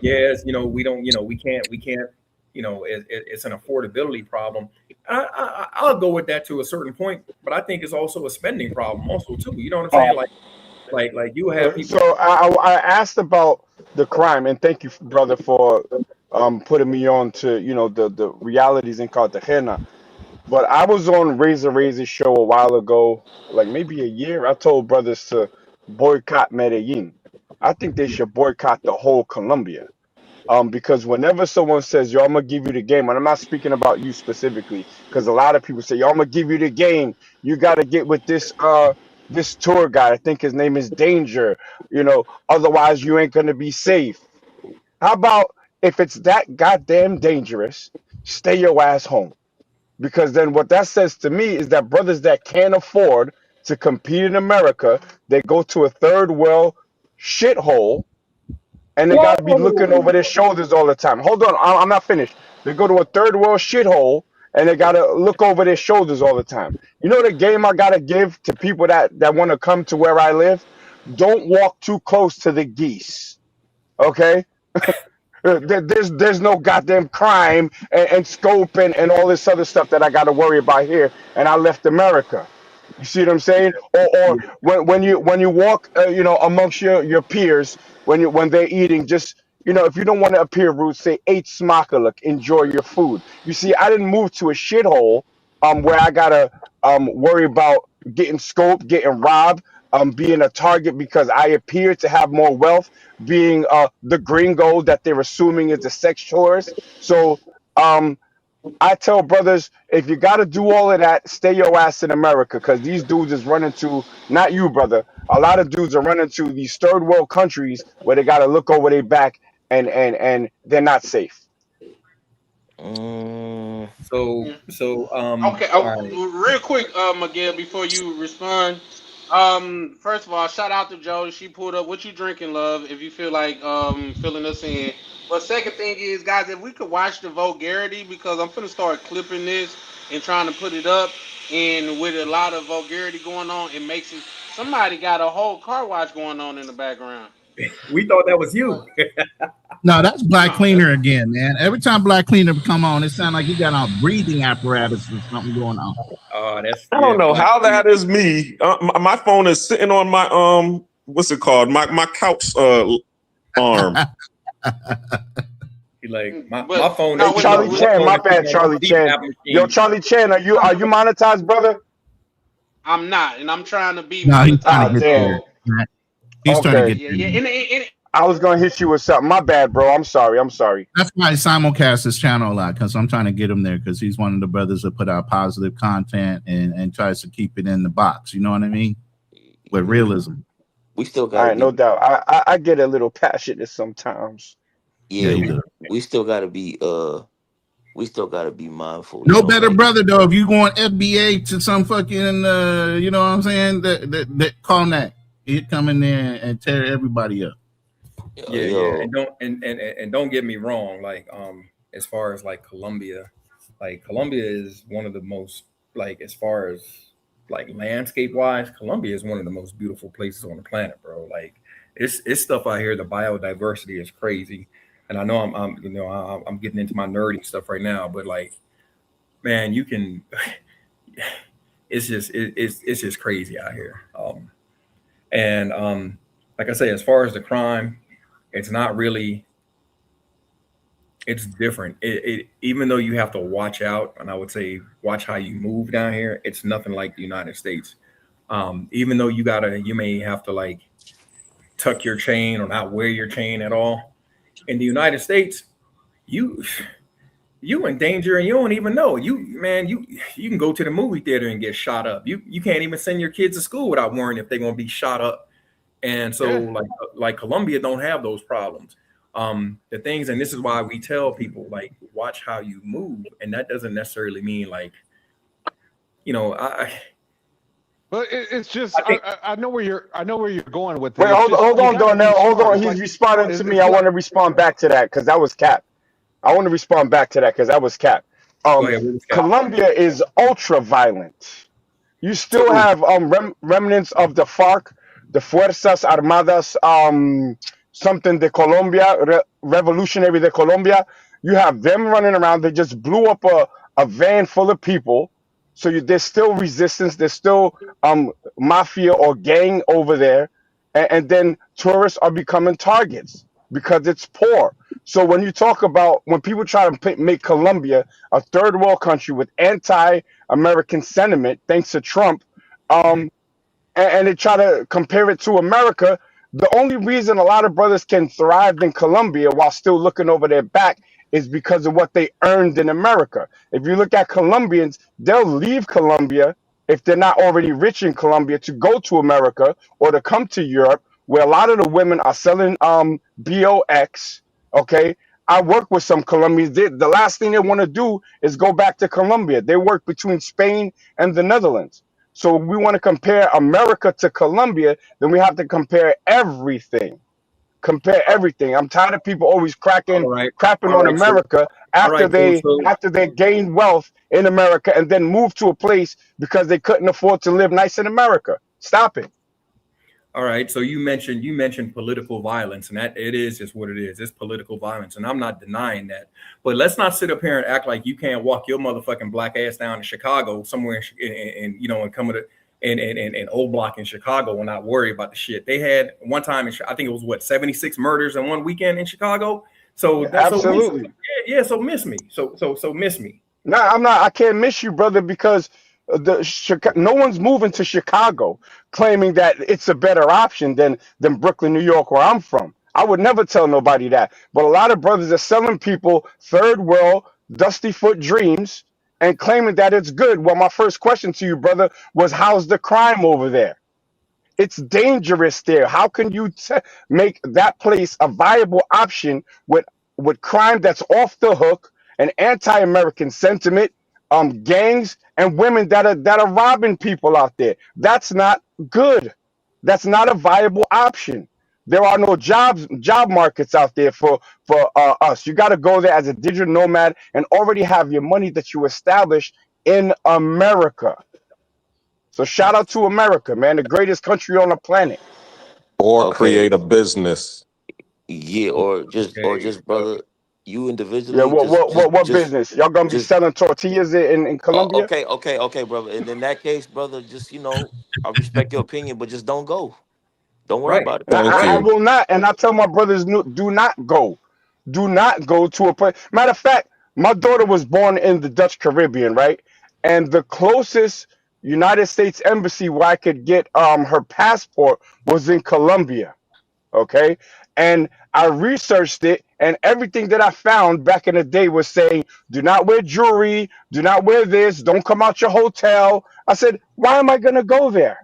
yes, we don't, we can't, it's an affordability problem. I'll go with that to a certain point, but I think it's also a spending problem also too. You know what I'm saying? Like you have So people. I asked about the crime, and thank you, brother, for putting me on to the realities in Cartagena. But I was on Razor's show a while ago, like maybe a year. I told brothers to boycott Medellin. I think they should boycott the whole Colombia. Because whenever someone says, "Yo, I'm gonna give you the game," and I'm not speaking about you specifically, because a lot of people say, "Yo, I'm gonna give you the game. You got to get with this tour guide. I think his name is Danger. Otherwise you ain't gonna be safe." How about if it's that goddamn dangerous, stay your ass home? Because then what that says to me is that brothers that can't afford to compete in America, they go to a third world shithole and they got to be looking over their shoulders all the time. Hold on, I'm not finished. They go to a third world shithole and they got to look over their shoulders all the time. You know the game I got to give to people that want to come to where I live? Don't walk too close to the geese. Okay? There's no goddamn crime and scope and all this other stuff that I got to worry about here. And I left America. You see what I'm saying? Or when you walk, amongst your peers when they're eating, just if you don't want to appear rude, say "Ate smakelijk," enjoy your food. You see, I didn't move to a shithole where I gotta worry about getting scoped, getting robbed, being a target because I appear to have more wealth, being the gringo that they're assuming is the sex tourist. So I tell brothers, if you got to do all of that, stay your ass in America, because these dudes is running to, not you, brother. A lot of dudes are running to these third world countries where they got to look over their back, and they're not safe. Mm, Okay, all right. real quick, Miguel, before you respond. First of all, shout out to Joe. She pulled up what you drinking, love. If you feel like filling us in. But second thing is, guys, if we could watch the vulgarity, because I'm gonna start clipping this and trying to put it up, and with a lot of vulgarity going on, it makes it. Somebody got a whole car wash going on in the background. We thought that was you. No, that's Black No, that's Cleaner again, man. Every time Black Cleaner come on, it sounds like he got a breathing apparatus or something going on. That's I yeah, don't know Black how Cleaner. that is me. My phone is sitting on my what's it called? My couch arm. He like my but phone no, Hey, is sitting wait, on Charlie wait, my Chan, phone my is sitting bad, on my Charlie Chan. CPAP Yo, machine. Charlie Chan, are you monetized, brother? I'm not, and I'm trying to be No, he's trying Ah, to monetized. get damn. there. So He's trying to Okay, get yeah, there. yeah, and I was gonna hit you with something. My bad, bro. I'm sorry. I'm sorry. That's why I simulcast his channel a lot, because I'm trying to get him there, because he's one of the brothers that put out positive content and tries to keep it in the box. You know what I mean? With realism. we still All gotta right, no be, doubt. I get a little passionate sometimes. Yeah, yeah, he does. we still gotta be, we still gotta be mindful. You No know, better like, brother though. If you going FBA to some fucking, you know what I'm saying? That call that he'd come in there and tear everybody up. Yeah, yo, and don't get me wrong. Like as far as like Colombia is one of the most, like, as far as like landscape wise, Colombia is one of the most beautiful places on the planet, bro. Like it's stuff out here. The biodiversity is crazy, and I know I'm getting into my nerdy stuff right now, but like, man, you can. It's just crazy out here. And like I say, as far as the crime, it's not really, it's different. Even though you have to watch out, and I would say watch how you move down here, it's nothing like the United States. Even though you may have to like tuck your chain or not wear your chain at all. In the United States, you you in danger and you don't even know. You can go to the movie theater and get shot up. You can't even send your kids to school without worrying if they're gonna be shot up. And so Yeah. like Colombia don't have those problems. The things, and this is why we tell people, like, watch how you move, and that doesn't necessarily mean like, I But it's just I think I know where you're going with it. Wait, It's just hold you on, got to be Darnell. Hold smart. on. It's He's like responding to me. it's I like want to respond back to that because that was cap. I want to respond back to that because that was cap. go ahead with this guy. Colombia is ultra violent. You still true. have remnants of the FARC, the Fuerzas Armadas, something de Colombia, Revolutionary de Colombia. You have them running around. They just blew up a van full of people. So there's still resistance. There's still mafia or gang over there, and then tourists are becoming targets because it's poor. So when you talk about when people try to make Colombia a third world country with anti-American sentiment, thanks to Trump, and they try to compare it to America. The only reason a lot of brothers can thrive in Colombia while still looking over their back is because of what they earned in America. If you look at Colombians, they'll leave Colombia if they're not already rich in Colombia to go to America or to come to Europe, where a lot of the women are selling BOX. Okay. I work with some Colombians. The last thing they want to do is go back to Colombia. They work between Spain and the Netherlands. So if we want to compare America to Colombia, then we have to compare everything. Compare everything. I'm tired of people always All right, crapping all on right, so America all after right, so they gain wealth in America and then move to a place because they couldn't afford to live nice in America. Stop it. all right, so you mentioned political violence, and that it is just what it is. It's political violence, and I'm not denying that. But let's not sit up here and act like you can't walk your motherfucking black ass down to Chicago somewhere, and come to and old block in Chicago and not worry about the shit they had one time. I think it was what 76 murders in one weekend in Chicago. So that's so miss, Absolutely. yeah, so miss me. So miss me. No, I'm not. I can't miss you, brother, because no one's moving to Chicago claiming that it's a better option than Brooklyn, New York, where I'm from. I would never tell nobody that. But a lot of brothers are selling people third world. Dusty Foot Dreams and claiming that it's good. Well, my first question to you, brother, was how's the crime over there? It's dangerous there. How can you make that place a viable option with crime that's off the hook, an anti-American sentiment, gangs and women that are robbing people out there? That's not good. That's not a viable option. There are no job markets out there for us. You got to go there as a digital nomad and already have your money that you established in America. So shout out to America, man, the greatest country on the planet. Or Okay. create a business. Yeah, or just brother, you Yeah, individually, what what what what just business? Y'all gonna be just selling tortillas in Colombia? okay, brother. And in that case, brother, just I respect your opinion, but just don't go. Don't worry Right. about it. Thank I you. will not, and I tell my brothers, no, do not go. Do not go to a place. Matter of fact, my daughter was born in the Dutch Caribbean, right? And the closest United States embassy where I could get her passport was in Colombia. Okay. And I researched it, and everything that I found back in the day was saying, do not wear jewelry, do not wear this, don't come out your hotel. I said, why am I going to go there?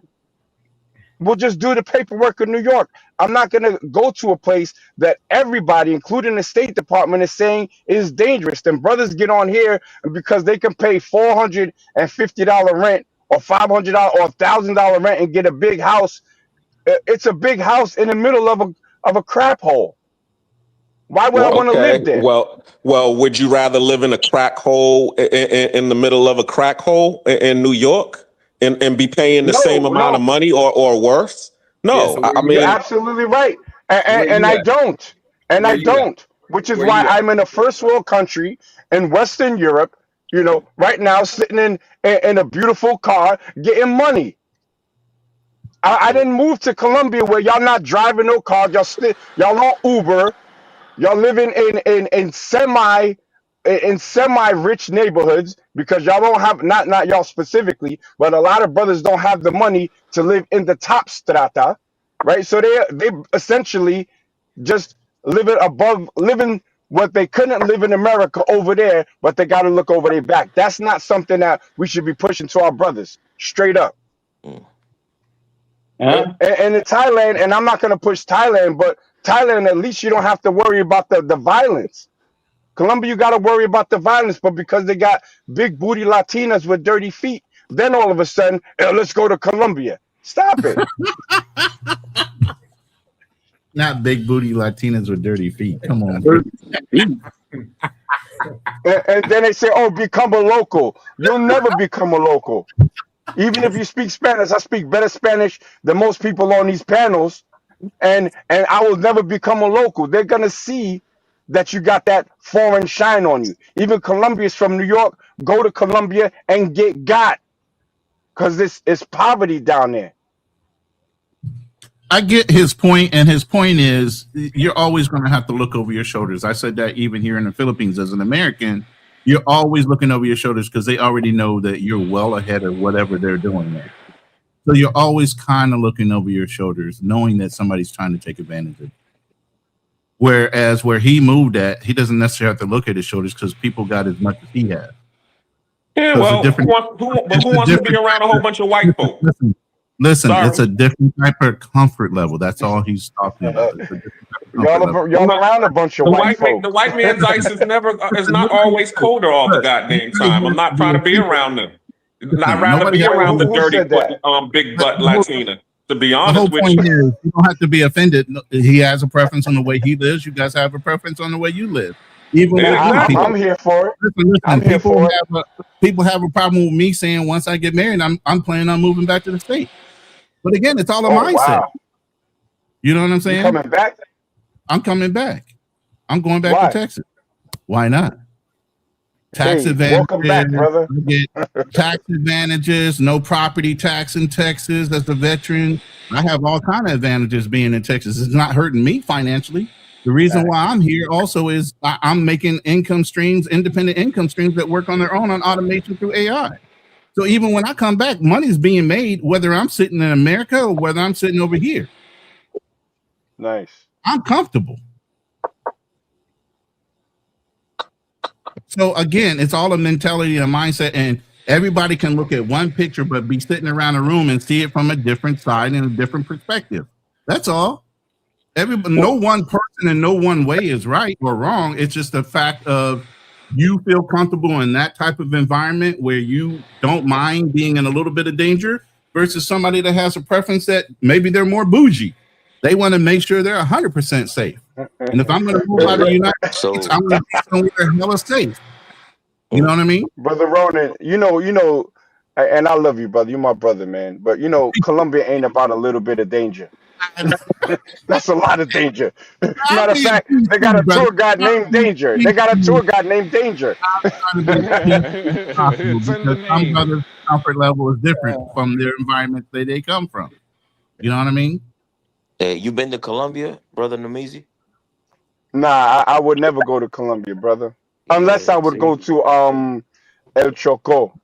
We'll just do the paperwork in New York. I'm not going to go to a place that everybody, including the State Department, is saying is dangerous. Then brothers get on here because they can pay $450 rent or $500 or $1,000 rent and get a big house. It's a big house in the middle of a crap hole. Why would I want to live Okay. there? Well, would you rather live in a crack hole in the middle of a crack hole in New York and be paying the same No, amount of no. money or worse? Yeah. No, So I where you You're at? mean, absolutely right. Where And you I at? don't. And Where I you at? don't. Which is Where why you at? I'm in a first world country in Western Europe, right now sitting in a beautiful car getting money. I didn't move to Colombia where y'all not driving no cars. Y'all on Uber. Y'all living in semi rich neighborhoods because y'all don't have, not y'all specifically, but a lot of brothers don't have the money to live in the top strata, right? So they essentially just living what they couldn't live in America over there, but they got to look over their back. That's not something that we should be pushing to our brothers, straight up. Mm. And in Thailand, and I'm not going to push Thailand, but Thailand, at least you don't have to worry about the violence. Colombia, you got to worry about the violence, but because they got big booty Latinas with dirty feet, then all of a sudden, let's go to Colombia. Stop it. Not big booty Latinas with dirty feet. Come on. And then they say, oh, become a local. You'll never become a local. Even if you speak Spanish, I speak better Spanish than most people on these panels, and I will never become a local. They're going to see that you got that foreign shine on you. Even Colombians from New York go to Colombia and get got because this is poverty down there. I get his point, and his point is you're always going to have to look over your shoulders. I said that even here in the Philippines as an American, you're always looking over your shoulders because they already know that you're well ahead of whatever they're doing there. So you're always kind of looking over your shoulders, knowing that somebody's trying to take advantage of you. Whereas where he moved at, he doesn't necessarily have to look at his shoulders because people got as much as he has. yeah, So well, who wants to be around a whole bunch of white folk? Listen, Sorry. it's a different type of comfort level. That's all he's talking about. It's a different type of comfort level. Y'all around a bunch of white folk. The white man's ice is not always colder all the goddamn time. I'm not trying to be around them. I'd rather Nobody be has- around the Who dirty said foot, that? big butt Latina. To be The whole honest with point you, is you don't have to be offended. He has a preference on the way he lives. You guys have a preference on the way you live. Even Yeah, with black exactly. people. I'm here for it. Listen, I'm here for it. people have a problem with me saying once I get married, I'm planning on moving back to the state. But again, it's all a Oh, mindset. wow. You know what I'm You saying? coming back? I'm coming back. I'm going back Why? to Texas. Why not? Tax Hey, advantages. welcome back, brother. I get tax advantages, no property tax in Texas as a veteran. I have all kind of advantages being in Texas. It's not hurting me financially. The reason why I'm here also is I'm making income streams, independent income streams that work on their own on automation through AI. So even when I come back, money's being made, whether I'm sitting in America or whether I'm sitting over here. Nice. I'm comfortable. So again, it's all a mentality and a mindset, and everybody can look at one picture, but be sitting around a room and see it from a different side and a different perspective. That's all. No one person in no one way is right or wrong. It's just the fact of you feel comfortable in that type of environment where you don't mind being in a little bit of danger versus somebody that has a preference that maybe they're more bougie. They want to make sure they're 100% safe. And if I'm going to move out of the United States, So I'm going to be somewhere hella safe. You know what I mean? Brother Ronan, and I love you, brother. You're my brother, man. But Colombia ain't about a little bit of danger. That's a lot of danger. I'm Matter of being fact, they got peaceful, a brother. tour guide I'm named being Danger. They got a peaceful. tour guide named Danger. I'm trying to be as peaceful as possible It's in the because some name. brothers' comfort level is different from their environment that they come from. You know what I mean? you been to Colombia, brother Namizi? Nah, I would never go to Colombia, brother. Unless Yeah, I would see. go to El Choco.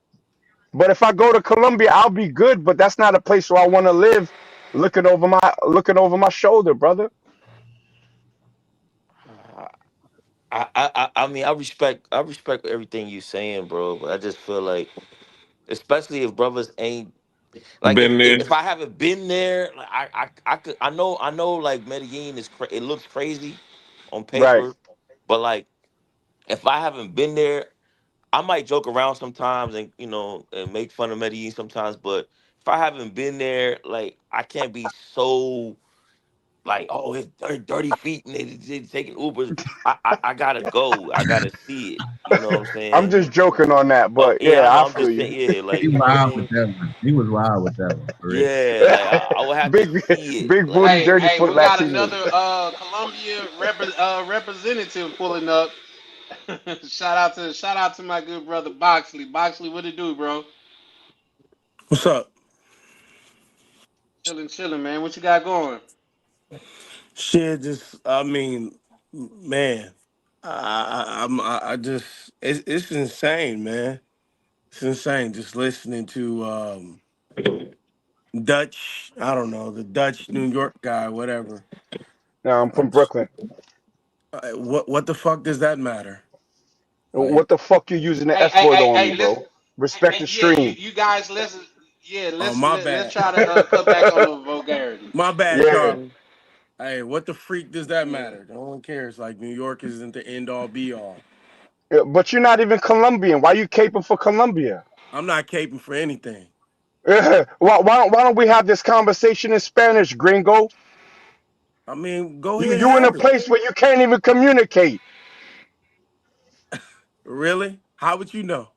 But if I go to Colombia, I'll be good. But that's not a place where I want to live, looking over my shoulder, brother. I mean, I respect everything you saying, bro. But I just feel like, especially if brothers ain't like, Been there. if I haven't been there, like I could, I know like Medellin is it looks crazy on Right. paper, but like if I haven't been there, I might joke around sometimes and and make fun of Medellin sometimes. But if I haven't been there, like I can't be so like, oh, it's dirty feet and they taking Ubers. I gotta go. I gotta see it. You know what I'm I'm saying? just joking on that, Oh but yeah, I yeah, know. I I'm feel just you. saying, yeah, He like you know what I wild with mean. that one. He was wild with that one for real. Yeah, like I would have to big, see it. big Like booty, Hey, dirty hey, foot we got Latinos. another Columbia representative pulling up. Shout out to my good brother Boxley. Boxley, what it do, bro? What's up? Chilling, man. What you got going? Shit, just I mean, man, I just it's insane, man. It's insane just listening to Dutch. I don't know the Dutch New York guy, whatever. Now I'm I from just, Brooklyn. what the fuck does that matter? Like, What the fuck you using the Hey, F hey, word hey, on me, hey, let's bro? Respect the yeah, you stream. you guys let's yeah, oh let's my let, let's bad, try to cut back on the vulgarity. my bad, Yeah. Charlie. Hey, what the freak does that Yeah. matter? No one cares. Like New York isn't the end all be all. But you're not even Colombian. Why you caping for Colombia? I'm not caping for anything. Why don't we have this conversation in Spanish, gringo? I mean, go You ahead, you in a have it. place where you can't even communicate. Really? How would you know?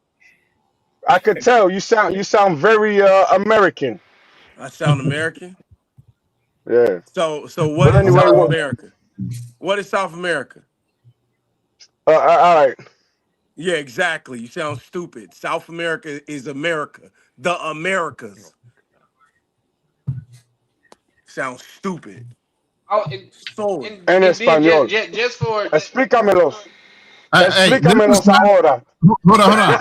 I could tell you sound very American. I sound American. Yeah. So what But is anyway, South well, America? What is South America? all right. Yeah, exactly. You sound stupid. South America is America. The Americas. Sound stupid. Oh, Sorry. En and then español. just for Explícamelos. Hey, this is Explícamelos not. ahora. Hold on.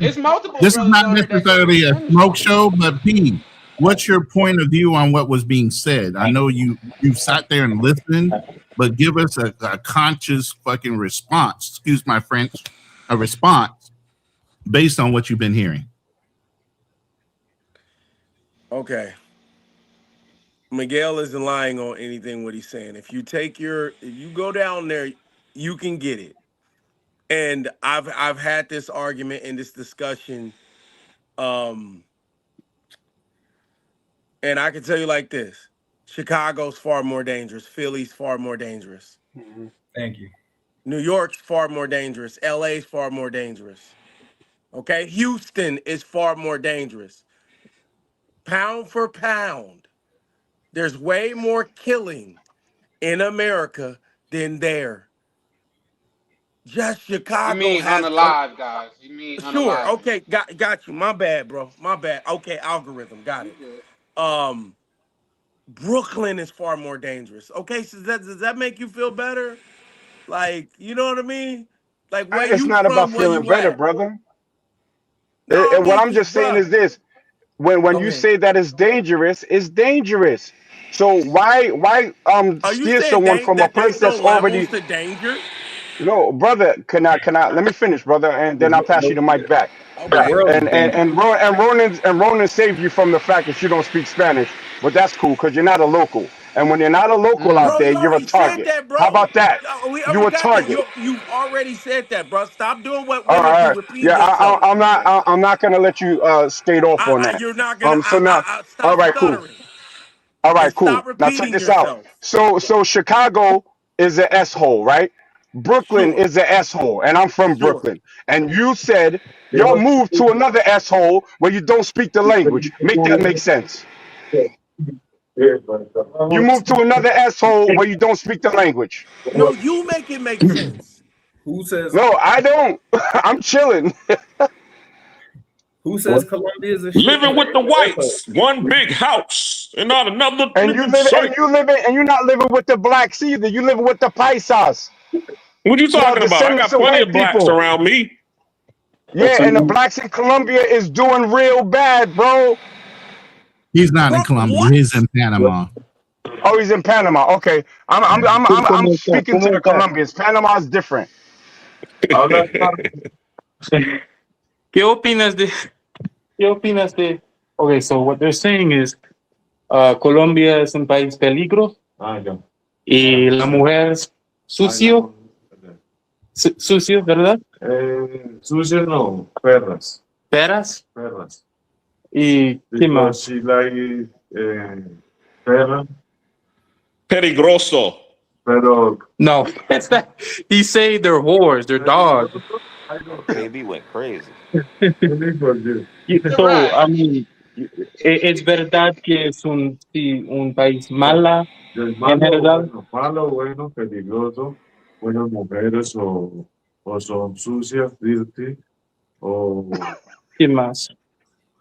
it's multiple This is brothers not on here that can speak necessarily a Spanish smoke though. show, but P, what's your point of view on what was being said? I know you've sat there and listened, but give us a conscious fucking response. Excuse my French, a response based on what you've been hearing. Okay. Miguel isn't lying on anything what he's saying. If you go down there, you can get it. And I've had this argument and this discussion. Um, and I can tell you like this. Chicago's far more dangerous. Philly's far more dangerous. Thank you. New York's far more dangerous. LA's far more dangerous. Okay? Houston is far more dangerous. Pound for pound, there's way more killing in America than there. Just You Chicago mean has unalive, guys? You mean sure. unalive? Okay, got you. My bad, bro. My bad. Okay, algorithm. Got You it. good? Um Brooklyn is far more dangerous. Okay, so does that make you feel better? Like, you know what I mean? Like where It's you not about from, where feeling you better, at? brother. No, I And what mean, I'm just saying bro. is this: when you Okay. say that it's dangerous. So why Are you steer saying someone from a that place there's no that's already levels to danger? No, brother, can I let me finish, brother, and then I'll pass you the mic back. The Okay. world is dangerous. Ronan saved you from the fact that you don't speak Spanish, but that's cool because you're not a local. And when you're not a local out Bro, there, you you're a already said target. that, How bro. about that? We You already a got that. target. You've already said that, bro. Stop doing what All women right, all do, right. repeating Yeah, yourself. I'm not gonna let you skate off on that. You're not gonna. So now, all Stop right, cool. stuttering All and right, cool. stop Now check repeating this out. yourself. So Chicago is an S hole, right? Brooklyn Sure, is an S hole, and I'm from sure. Brooklyn. And you said y'all moved to another S hole where you don't speak the language. Make that make sense. You moved to another S hole where you don't speak the language. No, you make it make sense. Who says No, I don't. I'm chilling. who says Colombia is a Living shithole? with the whites, one big house, and not another And living sight. you're not living with the blacks either. You living with the paisas. What you Y'all talking about? I descendants got of plenty white of blacks people. around me. Yeah, and the blacks in Colombia is doing real bad, bro. He's not in Bro, Colombia. what? He's in Panama. Oh, he's in Panama. Okay, I'm speaking to the Colombians. Panama is different. ¿Qué opinas de? ¿Qué opinas de? Okay, so what they're saying is, Colombia es un país peligro y la mujer es sucio, sucio, ¿verdad? Sucias no, perras. Peras Perras. y qué Because más? she like perra, Peligroso. pero No, it's that he say they're whores, they're dogs. I don't KB went crazy. only for you. So I mean, es verdad que es un sí, un país mala Del en malo, general. malo, bueno, peligroso, buenas mujeres o son sucias, dirty, o ¿Qué más?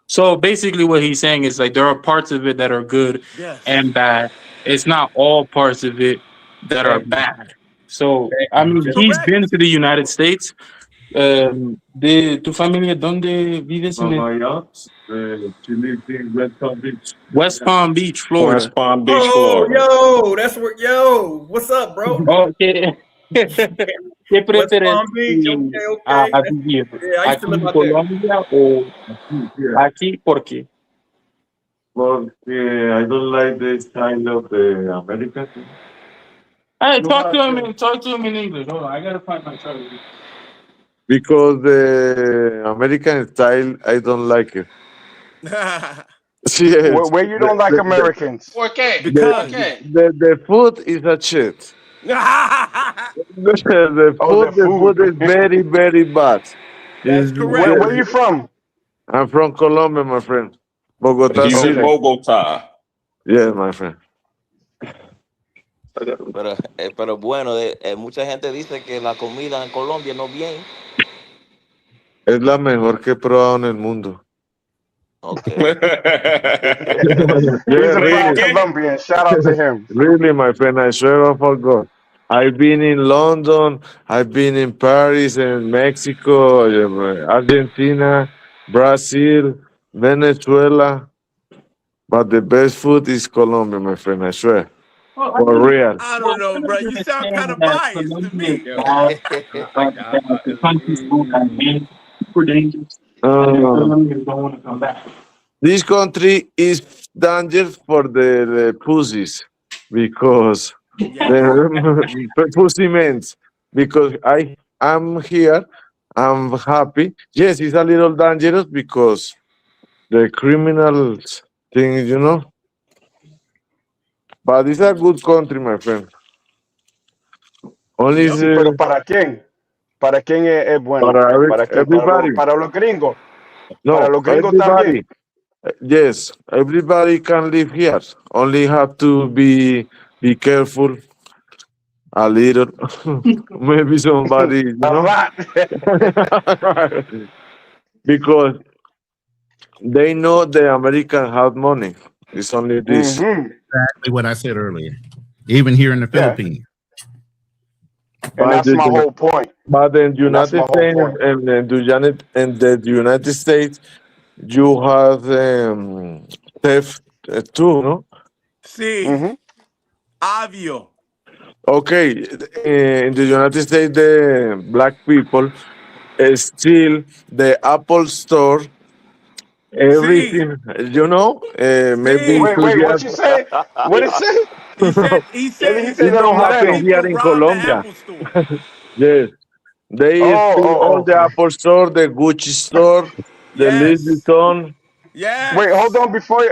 So basically, what he's saying is like there are parts of it that are good Yes. and bad. It's not all parts of it that are bad. So I mean, he's been Correct. to the United States. De tu familia, ¿dónde vives? Mama Yachts, she lives in Red Palm Beach. West Palm Beach, Florida. West Palm Beach, Oh, Florida. that's where, what's up, bro? Okay. ¿Qué West prefieres Palm Beach, okay. a vivir? Yeah, I used to ¿Aquí live en out there. Colombia o aquí? ¿Por qué? Porque I don't like the style of the Americans. Hey, talk to him in English. Hold on, I gotta find my Charlie. Because the American style, I don't like it. Yes, Where you don't like Americans. ¿Por qué? ¿Por Because qué? the food is a shit. that's The food is very, very bad. correct. Where you from? I'm from Colombia, my friend. Bogota He's in City. Okay. Bogota. Yes, my friend. Pero bueno, mucha gente dice que la comida en Colombia no bien. Es la mejor que he probado en el mundo. Okay. He's a proud Really? Colombian. Shout out to him. Really, my friend, I swear off of God. I've been in London, I've been in Paris and Mexico, Argentina, Brazil, Venezuela. But the best food is Colombia, my friend, I swear. Well, For real. I don't know, bro. You sound kind of that biased to Colombia is me. bad, but the country's good and being super dangerous, and the No. Colombians don't want to come back. This country is dangerous for the pussies because the pussy men. Because I'm here, I'm happy. Yes, it's a little dangerous because the criminals thing, But it's a good country, my friend. Only Yep. Sí, pero ¿para quién? ¿Para quién es bueno? ¿Para quién? everybody. Para los gringos. Para No, los gringos everybody. también. Yes, everybody can live here. Only have to be careful a little. Maybe somebody, A lot. because they know the American have money. It's only this. Exactly what I said earlier. Even here in the Yeah. Philippines. And that's my whole point. But in And that's my United whole States point. and the United States, you have theft too, no? See, Mhm. obvio. Okay, in the United States, the black people steal the Apple Store, See, everything. Maybe see. Wait, what 2 years. you say? What it say? He said, he What said, did he he say This said de the los don't black happen morenos? here people in robbed the Colombia. Apple store. Yes, they steal all Oh, the okay. Apple Store, the Gucci store, the Louis Yes, Vuitton. Wait, hold yes. on before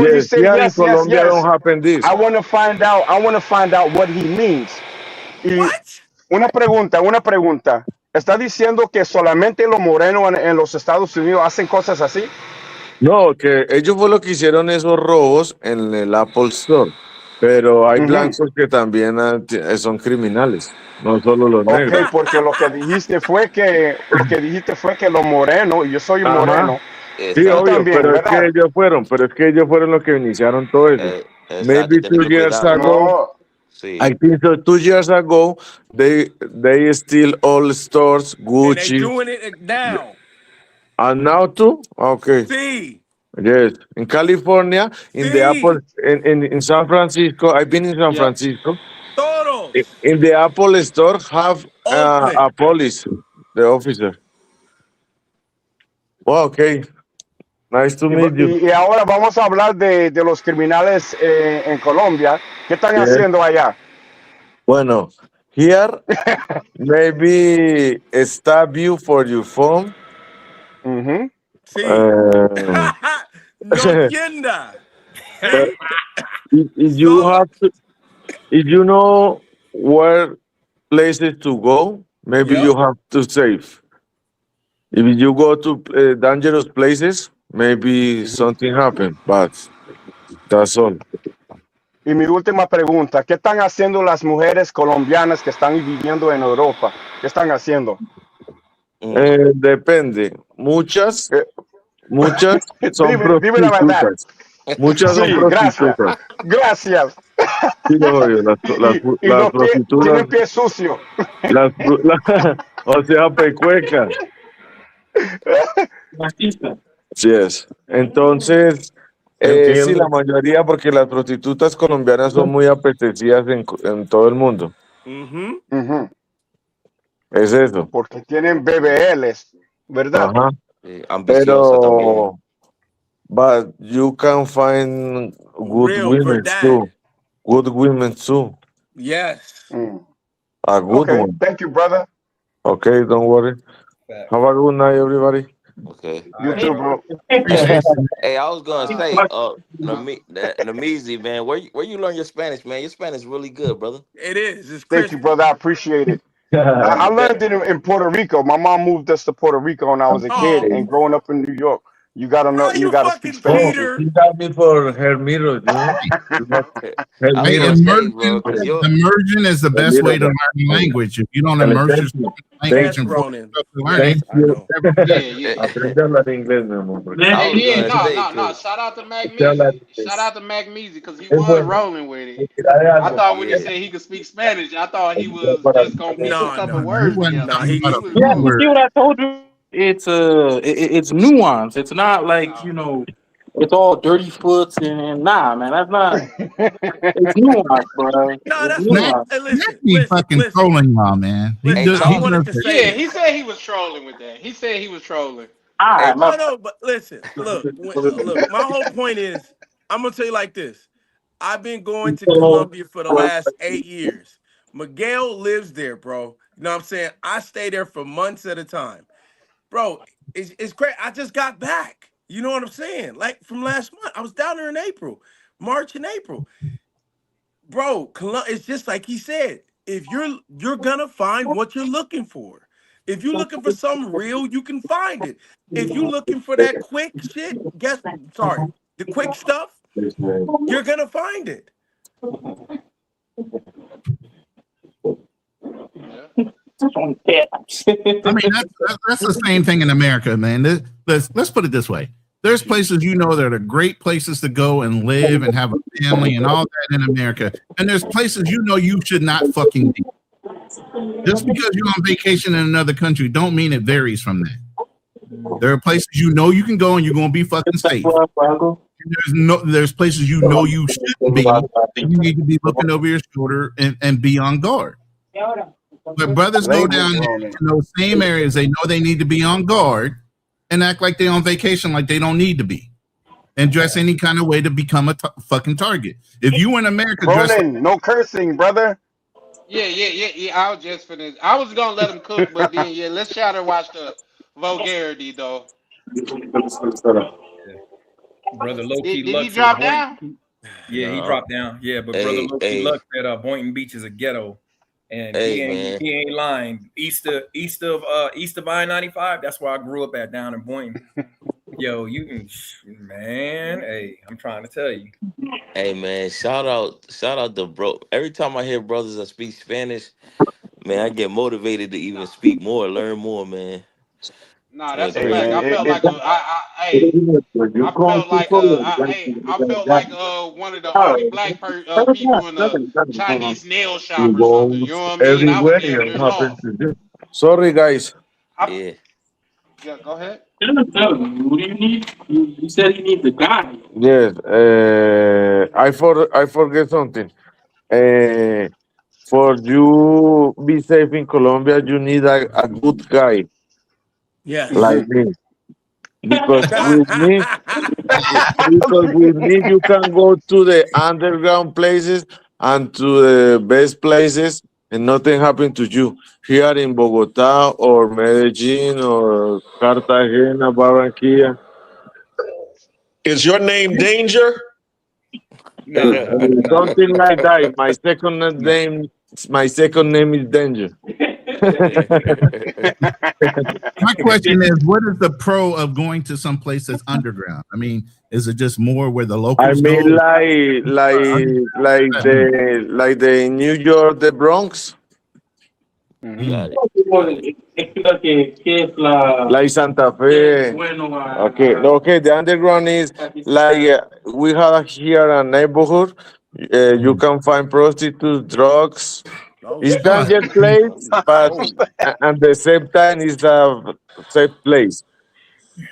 you Yes, say here in yes, yes, Colombia don't yes. happen this. I want to find out. I want to find out what he means. Y What? una pregunta. ¿Está diciendo que solamente los morenos en los Estados Unidos hacen cosas así? No, que ellos fue lo que hicieron esos robos en el Apple Store. Pero hay Ujú. blancos que también son criminales, no solo los Ok, negros. porque lo que dijiste fue que los morenos, y yo soy Ajá. moreno, Sí, tú Exacto. obvio, también, ¿verdad? pero es que ellos fueron los que iniciaron todo eso. Exacto. Maybe Tiene que 2 years cuidarlo. ago, No, I Sí. think so. 2 years ago, they steal all stores, And they Gucci, doing it now. and now too. Okay, See, yes, in California, in the Apple, see. in San Francisco. I've been in San Yeah. Francisco. Todos In the Apple store, have open. a police, the officer. Well, okay, nice to meet you. y ahora vamos a hablar de los criminales en Colombia. ¿Qué están Yes. haciendo allá? Bueno, here maybe stab you for your phone. Ujú. See. Uh, No tienda. but See? if you So, have to, if you know where places to go, maybe yep. you have to save. If you go to dangerous places, maybe something happen. But that's all. Y mi última pregunta, ¿qué están haciendo las mujeres colombianas que están viviendo en Europa? ¿Qué están haciendo? Depende. Muchas, Eh, muchas son dime la verdad. prostitutas. Muchas son Sí, gracias. prostitutas. Gracias. Sí, obvio, Y las los pies, prostitutas, tienen pies sucios. o sea, pecuecas. Yes. Entonces, sí, la Entiendo. mayoría, porque las prostitutas colombianas son muy apetecidas en todo el mundo. Mm-hmm. Ujú. Es eso. Porque tienen BBLs, ¿verdad? Ajá. Ambiciosa también. Pero, but you can find good Real women verdad. too. Good women too. Yes. Mm. A good Okay, one. thank you, brother. Okay, don't worry. Have a good night, everybody. Okay. You too, bro. Appreciate it. Hey, I was gonna say, Namizi, man, where you learn your Spanish, man? Your Spanish really good, brother. It is. It's Thank you, crispy. brother. I appreciate it. I You bet. learned it in Puerto Rico. My mom moved us to Puerto Rico when I was a kid, Oh, and growing up in New York, you gotta know, bro, you you gotta speak fucking Oh, Spanish. cheater. he got me for Hermiro, I was Hey, gonna Hermiro. say, bro, because you're immersion is the best way Hermiro. to learn a language. If you don't immerse Thank yourself you. in Thank language Yes, and force Ronan. yourself to learn Thank it, Yes, I you. know. Yeah, yeah. Aprende a hablar inglés, mi amor. I was Yeah, gonna no, say, no, no. cause Shout out to Mac Te habla Measy. Shout inglés. out to Mac Measy because he Es was bueno. rolling with it. Mira de I algo. thought when you yeah, said he could speak Spanish, I thought he Ayuda was para just gonna piece a No, couple no, he words wasn't no. together. talking He about He a was few Yeah, you rolling. see words. what I told you? It's nuance. It's not like it's all dirty foots and nah, man. That's not. It's nuance, bro. No, It's that's cool. Mac, nuance. Hey, Mac listen, be listen, fucking listen, trolling y'all, man. He hey, listen. does. I He Charles, wanted does to that. say Yeah, this. he said he was trolling with that. He said he was trolling. All hey, right, my. No, but listen. Look. My whole point is, I'm gonna tell you like this. I've been going to Colombia for the last 8 years. Miguel lives there, bro. You know what I'm saying? I stay there for months at a time. Bro, it's great. I just got back. You know what I'm saying? Like from last month. I was down there in April, March and April. Bro, it's just like he said. If you're gonna find what you're looking for. If you're looking for something real, you can find it. If you're looking for that quick shit, the quick stuff, you're gonna find it. Yeah. I mean, that's the same thing in America, man. Let's put it this way. There's places that are great places to go and live and have a family and all that in America. And there's places you should not fucking be. Just because you're on vacation in another country don't mean it varies from that. There are places you can go and you're going to be fucking safe. there's places you know you shouldn't be. You need to be looking over your shoulder and be on guard. But brothers go down there in those same areas. They know they need to be on guard and act like they're on vacation, like they don't need to be, and dress any kind of way to become a fucking target. If you in America, Ronan, no cursing, brother. Yeah. I was just finished. I was gonna let him cook, but then let's try to watch the vulgarity though. Brother low key Did he Lux drop said down? Yeah, he dropped down. Yeah, but brother low key Lux said Boynton Beach is a ghetto, and he ain't lying. East of I-95. That's where I grew up at, down in Boynton. Yo, you can, man. Hey, I'm trying to tell you. Hey man, shout out to bro. Every time I hear brothers that speak Spanish, man, I get motivated to even speak more, learn more, man. Nah, that's a Hey, fact. man, I felt like one of the only black people in a Chinese nail shop or something. You know what I mean? I was damn near lost. Sorry, guys. Yeah, go ahead. What do you need? You said you need the guy. Yes, I forget something. For you be safe in Colombia, you need a good guy Yes. like me. Because with me, you can go to the underground places and to the best places, and nothing happened to you. Here in Bogota or Medellin or Cartagena, Barranquilla. Is your name Danger? Something like that. My second name is Danger. My question is, what is the pro of going to some place that's underground? I mean, is it just more where the locals go? like the New York, the Bronx. Got it. Like Santa Fe. Okay. The underground is like we have here a neighborhood. You can find prostitutes, drugs. It's dangerous place, but at the same time, it's a safe place.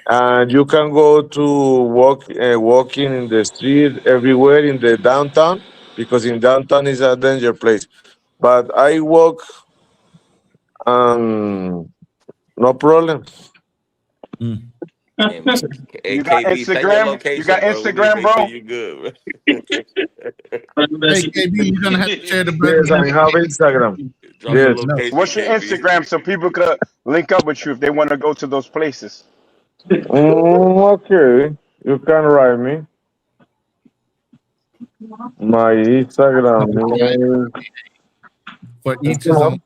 And you can go to walking in the street everywhere in the downtown, because in downtown is a danger place. But I walk, no problem. Hey, man. Hey, You got KB, send your Instagram? location, You got bro. We need to Instagram, make sure bro? you good, bro. Hey, KB, you're gonna have to share the Yes, I have Instagram. Drop your Yes. location, What's your KB. Instagram so people could link up with you if they want to go to those places? Okay. You can write me. My Instagram is For each his own.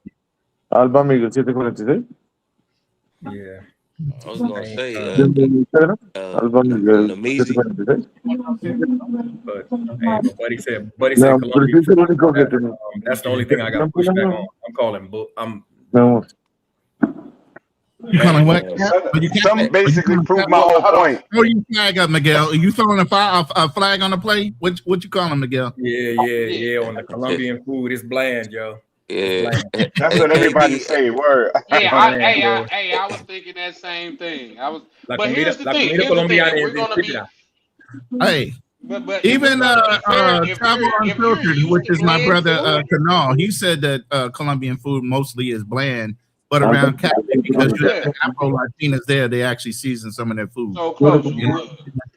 Alba Miguel 746. Yeah. I was gonna say, Alba Miguel Namizi. 746. Buddy said Colombia. That's the only thing I got to push back on. I'm calling. You calling what? Some basically prove my whole point. Oh, you flag up, Miguel. Are you throwing a flag on the play? What you calling, Miguel? Yeah. On the Colombian food, it's bland, yo. Yeah. That's what everybody say. Word. Yeah, I was thinking that same thing. But here's the thing. We're gonna be. Hey. But even if Travel you're Unfiltered, used which to is my bland brother food, Canal, he said that Colombian food mostly is bland, but around Cali, because you have the Afro Latinas there, they actually season some of their food. so close,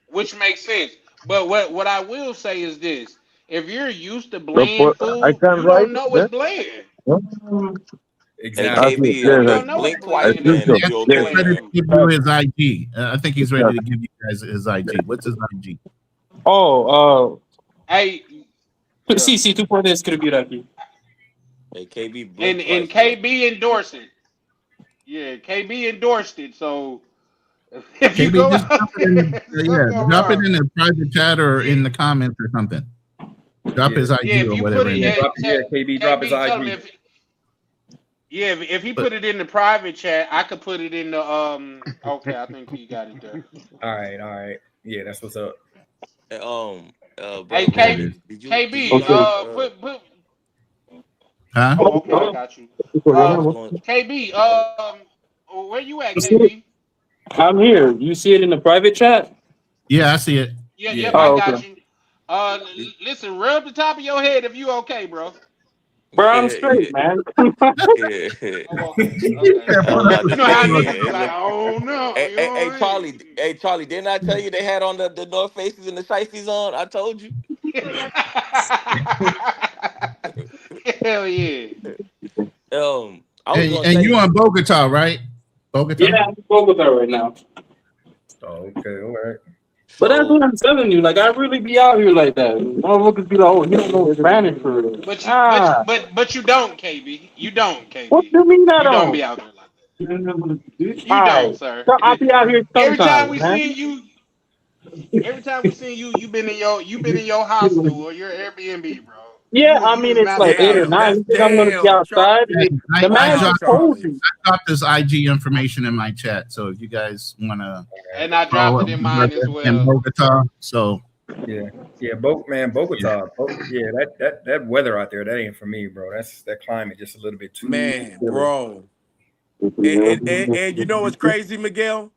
which makes sense. But what I will say is this: if you're used to bland food, you don't know it's bland. Exactly. Hey, KB, blink twice, man, if you're okay, He's ready to man. give you his IG. I think he's ready to give you guys his IG. What's his IG? Hey, sí, tú puedes escribir aquí. Hey, KB, blink and twice, KB endorsed it. Yeah, KB endorsed it. So if you KB, go just out drop it in, drop it wrong. in the private chat or in the comments or something. Drop his IG if or you whatever. put it, KB, drop his IG. If he put it in the private chat, I could put it in the Okay, I think he got it there. All right. Yeah, that's what's up. Hey, KB, put. Huh? Oh, okay, I got you. KB, where you at, KB? I'm here. You see it in the private chat? Yeah, I see it. Yep, I Oh, got okay. you. Listen, rub the top of your head if you okay, bro. Bro, I'm Yeah, yeah, straight, man. yeah. Oh, okay, okay. I was about You to know how say, niggas be yeah. like, Look, oh no, you know hey, what I Charlie, Charlie, didn't I tell you they had on the North Faces and the shiesties on? I told you. mean? Hell yeah. I was gonna And you say, on Bogota, right? Bogota. Yeah, I'm cool with that right now. Oh, okay, all right. But that's what so I'm telling you. Like, I really be out here like that. Motherfuckers be like, oh, you don't know Spanish for real. But you, Ah, but you don't, KB. You don't, what KB. do you mean I You don't don't? be out there like that. You don't, Alright. sir. So I'll be out here Every time sometimes, we man. see you, you been in your hostel or your Airbnb, bro. Yeah, I You mean, is it's not like 8 or Spanish, Damn, 9. that's You think I'm going to be damn, outside? Hey, The I man wow, just dropped told Charlie. you. I dropped this IG information in my chat, so if you guys want to and I dropped follow it up in my mine as brother in well. Bogota, so Yeah, yeah, Bogota. Yeah, that weather out there, that ain't for me, bro. That climate just a little bit too Man, chilly. bro. And you know what's crazy, Miguel?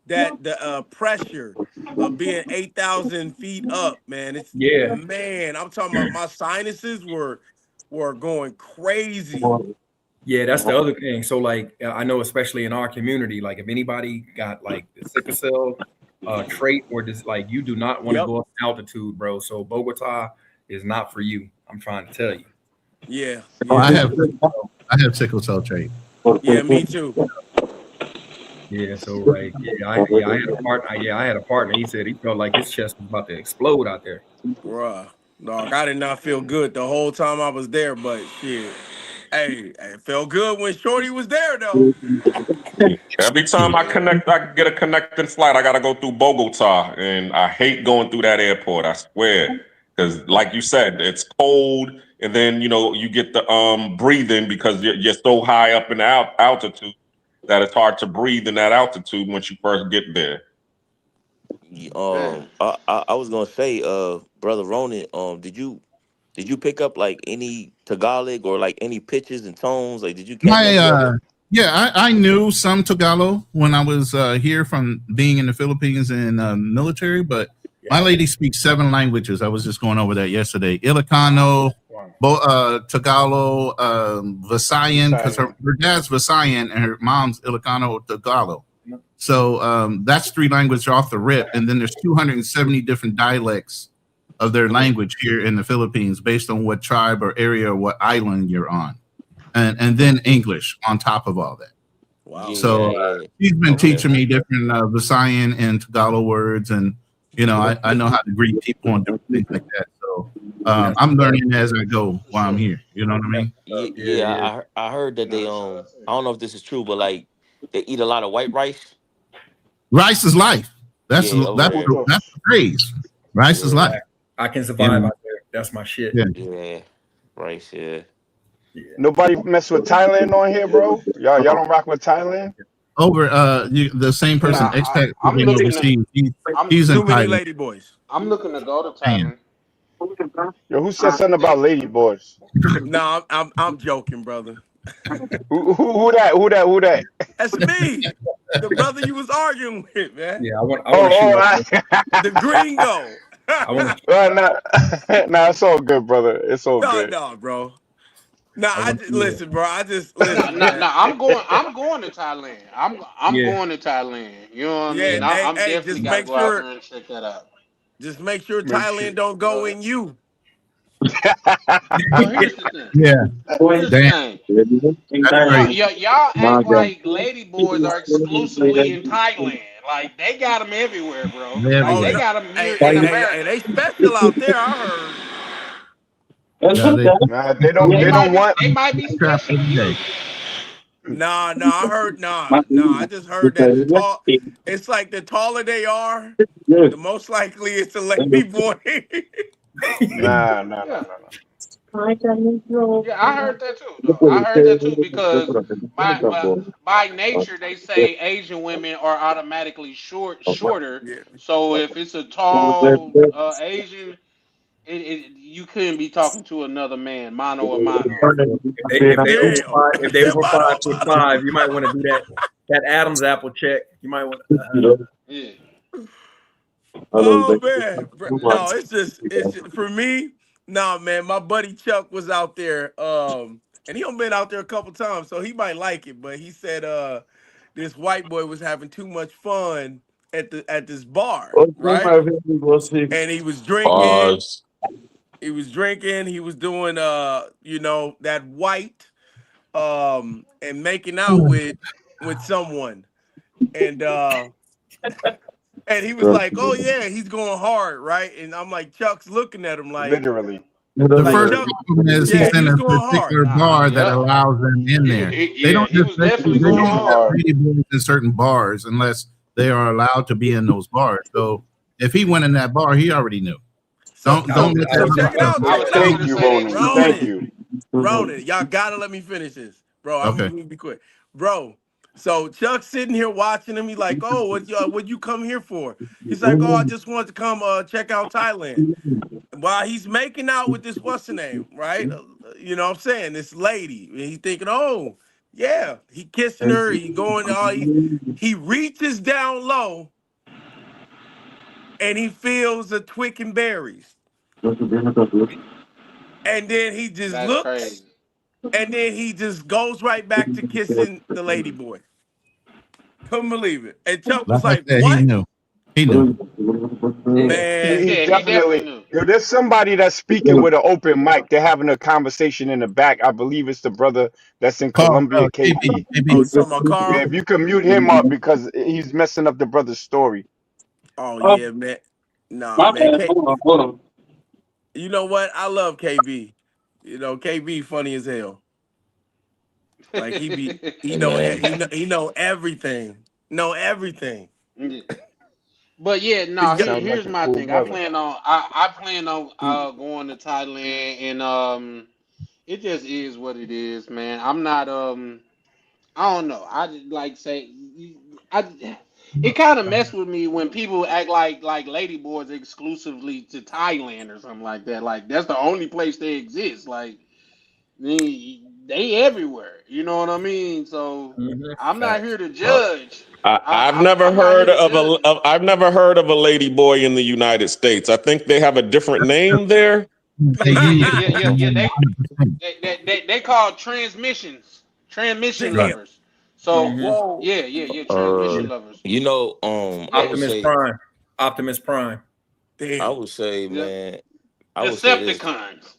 That the pressure of being 8,000 feet up, man. It's Yeah, man, I'm talking about my sinuses were going crazy. yeah, that's the other thing. So like, I know especially in our community, like if anybody got like the sickle cell trait or just like you do not want to Yep. go up in altitude, bro. So Bogota is not for you. I'm trying to tell you. Yeah, oh, yeah, I have sickle cell trait. yeah, me too. Yeah, so like, I had a partner. I had a partner. He said he felt like his chest was about to explode out there. Bruh. Dog, I did not feel good the whole time I was there, but shit. Hey, it felt good when Shorty was there though. Every time I get a connecting flight, I gotta go through Bogota, and I hate going through that airport. I swear, because like you said, it's cold, and then you get the breathing because you're so high up in the altitude that it's hard to breathe in that altitude once you first get there. Man. I was gonna say, brother Ronan, did you pick up like any Tagalog or like any pitches and tones? Like, did you catch My any of it? yeah, I knew some Tagalog when I was here from being in the Philippines in military, but my lady speaks 7 languages. I was just going over that yesterday. Ilocano, Tagalog, Visayan, because her dad's Visayan and her mom's Ilocano Tagalog. So that's 3 languages off the rip, and then there's 270 different dialects of their language here in the Philippines based on what tribe or area or what island you're on. And then English on top of all that. Wow. So Yeah. he's been Okay. teaching me different Visayan and Tagalog words, and I know how to greet people and different things like that. So I'm learning as I go while I'm here. You know what I mean? Yeah. I heard that they I don't know if this is true, but like they eat a lot of white rice. Rice is life. That's Yeah, over there. that's the phrase. Rice is life. I can survive out there. That's my shit. Yeah, rice. Yeah. Nobody mess with Thailand on here, bro. Y'all don't rock with Thailand. Over the same person, Nah, expat I'm being looking overseas. I'm He's in Too many Thailand. lady boys. I'm looking to go to Man. Thailand. Yo, who said something about lady boys? No, I'm joking, brother. Who that? That's me. The brother you was arguing with, man. Yeah, I want to shoot. The gringo. I want to. Nah, it's all good, brother. It's all good. No, bro. Nah, listen, bro. I just listen, man. I'm going to Thailand. I'm going to Thailand. You know what I mean? I'm definitely just gotta make go out sure. there and check that out. Just make sure Thailand don't go in you. Well, here's the thing. Yeah. Here's the thing. That's right. Y'all act like lady boys are exclusively in Thailand. Like they got them everywhere, bro. Like they got them here in America. Hey, they special out there. I heard. Nah, they don't want. They might be special to you. Nah, I heard I just heard that it's like the taller they are, the most likely it's a lady boy. Nah. Yeah, I heard that too. Though. I heard that too because by nature they say Asian women are automatically shorter. Yeah. So if it's a tall Asian, you couldn't be talking to another man, mano a mano. If they were 5'5", you might want to do that Adam's apple check. You might want. Yeah. Oh man, no, it's for me. No, man, my buddy Chuck was out there, and he only been out there a couple times, so he might like it. But he said, this white boy was having too much fun at this bar, right? And he was drinking. Pause. He was drinking. He was doing, that white, and making out with someone, and and he was like, "Oh yeah, he's going hard, right?" And I'm like, Chuck's looking at him Literally. The like first Chuck, problem is yeah, he's in he's a going hard. particular bar that Yep. allows them in there. They Yeah, don't he just was let you, definitely they going don't Really have hard. hard. lady boys in certain bars unless they are allowed to be in those bars. So if he went in that bar, he already knew. So I was, Don't let I so was that just check it gonna other out, say I check was it that. just out, Thank gonna you, say that Ronan. too. Thank Ronan, you. Ronan, y'all gotta let me finish this, bro. I'm Okay. gonna be quick, bro. So Chuck's sitting here watching him. He like, "Oh, what you come here for?" He's like, "Oh, I just wanted to come check out Thailand." While he's making out with this what's her name, right? You know what I'm saying? This lady. And he's thinking, "Oh, yeah." He kissing her, he going, he reaches down low and he feels a twick and berries. And then he just That's crazy. looks, and then he just goes right back to kissing the lady boy. Couldn't believe it. And Chuck Like was I like, said, he "What?" knew. He knew. Yeah. Man, He Yeah, he definitely definitely. knew. Yo, there's somebody that's speaking with an open mic. They're having a conversation in the back. I believe it's the brother that's in Call Colombia, KB. KB. oh, KB. you talking about Yeah, Carl? if you can mute him up because he's messing up the brother's story. Oh Oh, yeah, man. Nah, my man. bad. Hold on. You know what? I love KB. You know, KB funny as hell. Like Hey man, he know everything. Know everything. Yeah. But yeah, He's no. got Sounds like Here's a my cool thing. I brother. plan on. I plan on going to Thailand, and it just is what it is, man. I'm not I don't know. I just like say I. It kind of messed with me when people act like ladyboards exclusively to Thailand or something like that. Like that's the only place they exist. Like they everywhere. You know what I mean? So I'm not Facts. here to judge. I've I'm never I'm not here heard to of judge it. I've never heard of a lady boy in the United States. I think they have a different name there. They Yeah, use yeah, yeah, yeah, yeah. 100%. They call transmission damn. lovers. So Mm-hmm. Whoa. yeah, Uh, Yeah. transmission lovers. you know, I Yeah, would Optimus say, Prime. Optimus Prime. Damn. the man, I would say this. Decepticons.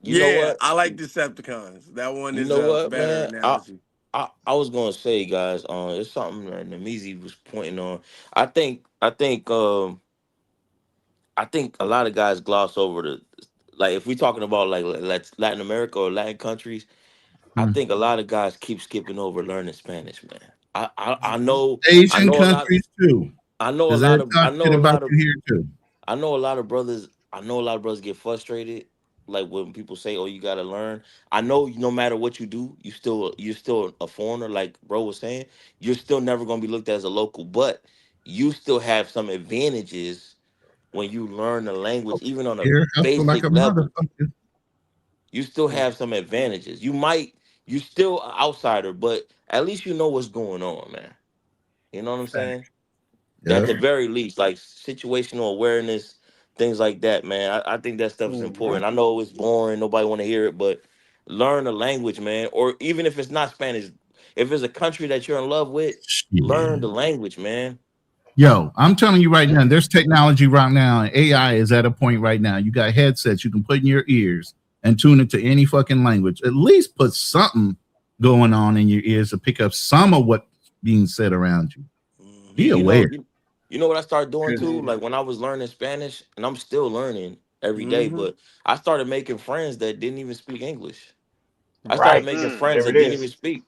You know Yeah, what? I like Decepticons. That one You is know a what, better man? analogy. I was gonna say, guys, it's something that Namizi was pointing on. I think a lot of guys gloss over the, like, if we're talking about like Latin America or Latin countries. I Hmm. think a lot of guys keep skipping over learning Spanish, man. Hmm I Asian know a lot. countries too, I know a because they lot of talk shit about you here too. I know a lot of brothers. I know a lot of brothers get frustrated, like when people say, "Oh, you got to learn." I know no matter what you do, you're still a foreigner. Like bro was saying, you're still never gonna be looked at as a local, but you still have some advantages when you learn the language, even on a Here, hustle like basic a level. motherfucker. You still have some advantages. You still an outsider, but at least you know what's going on, man. You know what I'm saying? At Yeah. the very least, like situational awareness, things like that, man. I think that stuff is important. I know it's boring, nobody want to hear it, but learn the language, man. Or even if it's not Spanish, if it's a country that you're in love with, learn Shit. the language, man. Yo, I'm telling you right now, there's technology right now, and AI is at a point right now. You got headsets you can put in your ears and tune it to any fucking language. At least put something going on in your ears to pick up some of what's being said around you. Be You aware. know, you know what I started doing too? Good. Like when I was learning Spanish, and I'm still learning every day, Mm-hmm. but I started making friends that didn't even speak English. I started Right. making Mm. friends There that it didn't even is. speak.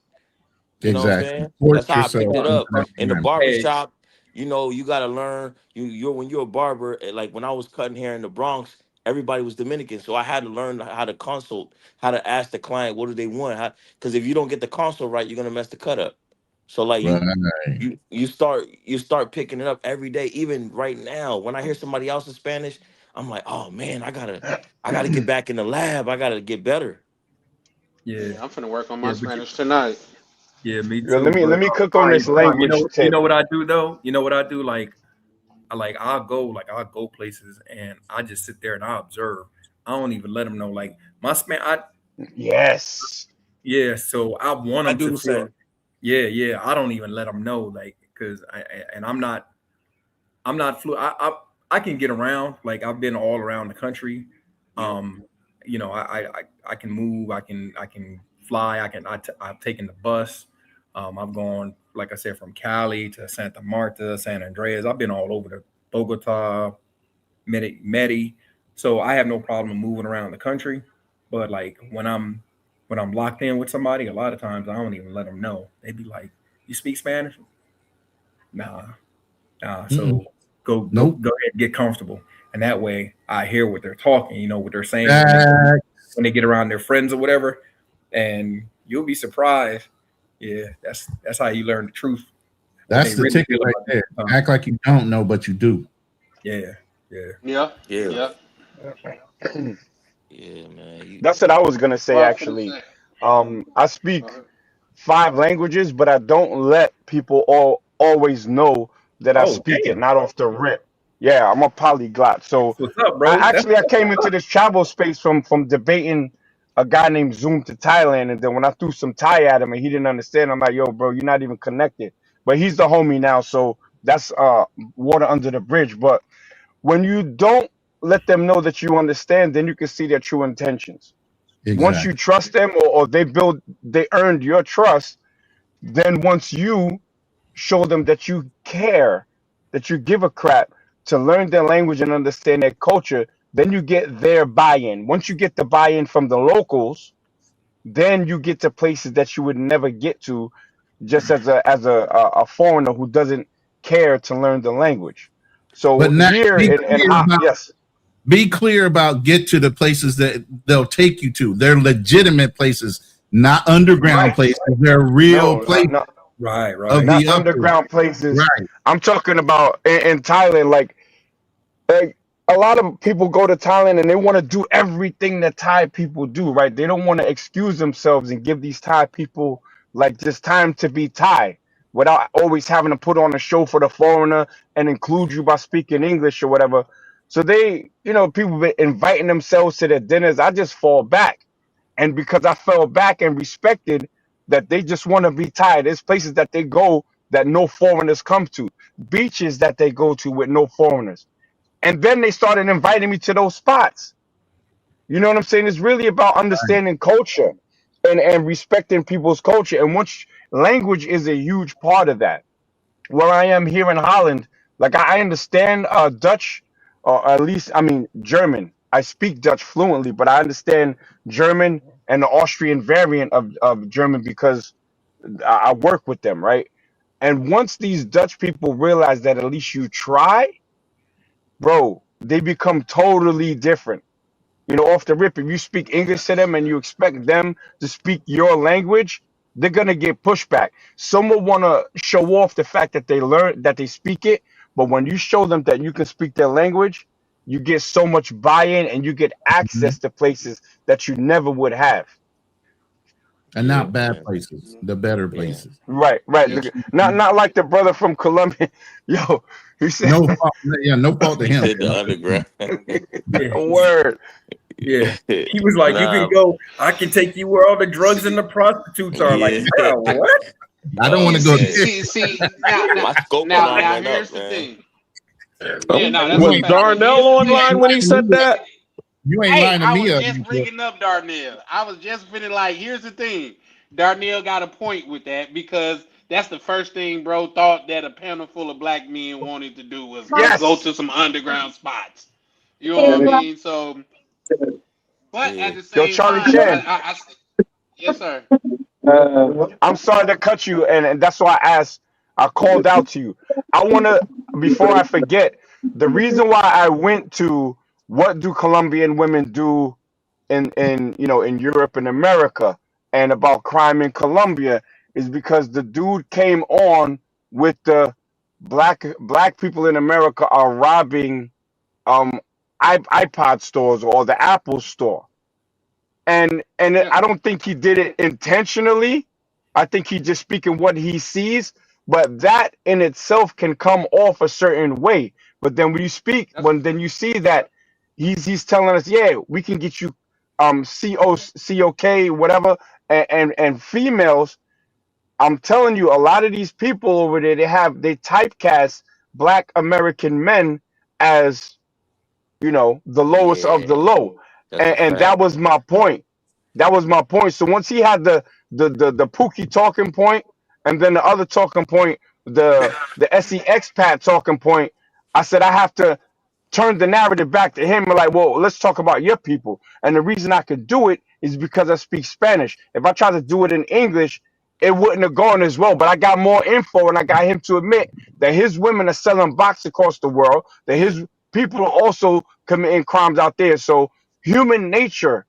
You know what I'm Exactly. saying? Support That's how I picked yourself it in up. that In the environment. barber Hey, shop, you gotta learn. You're when you're a barber, like when I was cutting hair in the Bronx, everybody was Dominican. So I had to learn how to consult, how to ask the client what do they want. Because if you don't get the consult right, you're gonna mess the cut up. So like Right. you start picking it up every day. Even right now, when I hear somebody else in Spanish, I'm like, oh man, I gotta get back in the lab. I gotta get better. yeah, Yeah, I'm finna work on my yeah, but Spanish tonight. yeah, me Yo, too. let But me cook all on right, this Quan, language you tip. know what I do though? You know what I do? Like I'll go places and I just sit there and I observe. I don't even let them know. Like my man, Yes. yeah. So I want I them do to the feel. same. Yeah. I don't even let them know, like, because and I'm not flu. I can get around. Like I've been all around the country. Yeah. I can move. I can fly. I've taken the bus. I've gone, like I said, from Cali to Santa Marta, San Andreas. I've been all over the Bogota, Medi. So I have no problem moving around the country. But like when I'm locked in with somebody, a lot of times I don't even let them know. They be like, "You speak Spanish?" Nah, nah. Mm-mm. So go Nope. ahead and get comfortable, and that way I hear what they're talking. You know what they're saying That, when they get around their friends or whatever, and you'll be surprised. Yeah, that's how you learn the truth, what that's they the really ticket feel right about there. you. Act like you don't know, but you do. Yeah, yeah. Yeah, Yeah, yeah. yeah, man. That's what I was gonna say Well, I'm finna actually. say. I speak 5 languages, but I don't let people always know that I Oh, speak it, damn. not off the rip. Yeah, I'm a polyglot. So What's up, I bro? That's actually I came into this travel space from debating a guy named Zoom to Thailand, and then when I threw some Thai at him and he didn't understand, I'm like, yo, bro, you're not even connected. But he's the homie now, so that's water under the bridge. But when you don't let them know that you understand, then you can see their true intentions. Once you Exactly. trust them, or they earned your trust, then once you show them that you care, that you give a crap to learn their language and understand their culture, then you get their buy-in. Once you get the buy-in from the locals, then you get to places that you would never get to just as a foreigner who doesn't care to learn the language. But So now here yes. be clear about get to the places that they'll take you to. They're legitimate places, not underground Right. places. They're real No, places right, of right. not the upper. underground places. Right. I'm talking about in Thailand, like a lot of people go to Thailand and they want to do everything that Thai people do, right? They don't want to excuse themselves and give these Thai people like just time to be Thai without always having to put on a show for the foreigner and include you by speaking English or whatever. So people been inviting themselves to their dinners. I just fall back. And because I fell back and respected that they just want to be Thai, there's places that they go that no foreigners come to, beaches that they go to with no foreigners, and then they started inviting me to those spots. You know what I'm saying? It's really about understanding culture and respecting people's culture. And once language is a huge part of that. Where I am here in Holland, like I understand Dutch, or at least I mean German. I speak Dutch fluently, but I understand German and the Austrian variant of German because I work with them, right? And once these Dutch people realize that at least you try, bro, they become totally different. Off the rip, if you speak English to them and you expect them to speak your language, they're gonna get pushback. Some will want to show off the fact that they speak it, but when you show them that you can speak their language, you get so much buy-in and you get Mhm. access to places that you never would have. And yeah, not bad man. places, the better Yeah. places. Right, right. Yeah. Not like the brother from Colombia. Yo, he said, No fault, yeah, no fault to He him. said the underground. Yeah, word. yeah. He was like, "You can Nah, go. I can take you where all the drugs and the prostitutes are." Like, yeah. bro, what? I don't want Oh to go man, there. See. Now, now, my scope and now, all now. went Here's up, the man. thing. Yeah, no, that's You a Was ain't fact. But Darnell here's the online thing. when he said that? you ain't Hey, lying to I me was up. just bringing up Darnell. I was just finna like, here's the thing. Darnell got a point with that because that's the first thing bro thought that a panel full of black men wanted to do was go Yes. to some underground spots. You know what I mean? So, but at Yeah, the Yo, same Charlie time, Chan. yes, sir. I'm sorry to cut you, and that's why I called out to you. I want to, before I forget, the reason why I went to what do Colombian women do in Europe and America and about crime in Colombia is because the dude came on with the black people in America are robbing um iPod stores or the Apple store, and Yeah, I don't think he did it intentionally. I think he just speaking what he sees, but that in itself can come off a certain way But then when you speak, when then you see that he's telling us, yeah, we can get you COK whatever, and females. I'm telling you, a lot of these people over there, they typecast Black American men as, the lowest of the Yeah, low, that's a and fact. that was my point. That was my point. So once he had the Pookie talking point, and then the other talking point, the SE expat talking point, I said I have to turn the narrative back to him and like, well, let's talk about your people. And the reason I could do it is because I speak Spanish. If I tried to do it in English, it wouldn't have gone as well. But I got more info, and I got him to admit that his women are selling box across the world, that his people are also committing crimes out there. So human nature,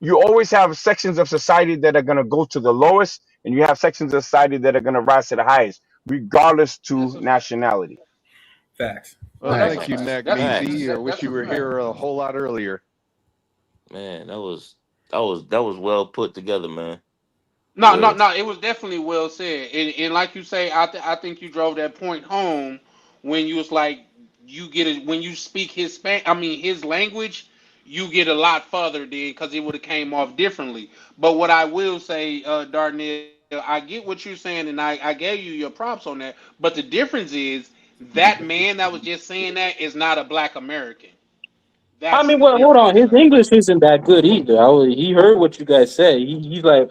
you always have sections of society that are going to go to the lowest, and you have sections of society that are going to rise to the highest, regardless to nationality. Facts. Well, Well, that's a thank you, fact. Neck Facts. Meezy. I wish That's you a were fact. here a whole lot earlier. Man, that was well put together, man. It No, no, was. no. It was definitely well said, and like you say, I think you drove that point home when you was like, you get it when you speak his language, you get a lot further then because it would have came off differently. But what I will say, Darnell, I get what you're saying, and I gave you your props on that. But the difference is that man that was just saying that is not a black American. I That's mean, the well, hold on. difference. His English isn't that good either. He heard what you guys say. He's like,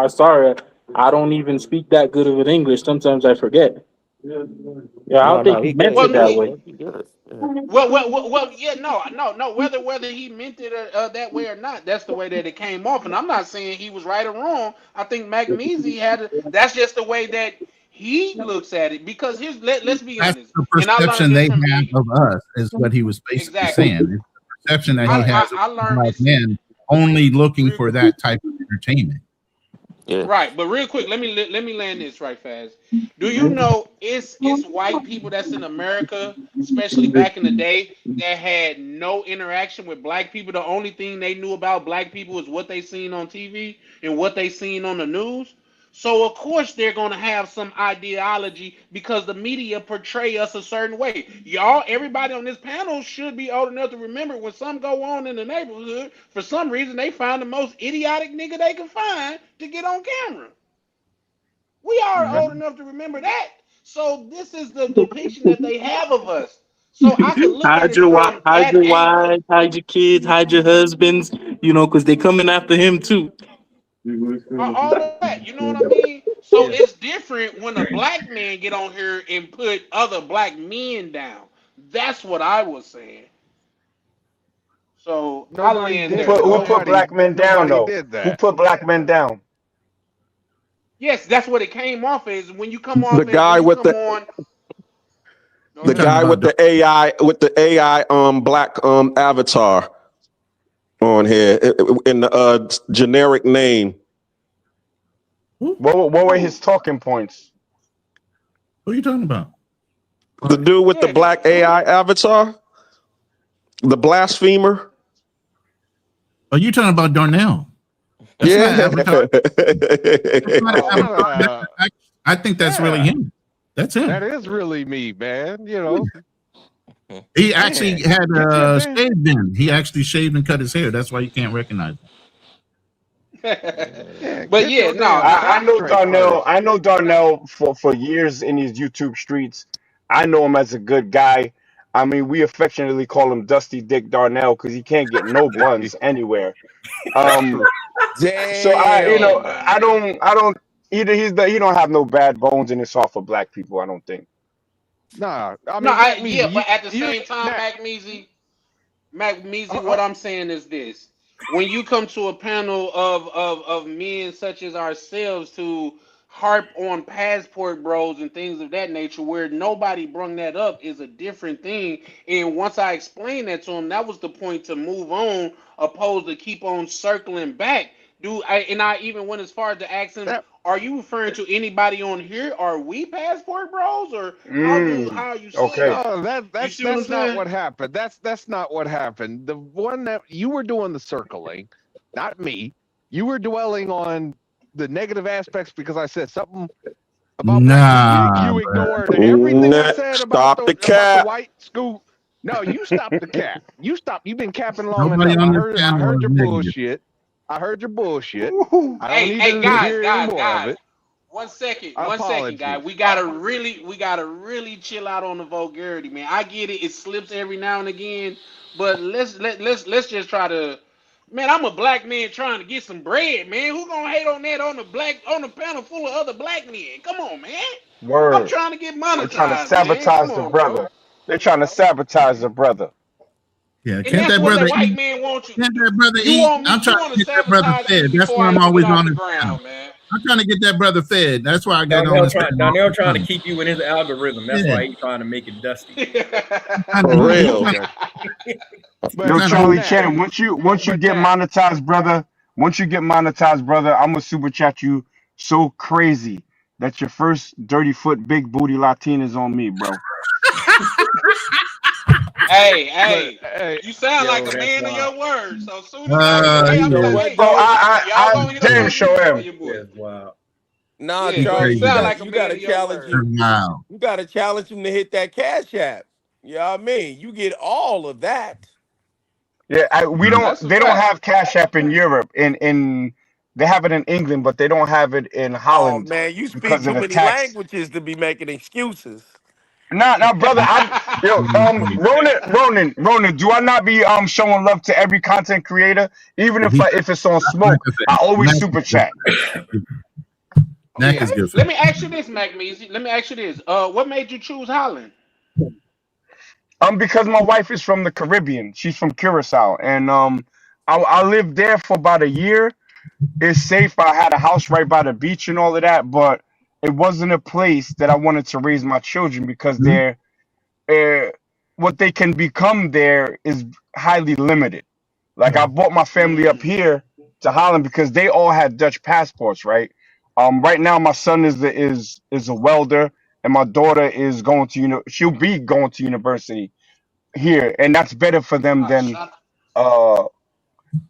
sorry, I don't even speak that good of an English. Sometimes I forget. Yeah, I No, don't think no, he he good. meant He it Well, that good, way. man. He good. Yeah. well, yeah, no. Whether he meant it that way or not, that's the way that it came off. And I'm not saying he was right or wrong. I think Magnesia that's just the way that he looks at it. Because let's be That's honest, the and I learned perception this they from have of us, is what he was basically exactly. saying. It's the perception that he has of I learned black this men only looking real for that type of entertainment. Yeah. right, but real quick, let me land this right fast. Do you know it's white people that's in America, especially back in the day, that had no interaction with black people. The only thing they knew about black people is what they seen on TV and what they seen on the news. So of course they're gonna have some ideology because the media portray us a certain way. Y'all, everybody on this panel should be old enough to remember when something go on in the neighborhood. For some reason, they find the most idiotic nigga they can find to get on camera. We are old enough to remember that. So this is the depiction that they have of us. So I could look at it from Hide that your angle. wives, hide your kids, hide your husbands. Because they coming after him too. All of that. You know what I mean? So it's different when a black man get on here and put other black men down. That's what I was saying. So I Nobody land Who there. did. put who put So black men down Nobody though? did Who that. put black men down? yes, that's what it came off as. When you come The off it, when guy you with come the on. Go You're the ahead. talking guy about with the AI black avatar on here in the generic name. who? What were Who? his talking points? Who are you talking about? The dude with the Yeah. black AI avatar, the blasphemer. Oh, you talking about Darnell? That's not Yeah. Avatar. That's not That's Oh, Avatar. not a. I think that's really Yeah, him. That's him. that is really me, man. You know, He man, actually had get your damn. shaved then. He actually shaved and cut his hair. That's why you can't recognize him. Yeah, but get yeah, your no, damn I facts know straight Darnell. first. I know Darnell for years in these YouTube streets. I know him as a good guy. I mean, we affectionately call him Dusty Dick Darnell because he can't get no buns anywhere. Um, so Damn. I don't. Either he don't have no bad bones in his heart for black people. I don't think. Nah, I no, mean, Mac yeah, Measy, but at the you, same time, Mac, Mac Measy, uh, what I'm saying is this: when you come to a panel of men such as ourselves to harp on passport bros and things of that nature, where nobody brung that up, is a different thing. And once I explained that to him, that was the point to move on, opposed to keep on circling back. I even went as far as to ask him, that "Are you referring to anybody on here? Are we passport bros, or Mm, how are you seeing okay. that?" no, You see what I'm that's not saying? what happened. That's not what happened. The one that you were doing the circling, not me. You were dwelling on the negative aspects because I said something about black people. Nah, You bro. ignored everything I said Stop the about the cap. white school. No, you stop the cap. You stop. You've been capping long Nobody enough. on I this heard. I panel heard is your negative. bullshit. I heard your bullshit. Ooh. I don't Hey, need hey, to guys, hear any guys, more of guys. it. 1 second, guys. Apology. We gotta really chill out on the vulgarity, man. I get it; it slips every now and again, but let's just try to. Man, I'm a black man trying to get some bread, man. Who gonna hate on that on the panel full of other black men? Come on, man. I'm Word. trying to get They're trying to monetized, man. Come sabotage the on, bro. brother. They're trying to sabotage the brother. Yeah, And can't that's that what the brother white eat? man wants you to Can't do. that brother You eat? want me? I'm You trying want to to get that brother sabotage me fed. That's before why I I'm even get always off on the this panel. ground, man. I'm trying to get that brother fed. That's why I get on Donnell this trying panel all Donnell the trying to time. keep you in his algorithm. That's Yeah, why he's trying to make it dusty. For he real. trying Okay. he Yo, But trying to but Charlie hold. Nat, Chan, once you but get Nat, monetized, brother, I'm gonna super chat you so crazy that your first dirty foot big booty Latin is on me, bro. Hey, but hey, hey, you sound like Yo, a that's man of wild. your words. So as soon as I say, You I'm know Yeah, like, what hey, Oh, though? y'all I gonna hit up damn on me show for him. your boy. That's wild. Nah, Yeah, he bro, you Charlie, crazy. sound like a you man gotta of your challenge That's word. him. wild. You gotta challenge him to hit that cash app. You know what I mean? You get all of that. Yeah, we don't. That's a They don't fact. have Cash App in Europe. In they have it in England, but they don't have it in Oh Holland man, you speak because of too the many tax. languages to be making excuses. Nah, brother. Ronan. Do I not be showing love to every content creator, even He, if it's on like smoke? I said, I always Mac super is chat. good. Mac Yeah. is good for Let that. me ask you this, Mac Measy. Let me ask you this. What made you choose Holland? Because my wife is from the Caribbean. She's from Curacao, and I lived there for about a year. It's safe. I had a house right by the beach and all of that, but it wasn't a place that I wanted to raise my children because Mhm. uh, what they can become there is highly limited. Like I brought my family up Mm. here to Holland because they all had Dutch passports, right? Right now my son is a welder, and my daughter is going to she'll be going to university here, and that's better for them Ah, than shut. uh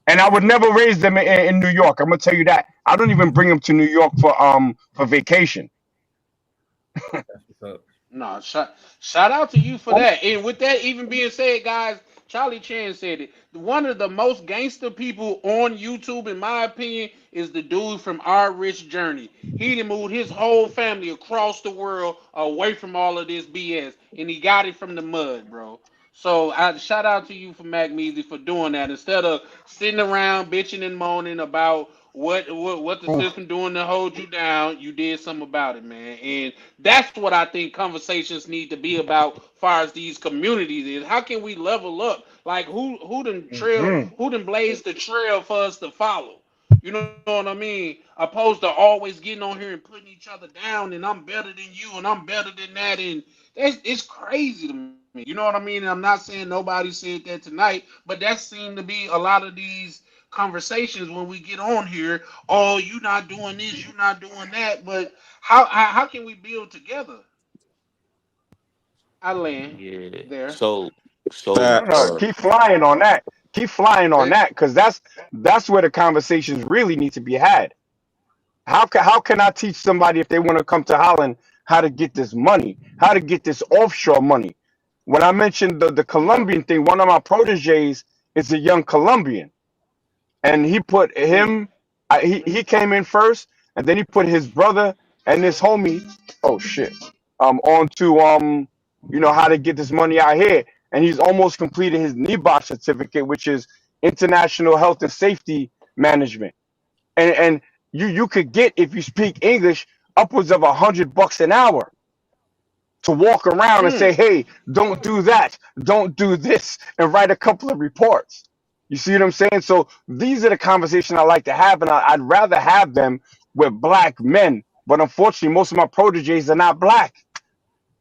and I would never raise them in New York. I'm gonna tell you that. I don't even bring them to New York for vacation. That's what's up. No, shout out to you for that. And with that even being said, guys, Charlie Chan said it. One of the most gangster people on YouTube, in my opinion, is the dude from Our Rich Journey. He done moved his whole family across the world away from all of this BS, and he got it from the mud, bro. So I shout out to you for Mac Measy for doing that instead of sitting around bitching and moaning about what the Oof. system doing to hold you down. You did something about it, man. And that's what I think conversations need to be about far as these communities is how can we level up? Like Mhm. who done blazed the trail for us to follow? You know what I mean? Opposed to always getting on here and putting each other down and I'm better than you and I'm better than that and it's crazy to me. You know what I mean? And I'm not saying nobody said that tonight, but that seemed to be a lot of these conversations when we get on here. Oh, you not doing this, you not doing that, but how can we build together? I land Yeah. there. So No, Facts. keep flying on that. Keep flying on Eh, that, because that's where the conversations really need to be had. How can I teach somebody if they want to come to Holland how to get this money, how to get this offshore money? When I mentioned the Colombian thing, one of my proteges is a young Colombian, and he put mm, him. He came in first, and then he put his brother and his homie. Oh shit! Onto how to get this money out here, and he's almost completed his NEBOSH certificate, which is International Health and Safety Management, and you could get, if you speak English, upwards of $100 an hour to walk around and say, mm, hey, don't do that, don't do this, and write a couple of reports. You see what I'm saying? So these are the conversations I like to have, and I'd rather have them with black men. But unfortunately, most of my proteges are not black.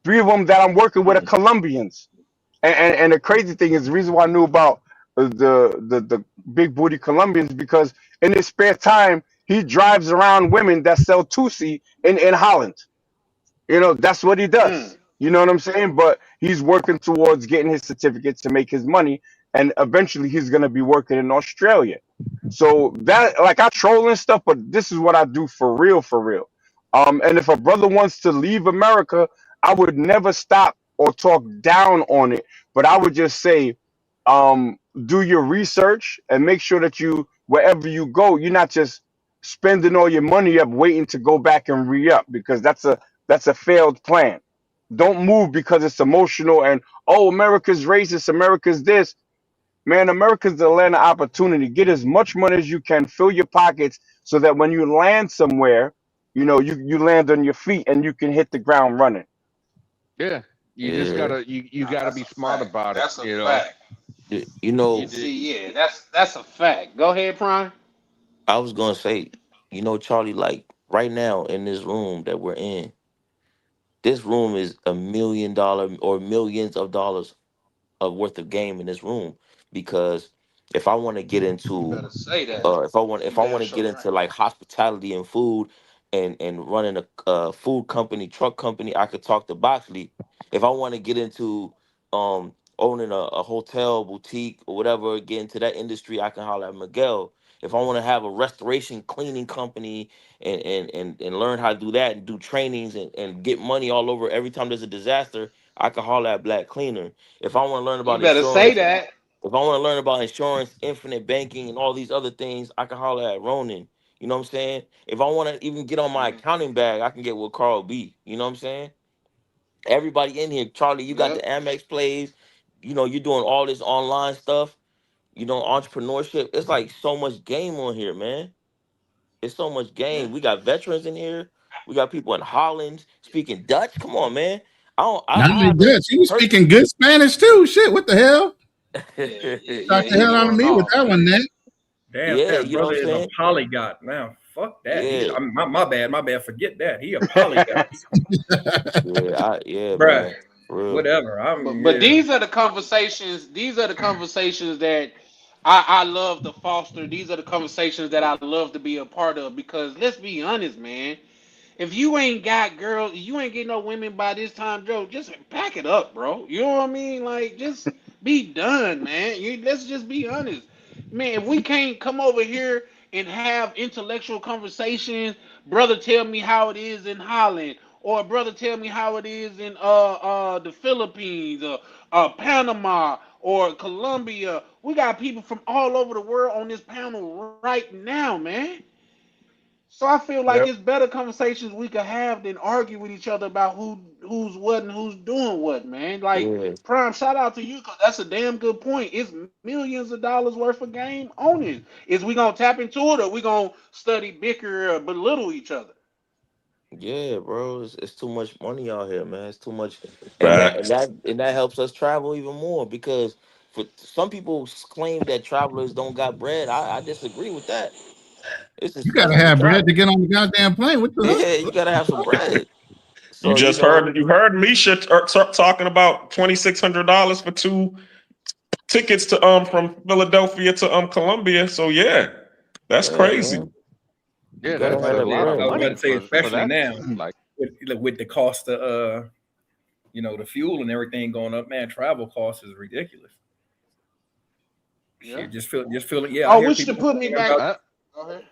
Three of them that I'm working with are mm, Colombians. And the crazy thing is, the reason why I knew about the big booty Colombians, because in his spare time he drives around women that sell Tusi in Holland. That's what he does. mm. You know what I'm saying? But he's working towards getting his certificate to make his money, and eventually he's gonna be working in Australia. So that, like, I troll and stuff, but this is what I do for real, for real. And if a brother wants to leave America, I would never stop or talk down on it, but I would just say, do your research and make sure that you, wherever you go, you're not just spending all your money up waiting to go back and re-up, because that's a failed plan. Don't move because it's emotional and, oh, America's racist, America's this. Man, America's the land of opportunity. Get as much money as you can, fill your pockets, so that when you land somewhere, you land on your feet and you can hit the ground running. Yeah, you just Yeah. you gotta That's be a smart fact. about it. That's a fact. You You know, did. See, yeah, that's a fact. Go ahead, Prime. I was gonna say, Charlie, like right now in this room that we're in, this room is $1 million or millions of dollars of worth of game in this room. Because if I want to get You into better say that. if You I damn want to sure get right. into like hospitality and food and running a food company, truck company, I could talk to Boxley. If I want to get into owning a hotel boutique or whatever, get into that industry, I can holler at Miguel. If I want to have a restoration cleaning company and learn how to do that and do trainings and get money all over every time there's a disaster, I can holler at Black Cleaner. If I want to learn You about better say insurance, that. if I want to learn about insurance, infinite banking, and all these other things, I can holler at Ronan. You know what I'm saying? If I want to even get on my accounting bag, I can get with Carl B. You know what I'm saying? Everybody in here, Charlie, you got the Yep. Amex plays. You're doing all this online stuff. Entrepreneurship. It's like so much game on here, man. It's so much Yeah. game. We got veterans in here. We got people in Holland speaking Dutch. Come on, man. I don't. Not I only haven't Dutch, he was heard. speaking good Spanish too. Shit, what the hell? Yeah. Shocked the He hell out of going me with off. that one, Nick. Damn, Yeah, said you know what brother I'm is a saying? polygot. Now, fuck that. Yeah, My bad. Forget that. He a polygot, yeah, bruh. man. For real. Whatever. I'm But yeah. these are the conversations. These are the conversations that I love to foster. These are the conversations that I love to be a part of. Because let's be honest, man. If you ain't got girls, you ain't getting no women by this time, Joe. Just pack it up, bro. You know what I mean? Like, just be done, man. Let's just be honest, man. If we can't come over here and have intellectual conversations, brother, tell me how it is in Holland, or brother, tell me how it is in the Philippines, or Panama, or Colombia. We got people from all over the world on this panel right now, man. So I feel like Yep. it's better conversations we could have than argue with each other about who's what and who's doing what, man. Like Yeah, Prime, shout out to you because that's a damn good point. It's millions of dollars worth of game on it. Is we gonna tap into it or we gonna study bicker or belittle each other? yeah, bro. It's too much money out here, man. It's too much, and that and Facts. that and that helps us travel even more because for some people claim that travelers don't got bread. I disagree with that. It's You gotta expensive to have bread to travel. get on the goddamn plane. What Yeah, the you gotta have some bread. You So just heard Misha talking about $2,600 for two tickets to from Philadelphia to Columbia. So yeah, that's yeah, crazy. man. You Yeah, gotta that's have a that Especially, lot of I bread, was about man. to money say, for especially that. now Like, with the cost of the fuel and everything going up, man. Travel costs is ridiculous. Yeah. Shit, just feel it. Yeah, I Oh, hear which to people put me complaining back. about. uh, Go ahead.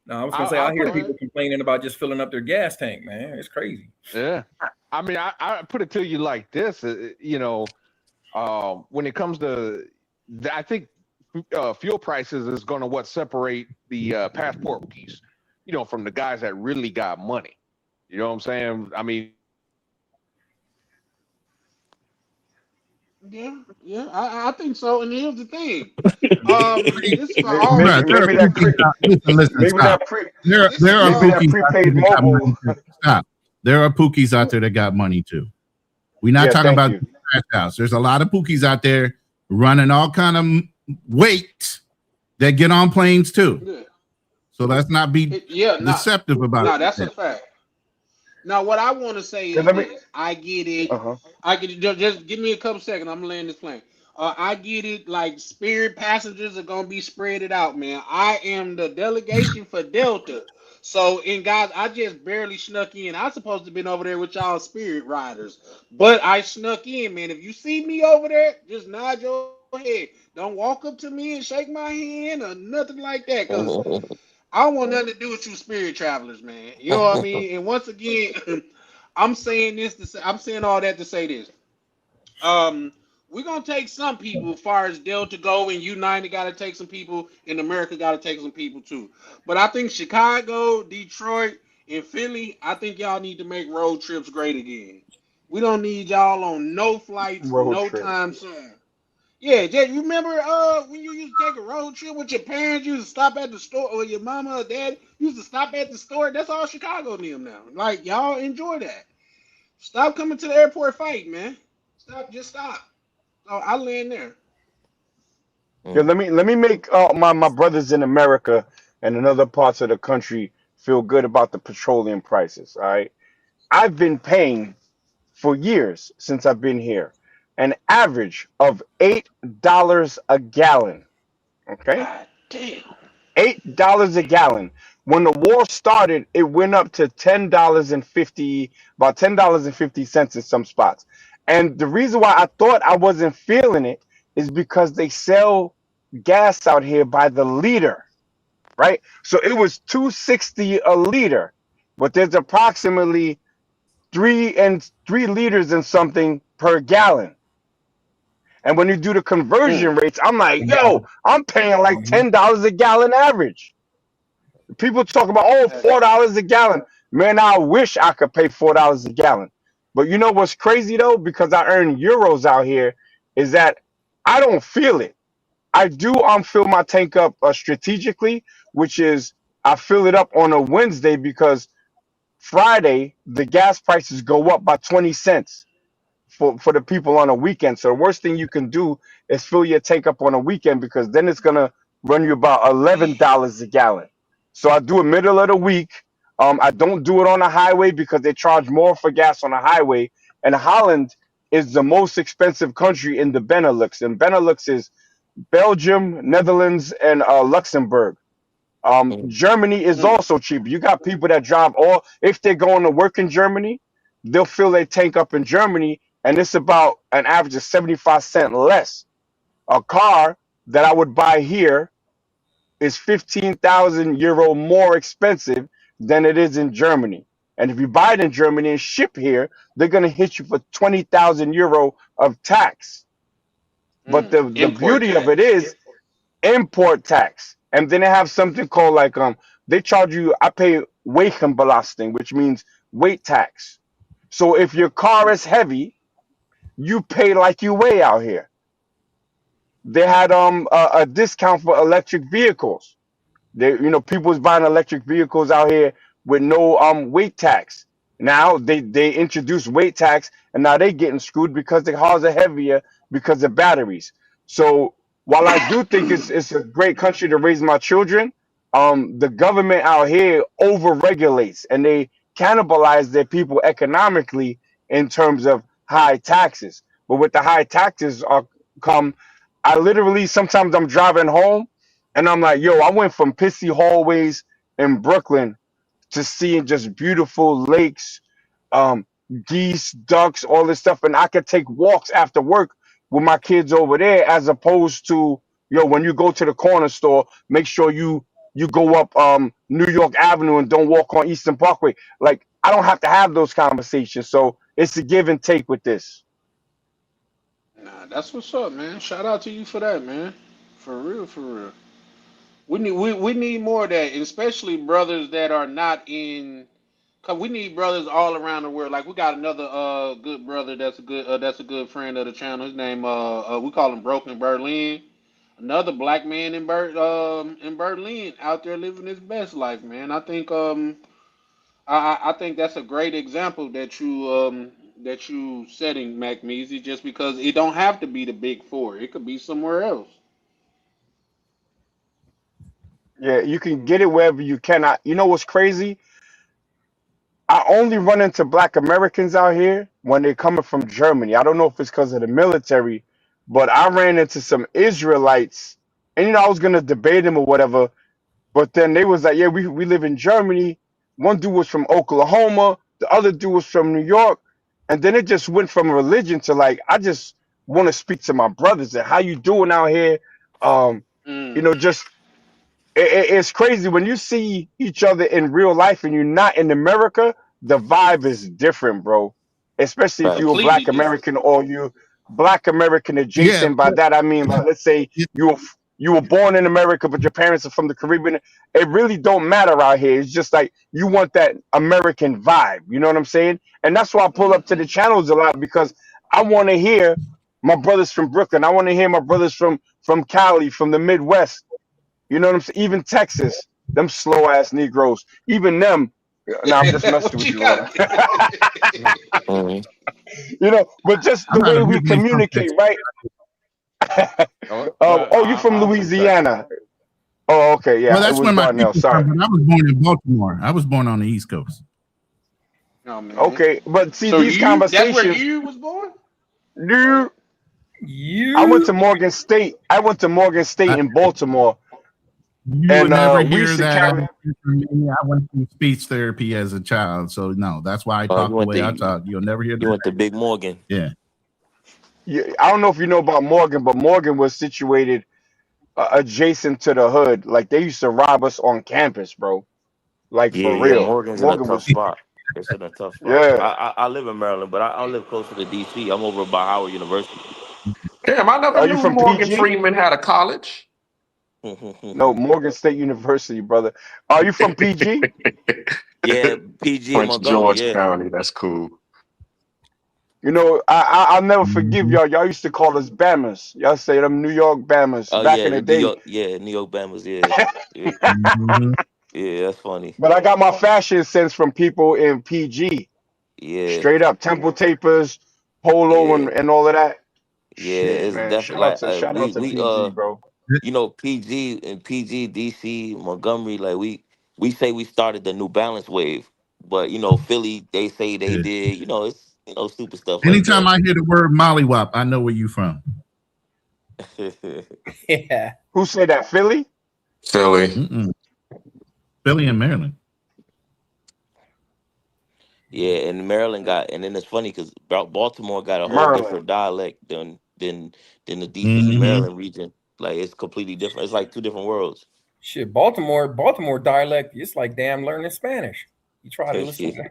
No, I was gonna say I I'll hear put Go it. ahead. people complaining about just filling up their gas tank. Man, it's crazy. Yeah, I mean, I put it to you like this. When it comes to, I think fuel prices is going to what separate the passport piece, from the guys that really got money. You know what I'm saying? I mean, Yeah, yeah, I think so. And here's the thing. This for Maybe all. bro? There are maybe that Pookies pre out. Listen, maybe stop. that pre This There is are maybe all. that Pookies out there prepaid that got mobile. money too. Stop. There are Pookies out there that got money too. We're not Yeah, talking thank about you. trash house. There's a lot of Pookies out there running all kind of weight that get on planes too. Yeah, So let's not be yeah, deceptive about no, that's a it. fact. Now, what I want to say And is let me. this: I get it. Uh-huh. I get just give me a couple seconds. I'm laying this plane. I get it. Like Spirit passengers are gonna be spreaded out, man. I am the delegation for Delta. So, and guys, I just barely snuck in. I was supposed to have been over there with y'all Spirit riders, but I snuck in, man. If you see me over there, just nod your head. Don't walk up to me and shake my hand or nothing like that, cause I don't want nothing to do with you spirit travelers, man. You know what I mean? And once again, I'm saying this to say, I'm saying all that to say this. Um, we're gonna take some people as far as Delta go, and United got to take some people, and America got to take some people too. But I think Chicago, Detroit, and Philly, I think y'all need to make road trips great again. We don't need y'all on no flights, Road no trip. time soon. Yeah, Jay, you remember when you used to take a road trip with your parents, you used to stop at the store, or your mama or dad used to stop at the store. That's all Chicago near now. Like y'all enjoy that. Stop coming to the airport fighting, man. Stop, just stop. Oh, I land there. Yeah, Mm. let me make my brothers in America and in other parts of the country feel good about the petroleum prices. All right, I've been paying for years since I've been here an average of $8 a gallon. Okay, God damn. $8 a gallon. When the war started, it went up to $10.50 in some spots. And the reason why I thought I wasn't feeling it is because they sell gas out here by the liter, right? So it was 260 a liter, but there's approximately 3 liters and something per gallon. And when you do the conversion rates, I'm like, yo, I'm paying like $10 a gallon average. People talk about, oh, $4 a gallon. Man, I wish I could pay $4 a gallon. But you know what's crazy though? Because I earn euros out here, is that I don't feel it. I do fill my tank up strategically, which is I fill it up on a Wednesday because Friday the gas prices go up by 20 cents for the people on a weekend. So the worst thing you can do is fill your tank up on a weekend because then it's gonna run you about $11 a gallon. So I do it middle of the week. I don't do it on the highway because they charge more for gas on the highway. And Holland is the most expensive country in the Benelux, and Benelux is Belgium, Netherlands, and Luxembourg. Mm. Germany is Mm. also cheap. You got people that drive all, if they're going to work in Germany, they'll fill their tank up in Germany, and it's about an average of 75 cents less. A car that I would buy here is 15,000 euro more expensive than it is in Germany. And if you buy it in Germany and ship here, they're going to hit you for 20,000 euro of tax. But Mm. the Import beauty of it tax. is import tax, and then they have something called like they charge you. I pay wegenbelasting, which means weight tax. So if your car is heavy, you pay like you weigh out here. They had a discount for electric vehicles. People's buying electric vehicles out here with no weight tax. Now they introduced weight tax, and now they getting screwed because the cars are heavier because of batteries. So while I do think it's a great country to raise my children, the government out here over regulates and they cannibalize their people economically in terms of high taxes. But with the high taxes come, I literally sometimes I'm driving home and I'm like, yo, I went from pissy hallways in Brooklyn to seeing just beautiful lakes, um, geese, ducks, all this stuff. And I could take walks after work with my kids over there as opposed to, when you go to the corner store, make sure you go up New York Avenue and don't walk on Eastern Parkway. Like, I don't have to have those conversations. So it's a give and take with this. Nah, that's what's up, man. Shout out to you for that, man. For real, for real. We need more of that, and especially brothers that are not in. Cause we need brothers all around the world. Like we got another good brother that's a good friend of the channel. His name we call him Broken Berlin. Another black man in Berlin out there living his best life, man. I think that's a great example that you setting, Mac Measy, just because it don't have to be the big four. It could be somewhere else. Yeah, you can get it wherever you cannot. You know what's crazy? I only run into black Americans out here when they're coming from Germany. I don't know if it's because of the military, but I ran into some Israelites, and I was gonna debate them or whatever, but then they was like, "Yeah, we live in Germany." One dude was from Oklahoma, the other dude was from New York, and then it just went from religion to like, I just want to speak to my brothers and how you doing out here, um, Mm. just It's crazy when you see each other in real life and you're not in America. The vibe is different, bro. Especially if you're a Facts. Completely Black different. American or you Black American Yeah, adjacent. By that I mean, like, let's say yeah, you were born in America, but your parents are from the Caribbean. It really don't matter out here. It's just like you want that American vibe. You know what I'm saying? And that's why I pull up to the Hmm. channels a lot because I want to hear my brothers from Brooklyn. I want to hear my brothers from Cali, from the Midwest. You know what I'm saying? Even Texas, them slow ass Negroes, even them. No, I'm just messing What with you you, Ron. got? Mhm. But just I'm the not way we originally from communicate, Texas. right? Well, You from I'm from Texas. Louisiana? Oh, okay, Well, yeah, it that's was where my Darnell. people's from, Sorry. but I was born in Baltimore. I was born on the East Coast. Oh man. Okay, but see So these you that's where conversations, you was born? dude. I went to You Morgan State. I went to Morgan State I, in Baltimore, you would and never we hear used to that carry. accent from me. I went through speech therapy as a child, so no, that's why I You talk the went way I to talk. You'll never hear you that. went to Big Morgan. Yeah. I don't know if you know about Morgan, but Morgan was situated adjacent to the hood. Like they used to rob us on campus, bro. Like Yeah, for yeah. real. Morgan's in a Morgan tough was, spot. It's in a tough spot. yeah. I live in Maryland, but I live closer to DC. I'm over by Howard University. Damn, I never Are you knew from Morgan PG? Freeman had a college. No, Morgan State University, brother. Are you from PG? Yeah, PG in Prince Montgomery. George Yeah, County. That's cool. I'll never forgive Mhm. y'all. Y'all used to call us Bammers. Y'all say them New York Bammers oh back yeah, in the the New day. York, yeah, New York Bama's. Yeah, yeah, Mhm. yeah. That's funny. But I got my fashion sense from people in PG. Yeah, Straight up, temple tapers, polo, yeah, and all of that. yeah. Shit, It's man. definitely like Shout out to we PG, bro. PG and PG DC Montgomery, like we say we started the New Balance wave, but Philly, they say they Yeah. did. It's stupid stuff like Anytime that. I hear the word mollywop, I know where you from. yeah. Who said that? Philly? Philly. Mm-mm. Philly and Maryland. Yeah, and Maryland got, and then it's funny because Baltimore got a whole Maryland. different dialect than the DC Hmm. Maryland region. Like it's completely different. It's like two different worlds. Shit, Baltimore dialect, it's like damn learning Spanish. You try to That listen shit. to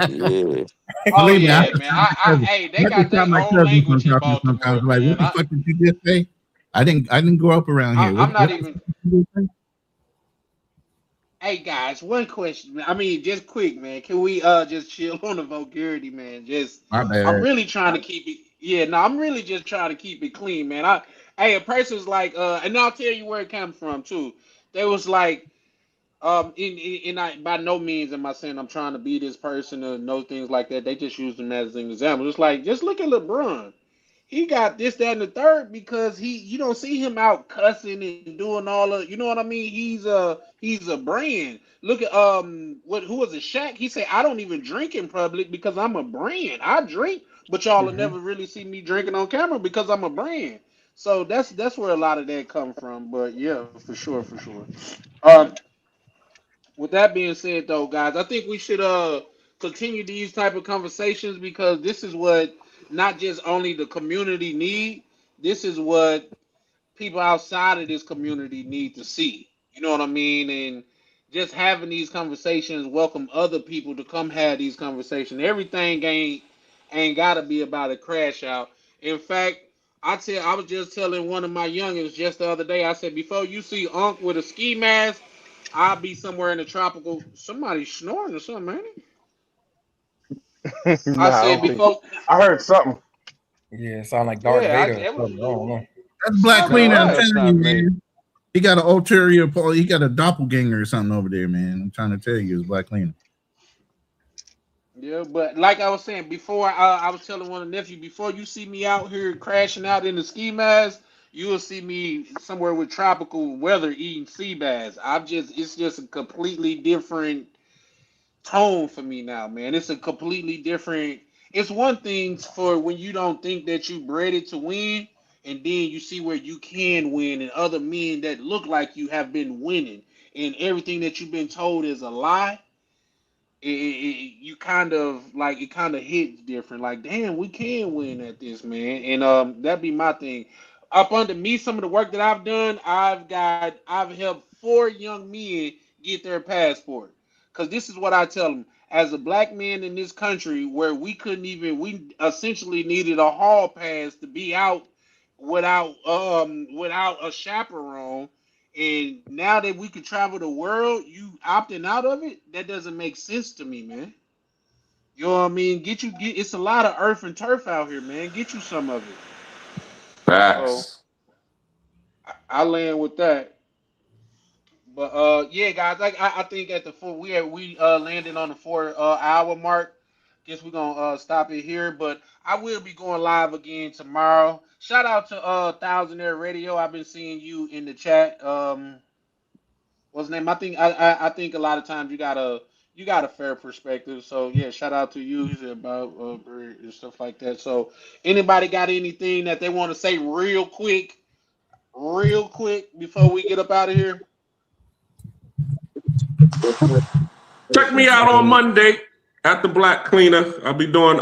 Yeah. Oh Believe me, I yeah, just man. tell my cousin. Hey, they I got just tell their my own cousins when I'm language in talking to them sometimes. Baltimore, Like, what man. the fuck did you just say? I didn't grow up around here. I'm not What the even. fuck did you just say? Hey guys, one question. I mean, just quick, man. Can we just chill on the vulgarity, man? My I'm bad. really trying to keep it. Yeah, no, I'm really just trying to keep it clean, man. Hey, a person's like, and I'll tell you where it comes from too. They was like, by no means am I saying I'm trying to be this person or know things like that. They just use them as an example. It's like, just look at LeBron. He got this, that, and the third because you don't see him out cussing and doing all of, you know what I mean? He's a brand. Look at who was it? Shaq. He said, I don't even drink in public because I'm a brand. I drink, but y'all will hmm never really see me drinking on camera because I'm a brand. So that's where a lot of that come from. But yeah, for sure, for sure. Um, with that being said, though, guys, I think we should continue these type of conversations because this is what not just only the community need. This is what people outside of this community need to see. You know what I mean? And just having these conversations, welcome other people to come have these conversations. Everything ain't gotta be about a crash out. In fact, I was just telling one of my youngins just the other day. I said before you see Unc with a ski mask, I'll be somewhere in the tropical. Somebody snoring or something, ain't it? I Nah, I said don't think. before. I heard something. Yeah, it sound like Darth Yeah, Vader or it was something. I don't know. That's Black something, Cleaner. No, I'm right? that's telling not you, me. man. He got an ulterior. He got a doppelganger or something over there, man. I'm trying to tell you, it's Black Cleaner. Yeah, but like I was saying before, I was telling one of the nephew before you see me out here crashing out in the ski mask, you will see me somewhere with tropical weather eating sea bass. It's just a completely different tone for me now, man. It's a completely different. It's one thing for when you don't think that you bred it to win, and then you see where you can win, and other men that look like you have been winning, and everything that you've been told is a lie. You kind of like it kind of hits different. Like, damn, we can win at this, man. And that'd be my thing. up under me, some of the work that I've done, I've helped 4 young men get their passport. Cause this is what I tell them. As a black man in this country, where we essentially needed a hall pass to be out without a chaperone, and now that we can travel the world, you opting out of it. That doesn't make sense to me, man. You know what I mean? It's a lot of earth and turf out here, man. Get you some of it. So Facts. I land with that. But yeah, guys, I think at the four we landed on the 4 hour mark. Guess we're gonna stop it here. But I will be going live again tomorrow. Shout out to Thousandaire Radio. I've been seeing you in the chat. What's the name? I think a lot of times you got a fair perspective. So yeah, shout out to you. He said about Bird and stuff like that. So anybody got anything that they want to say real quick before we get up out of here? Check me out on Monday at the Black Cleaner. I'll be doing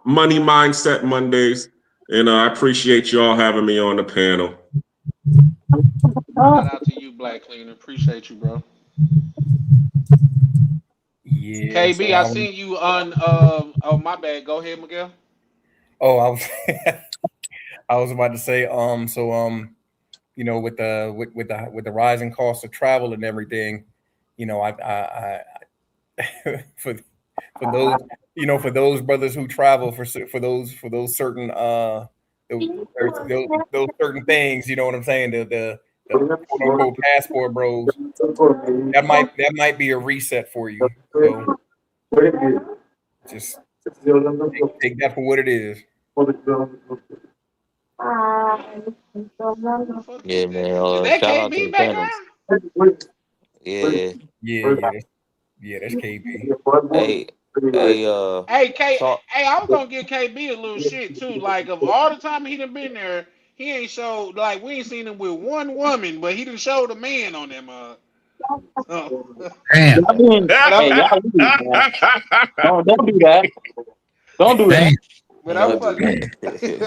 money mindset Mondays, and I appreciate you all having me on the panel. Shout out to you, Black Cleaner. Appreciate you, bro. Yeah. KB, So I seen you on. Oh, my bad. Go ahead, Miguel. oh, I was I was about to say you know, with the rising cost of travel and everything, you know, for those, you know, for those brothers who travel for those certain those certain things, you know what I'm saying, the quote unquote passport bros, that might be a reset for you. So just take that for what it is. Who the fuck Yeah, is that? man. Is that Shout out to KB the panel. background? Yeah. That's KB. Hey, hey, so Hey, I was gonna give KB a little shit too. Like of all the time he done been there, he ain't showed like we ain't seen him with one woman, but he done showed a man on them. So, Damn. I mean, but I'm hey, y'all leave, man. Don't do that. Don't do that. Damn. but I'm don't do fucking that.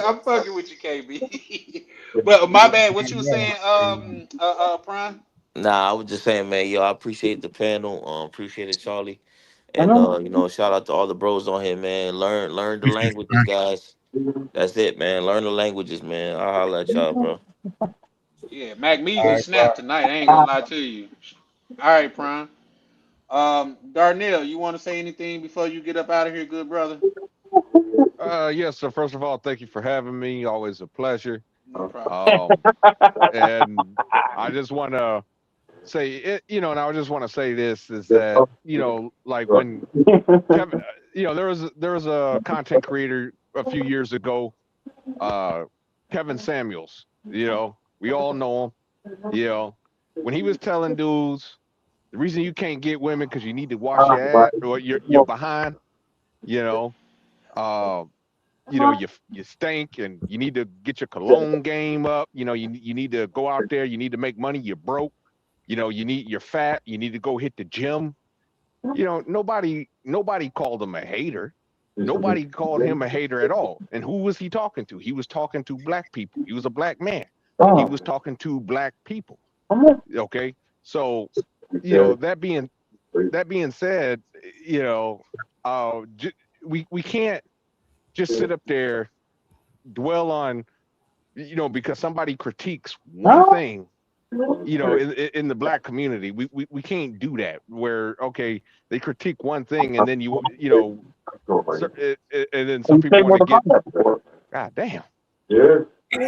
I'm fucking with you, KB. But my bad. What you was saying, Prime? Nah, I was just saying, man, yo, I appreciate the panel. Appreciate it, Charlie. I And know. shout out to all the bros on here, man. Learn the languages, guys. That's it, man. Learn the languages, man. I'll holler at y'all, bro. Yeah, Mac All Measly right, bro. snapped tonight. I ain't gonna lie to you. All right, Prime. Darnell, you want to say anything before you get up out of here, good brother? Yes. So first of all, thank you for having me. Always a pleasure. No problem. And I just want to say it, you know, and I just want to say this is that, you know, like when Kevin, you know, there was a content creator a few years ago, uh, Kevin Samuels. You know, we all know him. You know, when he was telling dudes the reason you can't get women because you need to wash your ass or you're behind. You know, uh, you stink and you need to get your cologne game up. You know, you need to go out there. You need to make money. You're broke. You know, you're fat. You need to go hit the gym. You know, nobody called him a hater. Nobody called him a hater at all. And who was he talking to? He was talking to black people. He was a black man. He was talking to black people. Okay, so you know that being said, you know, we can't just sit up there dwell on, you know, because somebody critiques one thing, you know, in the black community, we can't do that where, okay, they critique one thing and then you know, and then some people want to get, god damn. Hey,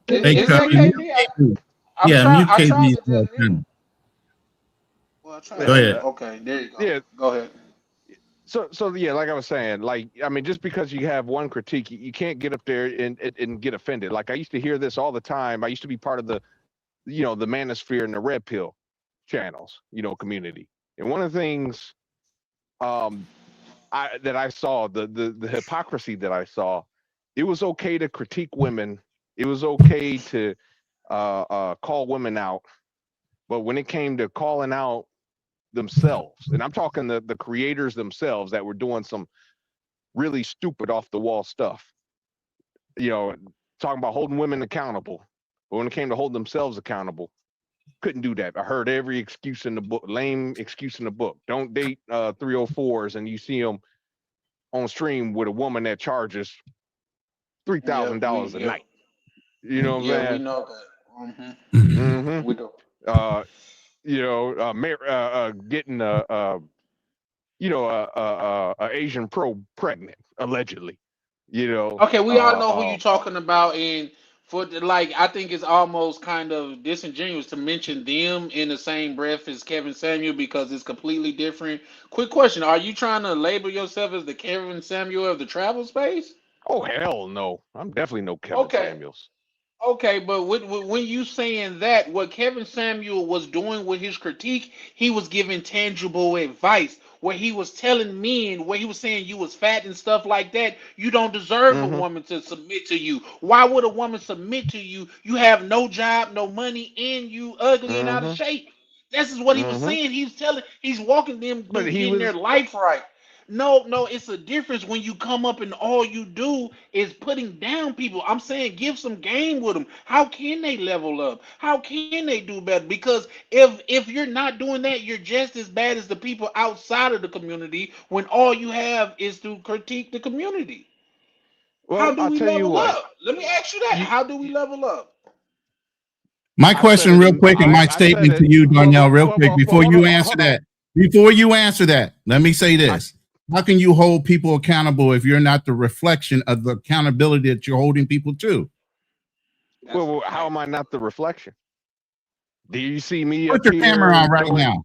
can Hey, Is that Curry. KB? I'm Yeah, trying. mute I tried KB to as well. just mute him. Well, I tried Go to. ahead. Okay, there you go. yeah, Go ahead. so yeah, like I was saying, like, I mean, just because you have one critique, you can't get up there and get offended. Like I used to hear this all the time. I used to be part of the, you know, the manosphere and the red pill channels, you know, community. And one of the things um that I saw, the hypocrisy that I saw, it was okay to critique women. It was okay to call women out. But when it came to calling out themselves, and I'm talking the creators themselves that were doing some really stupid off the wall stuff, talking about holding women accountable. But when it came to hold themselves accountable, couldn't do that. I heard every excuse in the book, lame excuse in the book. Don't date 304s, and you see them on stream with a woman that charges $3,000 a night. You know what I'm saying? We know that. Mm-hmm. We do. Getting a Asian pro pregnant allegedly. Okay, we all know who you're talking about, and I think it's almost kind of disingenuous to mention them in the same breath as Kevin Samuel because it's completely different. Quick question: are you trying to label yourself as the Kevin Samuel of the travel space? Oh hell no! I'm definitely no Kevin Okay. Samuels. Okay, but when you saying that, what Kevin Samuel was doing with his critique, he was giving tangible advice. Where he was telling men, where he was saying you was fat and stuff like that, you don't deserve a woman to submit to you. Why would a woman submit to you? You have no job, no money, and you ugly and out of shape. This is what he was saying. He's walking them But through he getting their was. life right. No, it's a difference when you come up and all you do is putting down people. I'm saying give some game with them. How can they level up? How can they do better? Because if you're not doing that, you're just as bad as the people outside of the community when all you have is to critique the community. How Well, do I'll we tell you level what. up? Let me ask you that. How do we level up? My I said question, it real in. quick, and my I said statement it. to you, Darnell, real Well, quick, before hold you on, answer hold on. that. Before you answer that, let me say this. How can you hold people accountable if you're not the reflection of the accountability that you're holding people to? Well, how am I not the reflection? Do you see me Put up your camera here on right doing? now. Do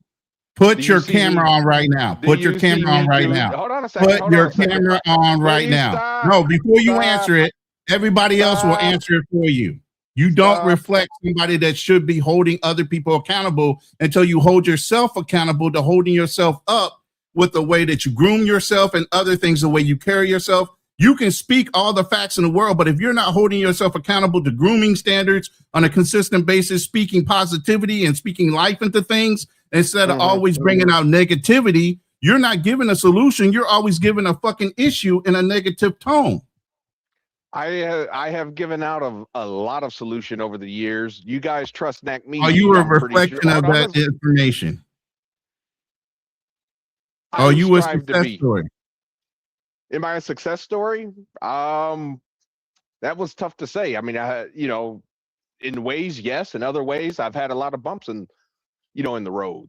Put you your see me? camera on right now. Do Put your you see camera on me right do? now. Hold on a second. Put Hold on your a second. camera on right Please now. stop. No, before you Stop. answer it, everybody else will Stop. answer it for you. You don't Stop. reflect somebody that should be holding other people accountable until you hold yourself accountable to holding yourself up with the way that you groom yourself and other things, the way you carry yourself. You can speak all the facts in the world, but if you're not holding yourself accountable to grooming standards on a consistent basis, speaking positivity and speaking life into things instead of always bringing out negativity, you're not giving a solution. You're always giving a fucking issue in a negative tone. I have given out a lot of solution over the years. You guys trust me. Are you a I'm pretty reflection sure. of that information? I Are you a strive to success be. story? Am I a success story? That was tough to say. I mean, in ways, yes. In other ways, I've had a lot of bumps in the road.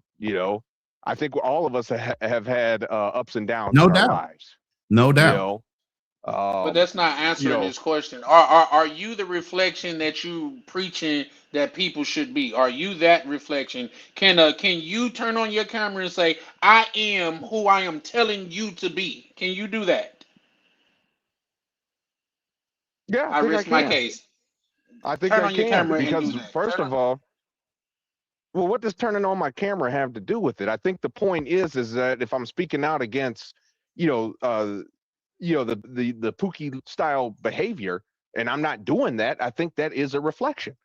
I think all of us have had ups and downs No in our doubt. lives. No doubt. But that's not answering this question. Are you the reflection that you preaching that people should be? Are you that reflection? Can you turn on your camera and say, I am who I am telling you to be? Can you do that? Yeah, I rest my case. I think Turn I on your can camera and because do that. first of all, well, what does turning on my camera have to do with it? I think the point is that if I'm speaking out against, the Pookie style behavior, and I'm not doing that, I think that is a reflection.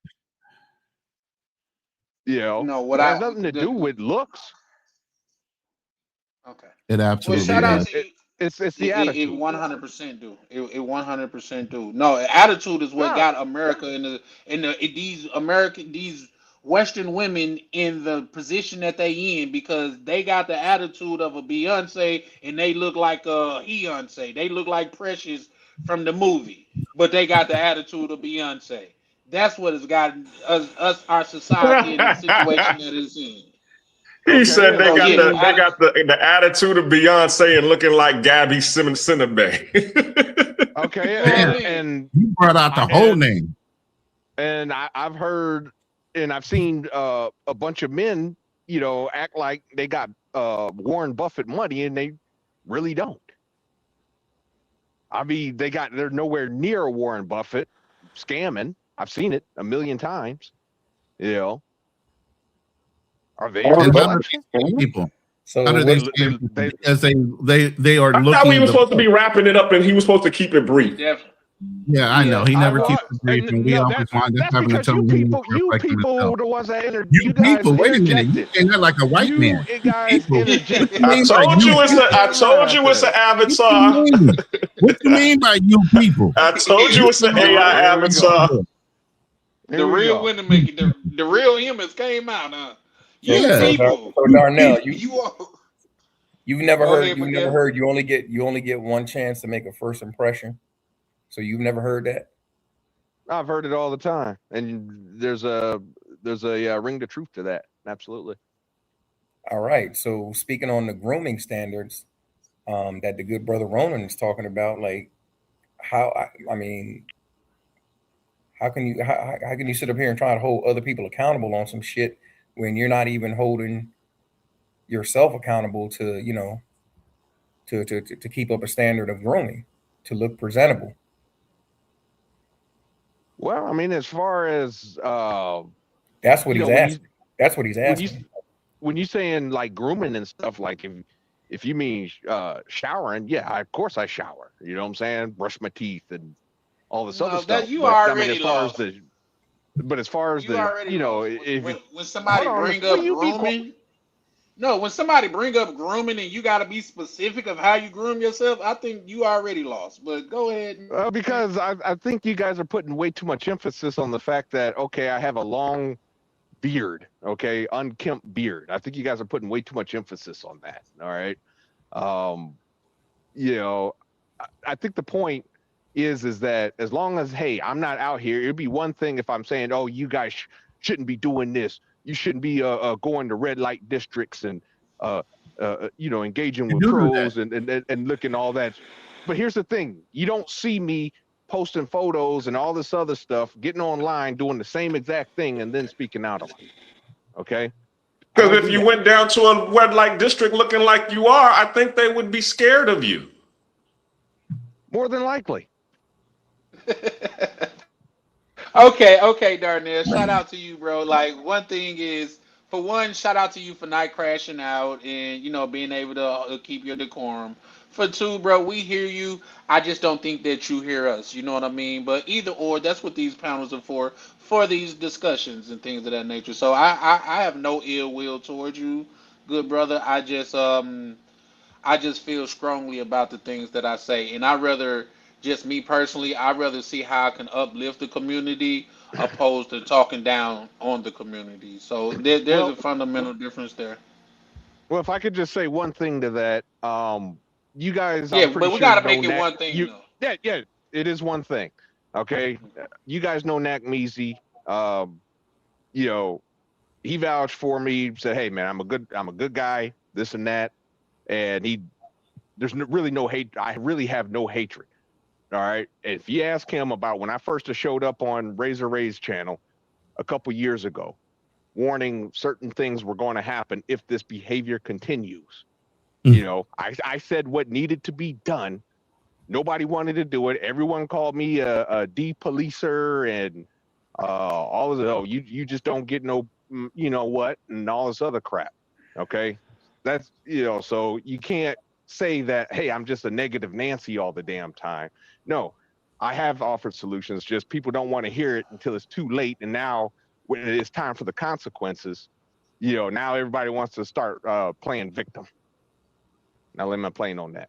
No, it has nothing to do with looks. Okay. It absolutely shout out does. to you. It's the attitude. It 100% do. It 100% do. No, attitude is what got America in these Western women in the position that they in because they got the attitude of a Beyonce and they look like a Beyonce. They look like Precious from the movie, but they got the attitude of Beyonce. That's what has gotten us our society in the situation that it's in. He said they got yeah, the attitude of Beyonce and looking like Gabby Sinnabay. Okay, and you brought out the whole name. And I've heard and I've seen a bunch of men, act like they got Warren Buffett money and they really don't. I mean, they're nowhere near Warren Buffett scamming. I've seen it a million times. Are they a reflection? People. So how do they because they are I looking. thought we were supposed to be wrapping it up and he was supposed to keep it brief. Definitely. Yeah, I know. He never keeps the brief, and we No, always wind up that's having to because tell him he needs to you reflect on people, himself. were the ones that You guys people, wait a minute. You interjected. saying that like a white man. You You guys people. What interjected. you mean by you people? avatar. What you mean? What you mean by you people? I told you it's an AI avatar. The real women make it. The real humans came out, huh? So, You Yeah. people. so Darnell, You you've never Go heard ahead, you never Miguel. heard you only get one chance to make a first impression. So you've never heard that? I've heard it all the time, and there's a ring to truth to that. Absolutely. All right. So speaking on the grooming standards, that the good brother Ronan is talking about, like I mean, how can you sit up here and try to hold other people accountable on some shit when you're not even holding yourself accountable to, you know, to keep up a standard of grooming, to look presentable? Well, I mean, as far as That's what you he's know, asking. That's what he's when you asking. when you saying like grooming and stuff, like if you mean showering, yeah, of course I shower. You know what I'm saying? Brush my teeth and all this other No, that stuff. you But I mean, already lost. as far as You already you know, lost. if you When hold somebody on, bring will up you be quiet? grooming, no, when somebody bring up grooming and you got to be specific of how you groom yourself, I think you already lost. But go ahead. Because I think you guys are putting way too much emphasis on the fact that, okay, I have a long beard, okay, unkempt beard. I think you guys are putting way too much emphasis on that. All right. Um, you know, I think the point is that as long as, hey, I'm not out here, it'd be one thing if I'm saying, oh, you guys shouldn't be doing this. You shouldn't be going to red light districts and you know, engaging You with do that. pros and looking all that. But here's the thing: you don't see me posting photos and all this other stuff, getting online, doing the same exact thing, and then speaking out on it. Okay? I Because don't if do you that. went down to a red light district looking like you are, I think they would be scared of you. More than likely. Okay, Darnell. Shout out to you, bro. Like one thing is, for one, shout out to you for not crashing out and being able to keep your decorum. For two, bro, we hear you. I just don't think that you hear us. You know what I mean? But either or, that's what these panels are for these discussions and things of that nature. So I have no ill will towards you, good brother. I just feel strongly about the things that I say, and I rather just me personally, I rather see how I can uplift the community opposed to talking down on the community. So there's a Well, fundamental difference there. if I could just say one thing to that, you guys, I'm Yeah, pretty but we sure got to know make it Nat. one thing though. Yeah, it is one thing. Okay, you guys know Nat Measy. You know, he vouched for me. Said, "Hey, man, I'm a good guy. This and that." And there's really no hate. I really have no hatred. All right. If you ask him about when I first showed up on Razor Ray's channel a couple years ago, warning certain things were going to happen if this behavior continues. You know, I said what needed to be done. Nobody wanted to do it. Everyone called me a de-policer and all of the, oh, you just don't get no, you know what, and all this other crap. Okay. That's, so you can't say that, hey, I'm just a negative Nancy all the damn time. No, I have offered solutions. Just people don't want to hear it until it's too late. And now when it is time for the consequences, now everybody wants to start playing victim. Now let me plane on that.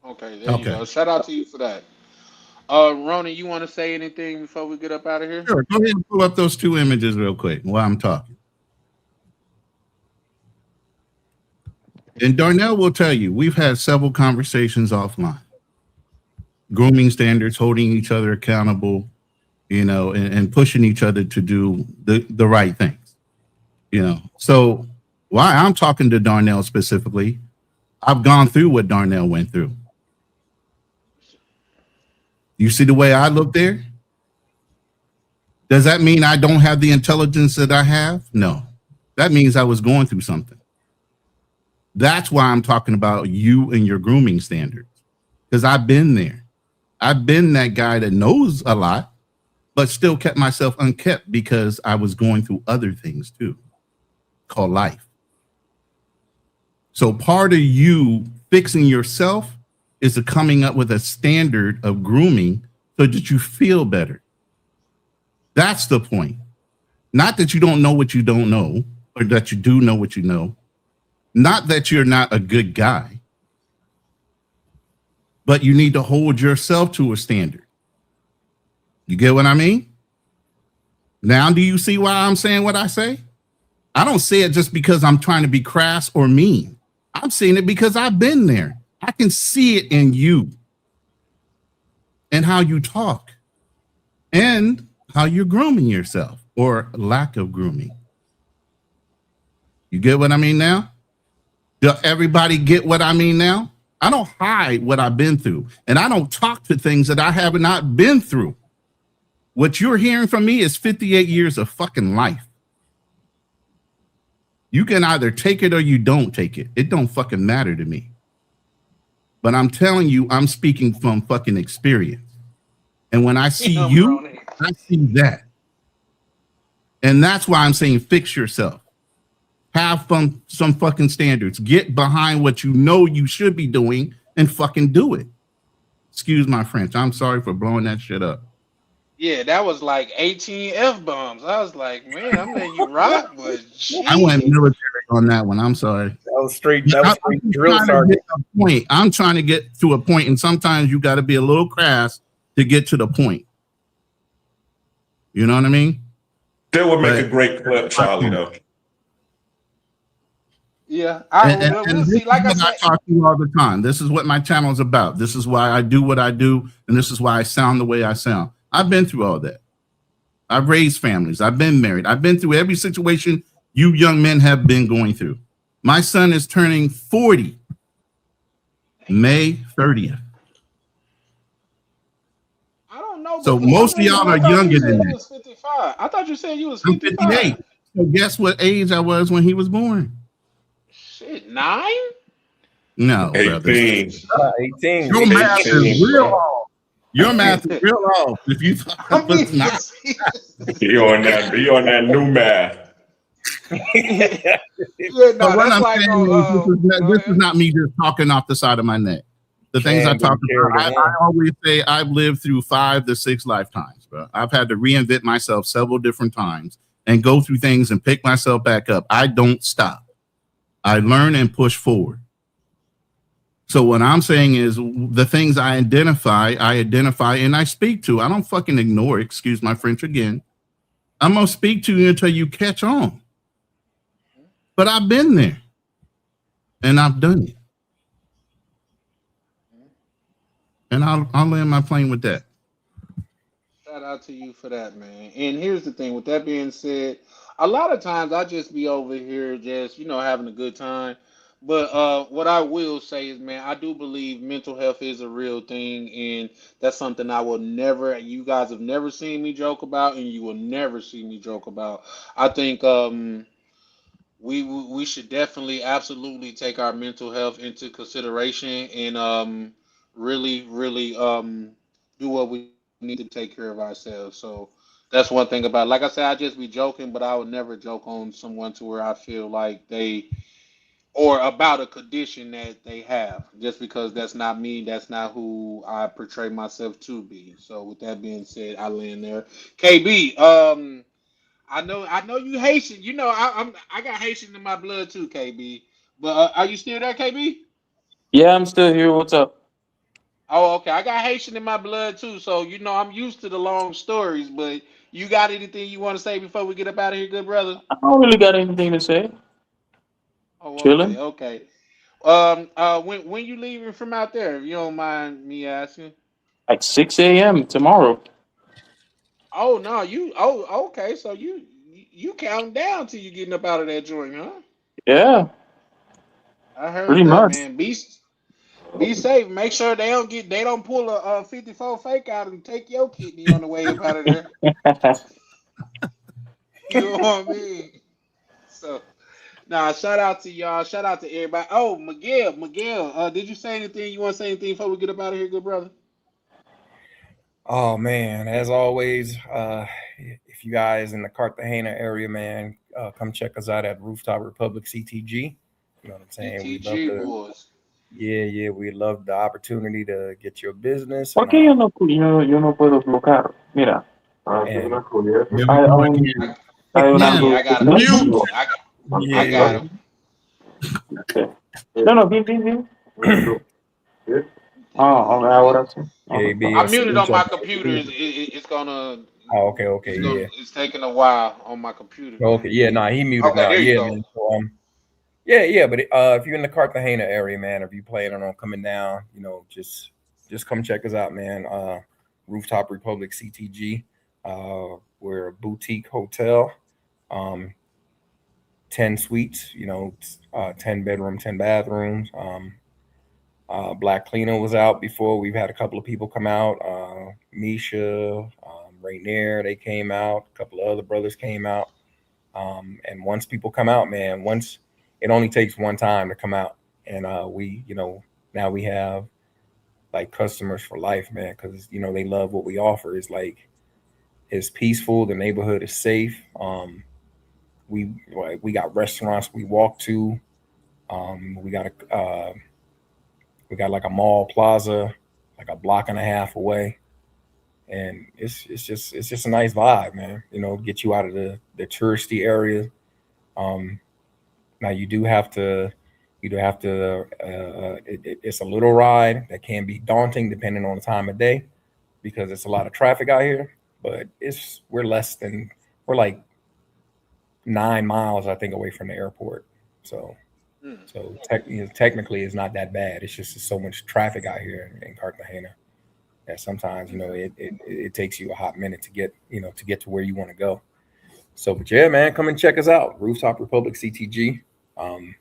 Okay, there you Okay. go. Shout out to you for that. Ronan, you want to say anything before we get up out of here? Sure. Go ahead and pull up those two images real quick while I'm talking. And Darnell will tell you, we've had several conversations offline. Grooming standards, holding each other accountable, and pushing each other to do the right things. So why I'm talking to Darnell specifically, I've gone through what Darnell went through. You see the way I look there? Does that mean I don't have the intelligence that I have? No. That means I was going through something. That's why I'm talking about you and your grooming standards, because I've been there. I've been that guy that knows a lot, but still kept myself unkept because I was going through other things too, called life. So part of you fixing yourself is coming up with a standard of grooming so that you feel better. That's the point. Not that you don't know what you don't know, or that you do know what you know. Not that you're not a good guy, but you need to hold yourself to a standard. You get what I mean? Now, do you see why I'm saying what I say? I don't say it just because I'm trying to be crass or mean. I'm saying it because I've been there. I can see it in you and how you talk and how you're grooming yourself or lack of grooming. You get what I mean now? Does everybody get what I mean now? I don't hide what I've been through, and I don't talk to things that I have not been through. What you're hearing from me is 58 years of fucking life. You can either take it or you don't take it. It don't fucking matter to me. But I'm telling you, I'm speaking from fucking experience. And when I see you, I see that. And that's why I'm saying fix yourself. Have some fucking standards. Get behind what you know you should be doing and fucking do it. Excuse my French. I'm sorry for blowing that shit up. Yeah, that was like 18 F-bombs. I was like, man, I'm letting you rock, but shit. I went military on that one. I'm sorry. That was straight drill sergeant. I'm trying to get to a point, and sometimes you got to be a little crass to get to the point. You know what I mean? That would make a great clip, Charlie, though. Yeah, we'll see. Like I said, I talk to you all the time. This is what my channel is about. This is why I do what I do, and this is why I sound the way I sound. I've been through all that. I've raised families. I've been married. I've been through every situation you young men have been going through. My son is turning 40 May 30th. I don't know. So most of y'all are younger than that. 55. I thought you said you was 55. I'm 58. So guess what age I was when he was born? Shit, 9? No, 18. 18. Your math is real off. Your math is real off. If you you're on that new math. Yeah, no, but what I'm like saying is this is not me just talking off the side of my neck. The things I talk about, I always say I've lived through 5 to 6 lifetimes, bro. I've had to reinvent myself several different times and go through things and pick myself back up. I don't stop. I learn and push forward. So what I'm saying is the things I identify and I speak to. I don't fucking ignore it. Excuse my French again. I'm going to speak to you until you catch on. But I've been there and I've done it. And I'll land my plane with that. Shout out to you for that, man. And here's the thing. With that being said, a lot of times I just be over here just, having a good time. But what I will say is, man, I do believe mental health is a real thing, and that's something I will never. You guys have never seen me joke about, and you will never see me joke about. I think we should definitely, absolutely take our mental health into consideration and really do what we need to take care of ourselves. So that's one thing about. Like I said, I just be joking, but I would never joke on someone to where I feel like they or about a condition that they have, just because that's not me, that's not who I portray myself to be. So with that being said, I land there. KB, I know you Haitian. I got Haitian in my blood too, KB. But are you still there, KB? Yeah, I'm still here. What's up? Oh, okay. I got Haitian in my blood too, so I'm used to the long stories. But you got anything you want to say before we get up out of here, good brother? I don't really got anything to say. Oh, Chilling. okay. When you leaving from out there, if you don't mind me asking. Like 6 a.m. tomorrow. Oh no, okay. So you counting down till you getting up out of that joint, huh? Yeah, I heard pretty that, much. man. Be safe. Make sure they don't pull a 54 fake out and take your kidney on the way up out of there. You know what I mean? So, nah. Shout out to y'all. Shout out to everybody. Oh, Miguel. Did you say anything? You want to say anything before we get up out of here, good brother? Oh man, as always, if you guys in the Cartagena area, man, come check us out at Rooftop Republic CTG. You know what I'm saying? CTG boys. Yeah, we love the opportunity to get your business. ¿Por qué yo no puedo bloquear? Mira, And hay un hay una Yeah, I got him. notificación. I got him. No, bien. Ahora sí. KB, I muted on my computer. It's gonna. Oh, okay, yeah. It's taking a while on my computer. Okay, yeah, nah, he muted Okay, now. there you Yeah, go. man. So, yeah, but if you're in the Cartagena area, man, if you planning on coming down, just come check us out, man. Rooftop Republic CTG. We're a boutique hotel. 10 suites, 10 bedroom, 10 bathrooms. Black Cleaner was out before. We've had a couple of people come out. Misha, Rainier, they came out. A couple of other brothers came out. And once people come out, man, it only takes one time to come out. And now we have like customers for life, man, because they love what we offer. It's peaceful. The neighborhood is safe. We got restaurants we walk to. We got like a mall plaza, like a block and a half away, and it's just a nice vibe, man. Get you out of the touristy area. Now you do have to. It's a little ride that can be daunting depending on the time of day, because it's a lot of traffic out here. But we're like 9 miles, I think, away from the airport. So technically, it's not that bad. It's just so much traffic out here in Cartagena that sometimes it takes you a hot minute to get to where you want to go. So, but yeah, man, come and check us out. Rooftop Republic CTG. You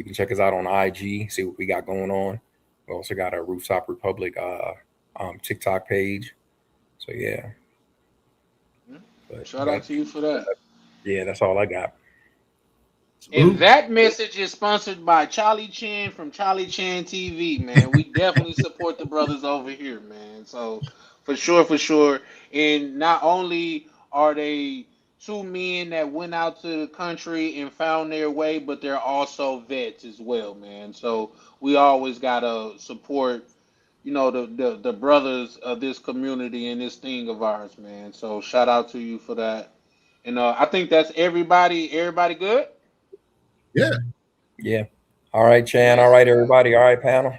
can check us out on IG, see what we got going on. We also got a Rooftop Republic TikTok page. So yeah. Shout out to you for that. Yeah, that's all I got. And that message is sponsored by Charlie Chan from CharlieChanTV, man. We definitely support the brothers over here, man. So for sure. And not only are they two men that went out to the country and found their way, but they're also vets as well, man. So we always gotta support, the brothers of this community and this thing of ours, man. So shout out to you for that. And I think that's everybody. Everybody good? Yeah. All right, Chan. All right, everybody. All right, panel.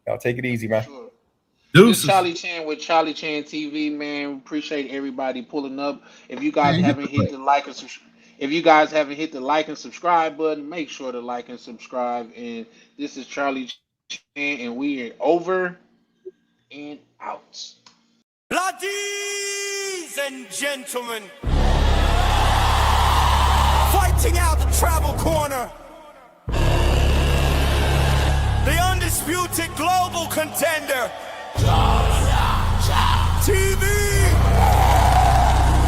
Y'all take it easy, man. Sure. This is Charlie Chan with CharlieChanTV, man. We appreciate everybody pulling up. If you guys haven't hit the like and subscribe button, make sure to like and subscribe. And this is Charlie Chan, and we are over and out. Ladies and gentlemen, fighting out the travel corner, the undisputed global contender, TV.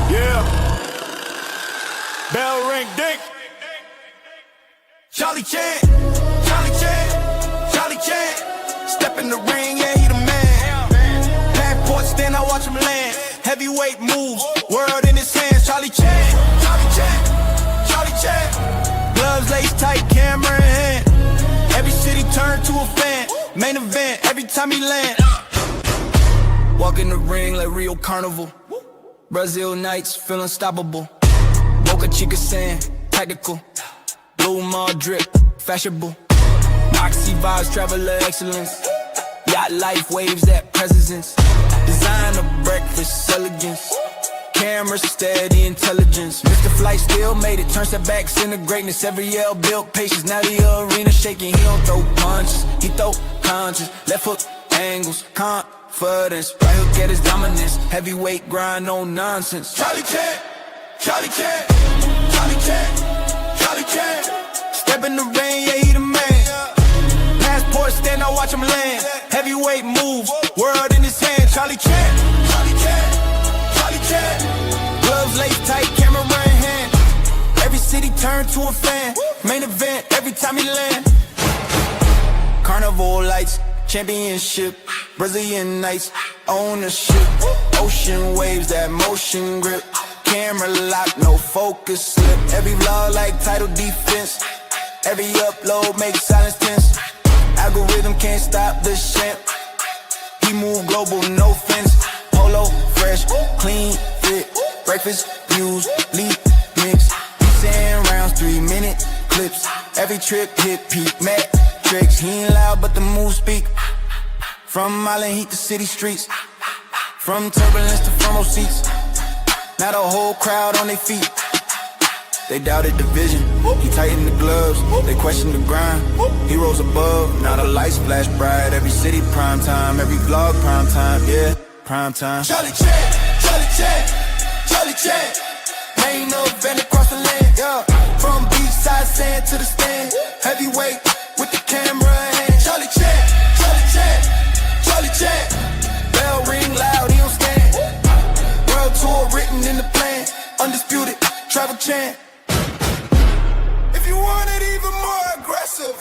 Yeah. Bell ring, ding. Charlie Chan. Step in the ring, yeah, he the man. Passport stand, I watch him land. Heavyweight moves, world in his hands. Charlie Chan. Gloves laced tight, camera in hand. Every city turned to a fan. Main event, every time he land. Walk in the ring like Rio Carnival. Brazil nights, feel unstoppable. Boca Chica sand, tactical. Blue mall drip, fashionable. Moxie vibes, traveler excellence. Yacht life, waves that presence. Designer breakfast, elegance. Camera steady, intelligence. Mr. Flight still made it, turns that back, center greatness. Every L built patience, now the arena shaking. He don't throw punches, he throw punches. Left hook angles, confidence. Right hook at his dominance. Heavyweight grind, no nonsense. Charlie Chan. Step in the rain, yeah, he the man. Passport stand, I watch him land. Heavyweight moves, world in his hand. Charlie Chan. Gloves laced tight, camera in hand. Every city turned to a fan. Main event, every time he land. Carnival lights, championship. Brazilian nights, ownership. Ocean waves, that motion grip. Camera lock, no focus slip. Every vlog like title defense. Every upload makes silence tense. Algorithm can't stop the champ. He move global, no fence. Polo, fresh, clean, fit. Breakfast, views, lead, mix. He saying rounds, 3-minute clips. Every trip hit peak metrics. He ain't loud, but the moves speak. From Island Heat to city streets. From turbulence to front row seats. Now the whole crowd on their feet. They doubted the vision, he tightened the gloves. They questioned the grind, he rose above. Now the lights flash bright, every city prime time. Every vlog prime time, yeah, prime time. Charlie Chan, Charlie Chan, Charlie Chan. Main event across the land, yeah. From beachside sand to the stand. Heavyweight with the camera in hand. Charlie Chan, Charlie Chan, Charlie Chan. Bell ring loud, he don't stand. World tour written in the plan. Undisputed, travel chant. If you want it even more aggressive,